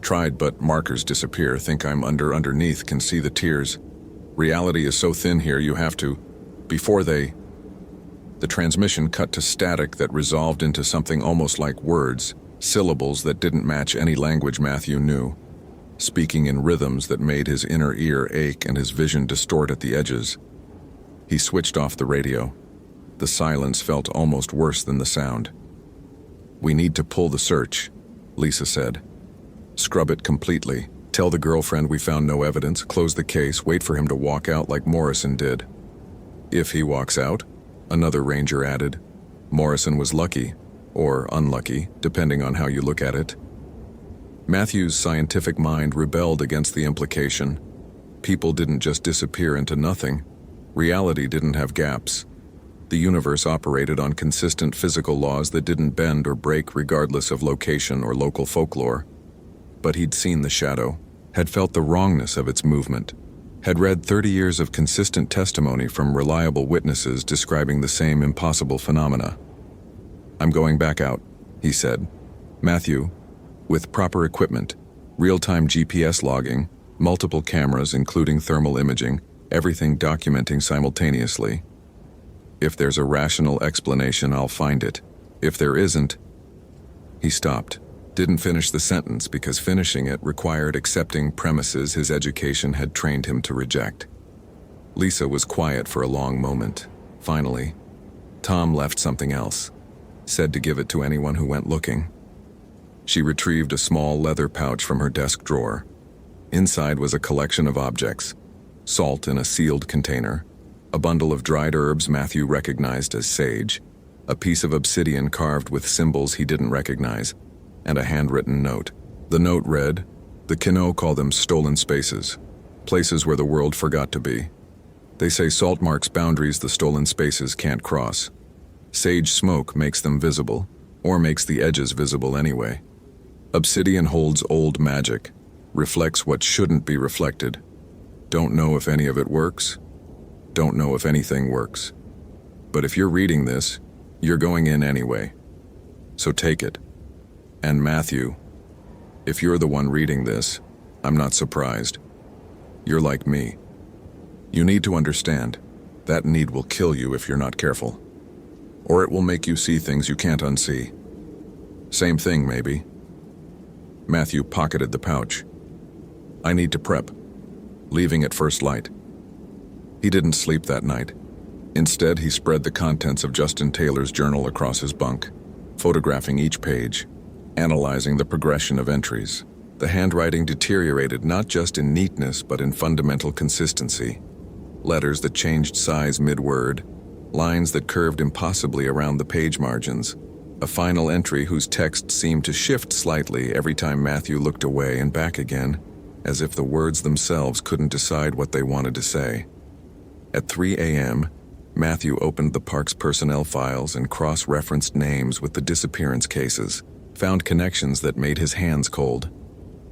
Tried, but markers disappear, think I'm underneath, can see the tears. Reality is so thin here, you have to, The transmission cut to static that resolved into something almost like words, syllables that didn't match any language Matthew knew, speaking in rhythms that made his inner ear ache and his vision distort at the edges. He switched off the radio. The silence felt almost worse than the sound. We need to pull the search, Lisa said. Scrub it completely. Tell the girlfriend we found no evidence, close the case, wait for him to walk out like Morrison did. If he walks out, another ranger added. Morrison was lucky, or unlucky, depending on how you look at it. Matthew's scientific mind rebelled against the implication. People didn't just disappear into nothing. Reality didn't have gaps. The universe operated on consistent physical laws that didn't bend or break regardless of location or local folklore. But he'd seen the shadow, had felt the wrongness of its movement, had read 30 years of consistent testimony from reliable witnesses describing the same impossible phenomena. I'm going back out, he said. Matthew, with proper equipment, real-time GPS logging, multiple cameras including thermal imaging, everything documenting simultaneously. If there's a rational explanation, I'll find it. If there isn't, He stopped, didn't finish the sentence because finishing it required accepting premises his education had trained him to reject. Lisa was quiet for a long moment. Finally, Tom left something else, said to give it to anyone who went looking. She retrieved a small leather pouch from her desk drawer. Inside was a collection of objects: salt in a sealed container, a bundle of dried herbs Matthew recognized as sage, a piece of obsidian carved with symbols he didn't recognize, and a handwritten note. The note read, "The Kinno call them stolen spaces, places where the world forgot to be. They say salt marks boundaries the stolen spaces can't cross. Sage smoke makes them visible, or makes the edges visible anyway. Obsidian holds old magic, reflects what shouldn't be reflected. Don't know if any of it works. Don't know if anything works. But if you're reading this, you're going in anyway. So take it. And Matthew, if you're the one reading this, I'm not surprised. You're like me. You need to understand, that need will kill you if you're not careful. Or it will make you see things you can't unsee. Same thing, maybe." Matthew pocketed the pouch. "I need to prep. Leaving at first light." He didn't sleep that night. Instead, he spread the contents of Justin Taylor's journal across his bunk, photographing each page, analyzing the progression of entries. The handwriting deteriorated not just in neatness but in fundamental consistency. Letters that changed size mid-word, lines that curved impossibly around the page margins, a final entry whose text seemed to shift slightly every time Matthew looked away and back again, as if the words themselves couldn't decide what they wanted to say. At 3 a.m., Matthew opened the park's personnel files and cross-referenced names with the disappearance cases, found connections that made his hands cold.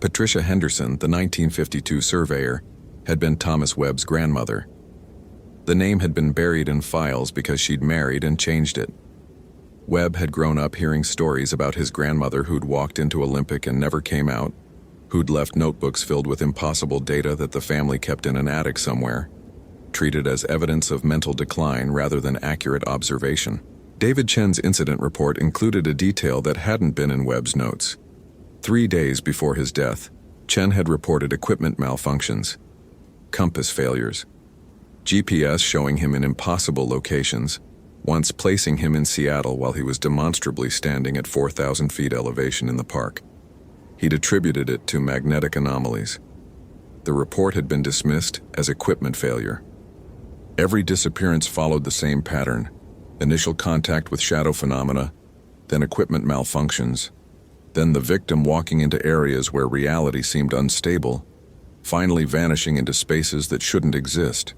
Patricia Henderson, the 1952 surveyor, had been Thomas Webb's grandmother. The name had been buried in files because she'd married and changed it. Webb had grown up hearing stories about his grandmother who'd walked into Olympic and never came out, who'd left notebooks filled with impossible data that the family kept in an attic somewhere, treated as evidence of mental decline rather than accurate observation. David Chen's incident report included a detail that hadn't been in Webb's notes. 3 days before his death, Chen had reported equipment malfunctions, compass failures, GPS showing him in impossible locations, once placing him in Seattle while he was demonstrably standing at 4,000 feet elevation in the park. He'd attributed it to magnetic anomalies. The report had been dismissed as equipment failure. Every disappearance followed the same pattern: initial contact with shadow phenomena, then equipment malfunctions, then the victim walking into areas where reality seemed unstable, finally vanishing into spaces that shouldn't exist.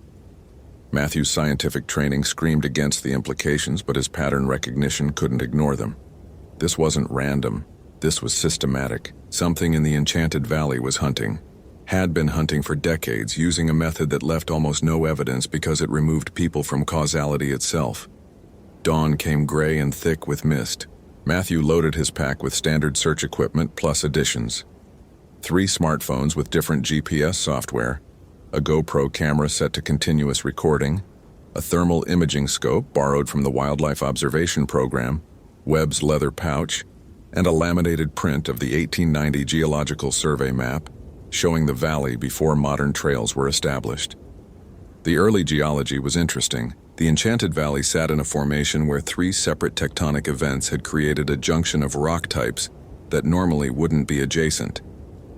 Matthew's scientific training screamed against the implications, but his pattern recognition couldn't ignore them. This wasn't random. This was systematic. Something in the Enchanted Valley was hunting. Had been hunting for decades, using a method that left almost no evidence because it removed people from causality itself. Dawn came gray and thick with mist. Matthew loaded his pack with standard search equipment plus additions. 3 smartphones with different GPS software, a GoPro camera set to continuous recording, a thermal imaging scope borrowed from the Wildlife Observation Program, Webb's leather pouch, and a laminated print of the 1890 Geological Survey map showing the valley before modern trails were established. The early geology was interesting. The Enchanted Valley sat in a formation where 3 separate tectonic events had created a junction of rock types that normally wouldn't be adjacent: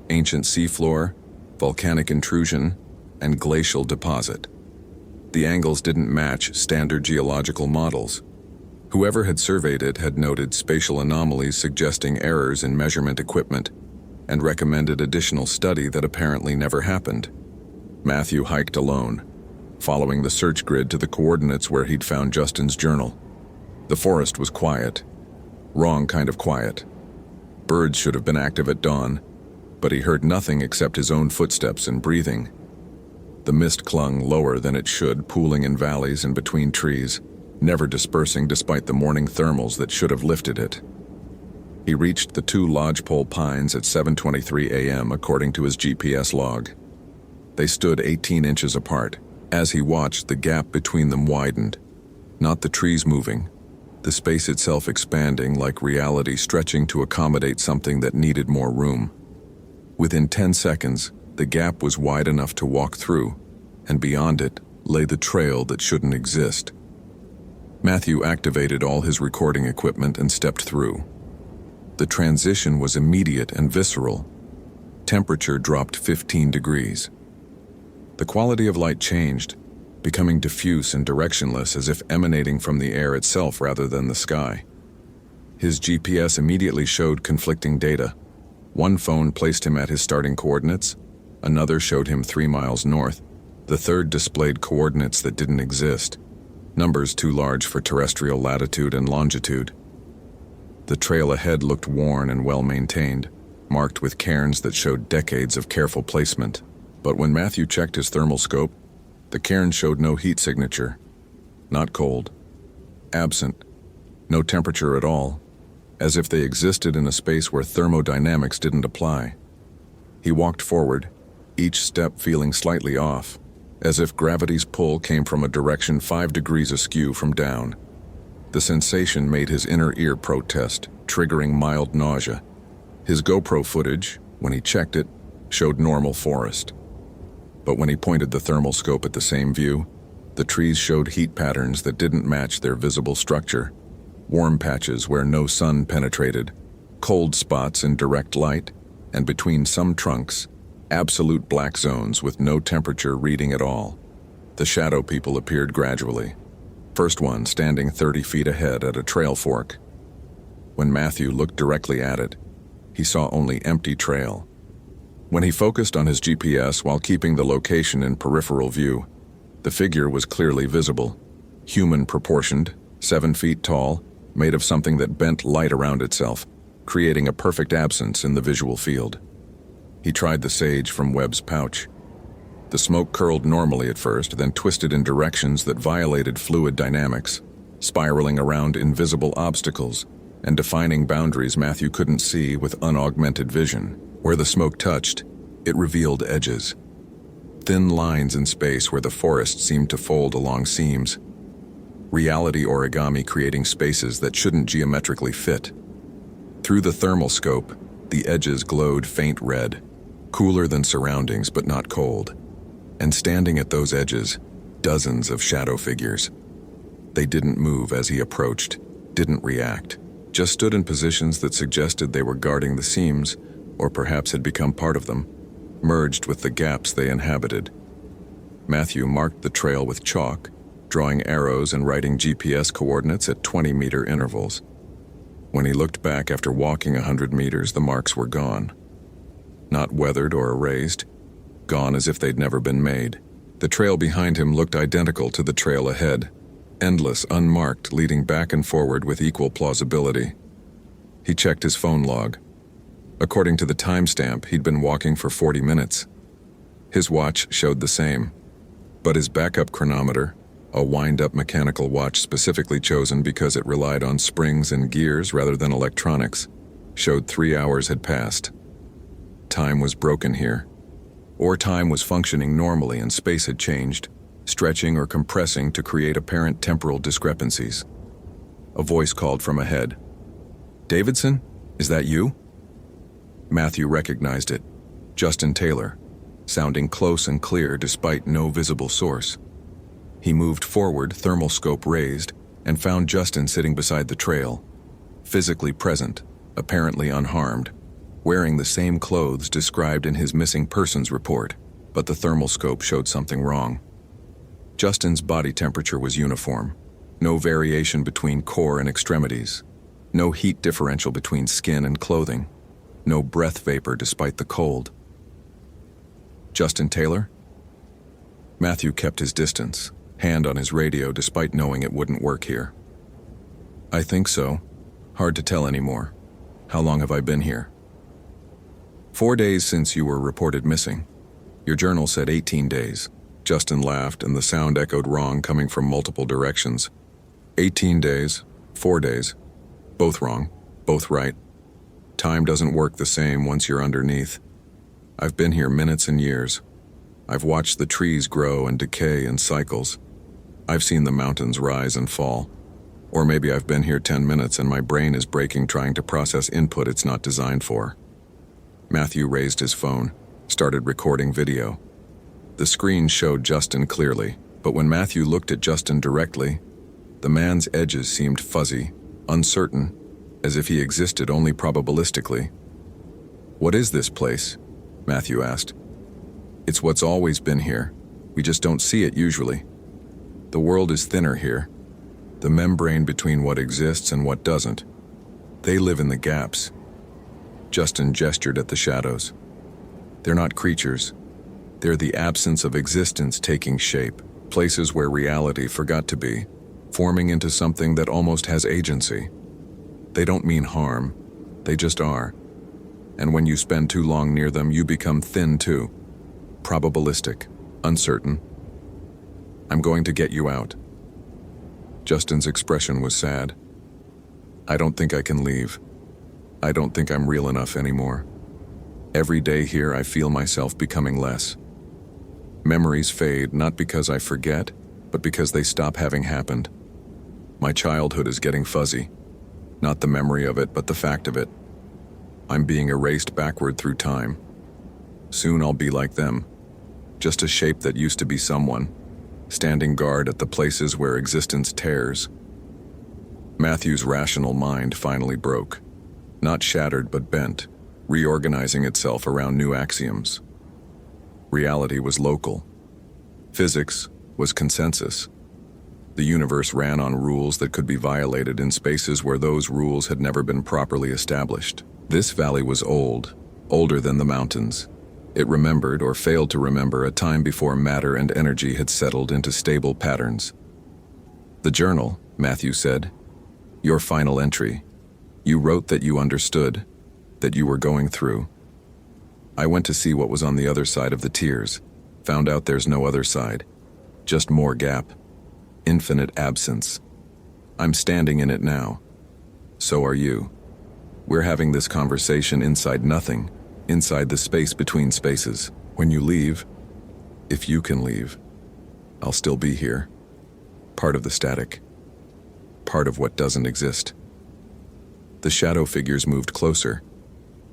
ancient seafloor, volcanic intrusion, and glacial deposit. The angles didn't match standard geological models. Whoever had surveyed it had noted spatial anomalies suggesting errors in measurement equipment and recommended additional study that apparently never happened. Matthew hiked alone, following the search grid to the coordinates where he'd found Justin's journal. The forest was quiet. Wrong kind of quiet. Birds should have been active at dawn, but he heard nothing except his own footsteps and breathing. The mist clung lower than it should, pooling in valleys and between trees, never dispersing despite the morning thermals that should have lifted it. He reached the 2 lodgepole pines at 7:23 a.m. according to his GPS log. They stood 18 inches apart. As he watched, the gap between them widened. Not the trees moving, the space itself expanding like reality stretching to accommodate something that needed more room. Within 10 seconds, the gap was wide enough to walk through, and beyond it lay the trail that shouldn't exist. Matthew activated all his recording equipment and stepped through. The transition was immediate and visceral. Temperature dropped 15 degrees. The quality of light changed, becoming diffuse and directionless as if emanating from the air itself rather than the sky. His GPS immediately showed conflicting data. One phone placed him at his starting coordinates, another showed him 3 miles north, the third displayed coordinates that didn't exist, numbers too large for terrestrial latitude and longitude. The trail ahead looked worn and well-maintained, marked with cairns that showed decades of careful placement. But when Matthew checked his thermal scope, the cairn showed no heat signature. Not cold. Absent. No temperature at all, as if they existed in a space where thermodynamics didn't apply. He walked forward, each step feeling slightly off, as if gravity's pull came from a direction 5 degrees askew from down. The sensation made his inner ear protest, triggering mild nausea. His GoPro footage, when he checked it, showed normal forest. But when he pointed the thermal scope at the same view, the trees showed heat patterns that didn't match their visible structure. Warm patches where no sun penetrated, cold spots in direct light, and between some trunks, absolute black zones with no temperature reading at all. The shadow people appeared gradually. First one standing 30 feet ahead at a trail fork. When Matthew looked directly at it, he saw only empty trail. When he focused on his GPS while keeping the location in peripheral view, the figure was clearly visible. Human proportioned, 7 feet tall, made of something that bent light around itself, creating a perfect absence in the visual field. He tried the sage from Webb's pouch. The smoke curled normally at first, then twisted in directions that violated fluid dynamics, spiraling around invisible obstacles and defining boundaries Matthew couldn't see with unaugmented vision. Where the smoke touched, it revealed edges. Thin lines in space where the forest seemed to fold along seams. Reality origami creating spaces that shouldn't geometrically fit. Through the thermal scope, the edges glowed faint red, cooler than surroundings but not cold. And standing at those edges, dozens of shadow figures. They didn't move as he approached, didn't react, just stood in positions that suggested they were guarding the seams, or perhaps had become part of them, merged with the gaps they inhabited. Matthew marked the trail with chalk, drawing arrows and writing GPS coordinates at 20-meter intervals. When he looked back after walking 100 meters, the marks were gone. Not weathered or erased, gone as if they'd never been made. The trail behind him looked identical to the trail ahead, endless, unmarked, leading back and forward with equal plausibility. He checked his phone log. According to the timestamp, he'd been walking for 40 minutes. His watch showed the same, but his backup chronometer, a wind-up mechanical watch specifically chosen because it relied on springs and gears rather than electronics, showed 3 hours had passed. Time was broken here. Or time was functioning normally and space had changed, stretching or compressing to create apparent temporal discrepancies. A voice called from ahead. "Davidson, is that you?" Matthew recognized it. Justin Taylor, sounding close and clear despite no visible source. He moved forward, thermal scope raised, and found Justin sitting beside the trail, physically present, apparently unharmed, wearing the same clothes described in his missing persons report, but the thermal scope showed something wrong. Justin's body temperature was uniform, no variation between core and extremities, no heat differential between skin and clothing, no breath vapor despite the cold. Justin Taylor? Matthew kept his distance, hand on his radio despite knowing it wouldn't work here. "I think so. Hard to tell anymore. How long have I been here?" 4 days since you were reported missing. Your journal said 18 days. Justin laughed, and the sound echoed wrong coming from multiple directions. 18 days, 4 days. Both wrong, both right. Time doesn't work the same once you're underneath. I've been here minutes and years. I've watched the trees grow and decay in cycles. I've seen the mountains rise and fall. Or maybe I've been here 10 minutes and my brain is breaking trying to process input it's not designed for. Matthew raised his phone, started recording video. The screen showed Justin clearly, but when Matthew looked at Justin directly, the man's edges seemed fuzzy, uncertain, as if he existed only probabilistically. "What is this place?" Matthew asked. "It's what's always been here. We just don't see it usually. The world is thinner here. The membrane between what exists and what doesn't. They live in the gaps." Justin gestured at the shadows. "They're not creatures. They're the absence of existence taking shape, places where reality forgot to be, forming into something that almost has agency. They don't mean harm. They just are. And when you spend too long near them, you become thin too. Probabilistic, uncertain. I'm going to get you out." Justin's expression was sad. "I don't think I can leave. I don't think I'm real enough anymore. Every day here I feel myself becoming less. Memories fade not because I forget, but because they stop having happened. My childhood is getting fuzzy. Not the memory of it, but the fact of it. I'm being erased backward through time. Soon I'll be like them. Just a shape that used to be someone, standing guard at the places where existence tears." Matthew's rational mind finally broke. Not shattered, but bent, reorganizing itself around new axioms. Reality was local. Physics was consensus. The universe ran on rules that could be violated in spaces where those rules had never been properly established. This valley was old, older than the mountains. It remembered or failed to remember a time before matter and energy had settled into stable patterns. "The journal," Matthew said. "Your final entry. You wrote that you understood, that you were going through. I went to see what was on the other side of the tears, found out there's no other side. Just more gap. Infinite absence. I'm standing in it now. So are you. We're having this conversation inside nothing, inside the space between spaces. When you leave, if you can leave, I'll still be here. Part of the static. Part of what doesn't exist." The shadow figures moved closer,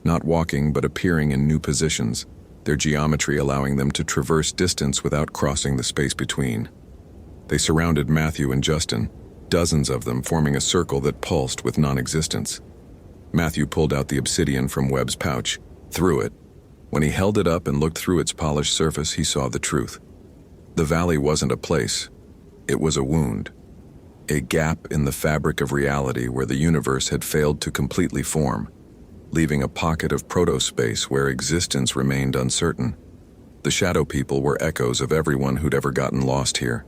not walking but appearing in new positions, their geometry allowing them to traverse distance without crossing the space between. They surrounded Matthew and Justin, dozens of them forming a circle that pulsed with non-existence. Matthew pulled out the obsidian from Webb's pouch, threw it. When he held it up and looked through its polished surface, he saw the truth. The valley wasn't a place. It was a wound. A gap in the fabric of reality where the universe had failed to completely form, leaving a pocket of protospace where existence remained uncertain. The shadow people were echoes of everyone who'd ever gotten lost here,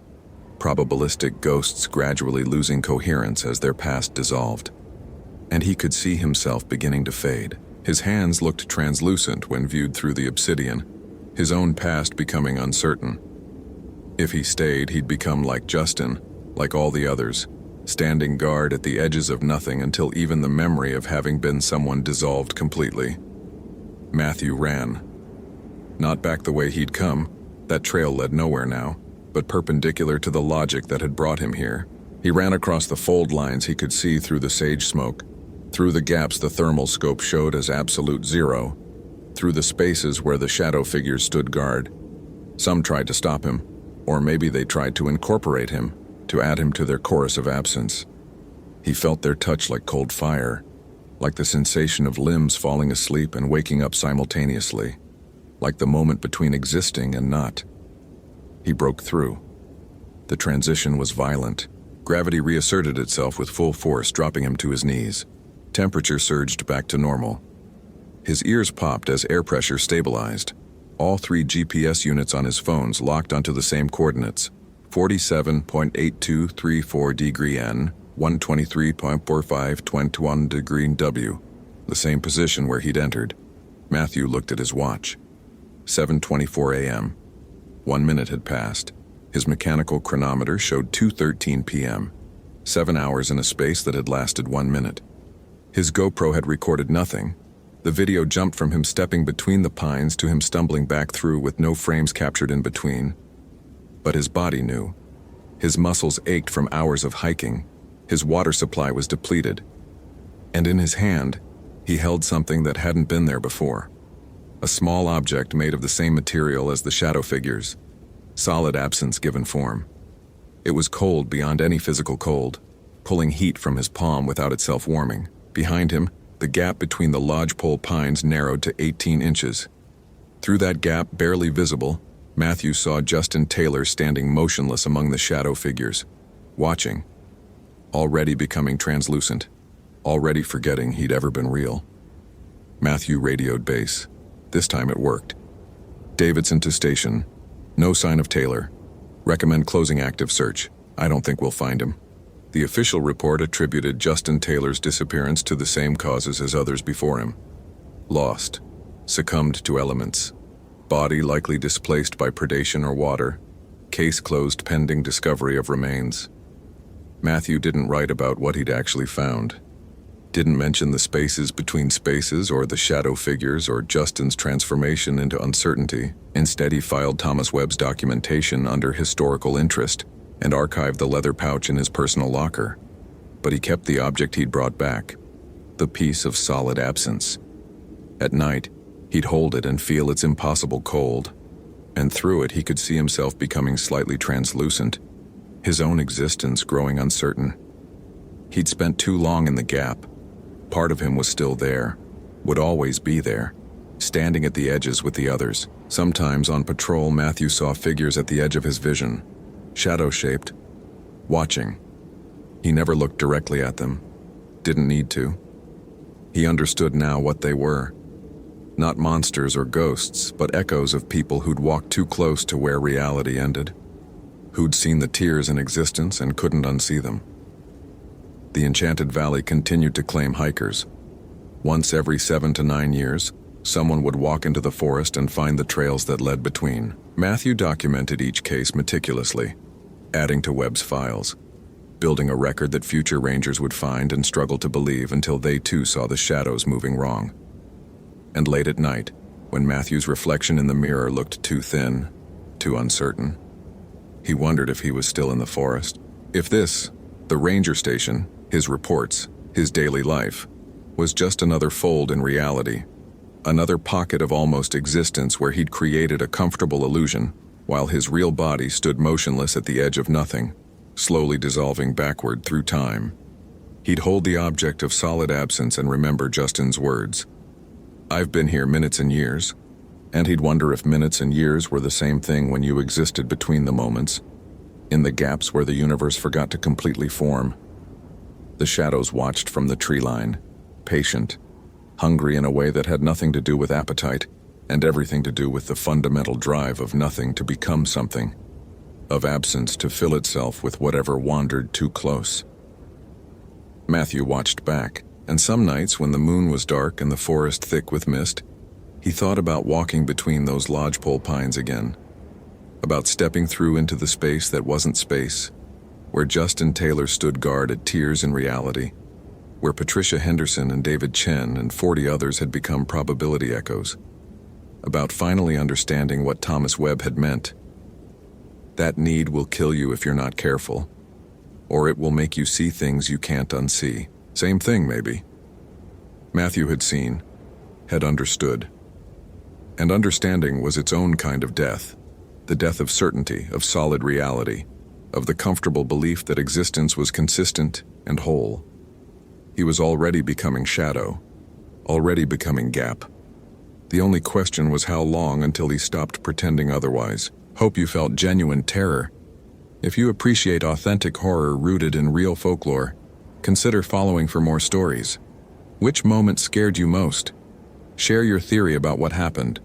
probabilistic ghosts gradually losing coherence as their past dissolved. And he could see himself beginning to fade. His hands looked translucent when viewed through the obsidian, his own past becoming uncertain. If he stayed, he'd become like Justin, like all the others, standing guard at the edges of nothing until even the memory of having been someone dissolved completely. Matthew ran. Not back the way he'd come. That trail led nowhere now, but perpendicular to the logic that had brought him here. He ran across the fold lines he could see through the sage smoke, through the gaps the thermal scope showed as absolute zero, through the spaces where the shadow figures stood guard. Some tried to stop him, or maybe they tried to incorporate him, to add him to their chorus of absence. He felt their touch like cold fire, like the sensation of limbs falling asleep and waking up simultaneously, like the moment between existing and not. He broke through. The transition was violent. Gravity reasserted itself with full force, dropping him to his knees. Temperature surged back to normal. His ears popped as air pressure stabilized. All 3 GPS units on his phones locked onto the same coordinates: 47.8234 degree N, 123.4521 degree W, the same position where he'd entered. Matthew looked at his watch. 7:24 a.m. 1 minute had passed. His mechanical chronometer showed 2:13 p.m., 7 hours in a space that had lasted 1 minute. His GoPro had recorded nothing. The video jumped from him stepping between the pines to him stumbling back through with no frames captured in between. But his body knew. His muscles ached from hours of hiking. His water supply was depleted. And in his hand, he held something that hadn't been there before. A small object made of the same material as the shadow figures. Solid absence given form. It was cold beyond any physical cold, pulling heat from his palm without itself warming. Behind him, the gap between the lodgepole pines narrowed to 18 inches. Through that gap, barely visible, Matthew saw Justin Taylor standing motionless among the shadow figures, watching, already becoming translucent, already forgetting he'd ever been real. Matthew radioed base. This time it worked. Davidson to station. No sign of Taylor. Recommend closing active search. I don't think we'll find him. The official report attributed Justin Taylor's disappearance to the same causes as others before him. Lost. Succumbed to elements. Body likely displaced by predation or water. Case closed pending discovery of remains. Matthew didn't write about what he'd actually found. Didn't mention the spaces between spaces or the shadow figures or Justin's transformation into uncertainty. Instead, he filed Thomas Webb's documentation under historical interest and archived the leather pouch in his personal locker. But he kept the object he'd brought back, the piece of solid absence. At night, he'd hold it and feel its impossible cold, and through it he could see himself becoming slightly translucent, his own existence growing uncertain. He'd spent too long in the gap. Part of him was still there, would always be there, standing at the edges with the others. Sometimes on patrol, Matthew saw figures at the edge of his vision, shadow-shaped, watching. He never looked directly at them, didn't need to. He understood now what they were. Not monsters or ghosts, but echoes of people who'd walked too close to where reality ended, who'd seen the tears in existence and couldn't unsee them. The Enchanted Valley continued to claim hikers. Once every 7 to 9 years, someone would walk into the forest and find the trails that led between. Matthew documented each case meticulously, adding to Webb's files, building a record that future rangers would find and struggle to believe until they too saw the shadows moving wrong. And late at night, when Matthew's reflection in the mirror looked too thin, too uncertain, he wondered if he was still in the forest. If this, the ranger station, his reports, his daily life, was just another fold in reality, another pocket of almost existence where he'd created a comfortable illusion, while his real body stood motionless at the edge of nothing, slowly dissolving backward through time. He'd hold the object of solid absence and remember Justin's words. I've been here minutes and years, and he'd wonder if minutes and years were the same thing when you existed between the moments, in the gaps where the universe forgot to completely form. The shadows watched from the tree line, patient, hungry in a way that had nothing to do with appetite, and everything to do with the fundamental drive of nothing to become something, of absence to fill itself with whatever wandered too close. Matthew watched back, and some nights when the moon was dark and the forest thick with mist, he thought about walking between those lodgepole pines again, about stepping through into the space that wasn't space, where Justin Taylor stood guard at tears in reality, where Patricia Henderson and David Chen and 40 others had become probability echoes, about finally understanding what Thomas Webb had meant. That need will kill you if you're not careful, or it will make you see things you can't unsee. Same thing, maybe. Matthew had seen, had understood. And understanding was its own kind of death, the death of certainty, of solid reality, of the comfortable belief that existence was consistent and whole. He was already becoming shadow, already becoming gap. The only question was how long until he stopped pretending otherwise. Hope you felt genuine terror. If you appreciate authentic horror rooted in real folklore, consider following for more stories. Which moment scared you most? Share your theory about what happened.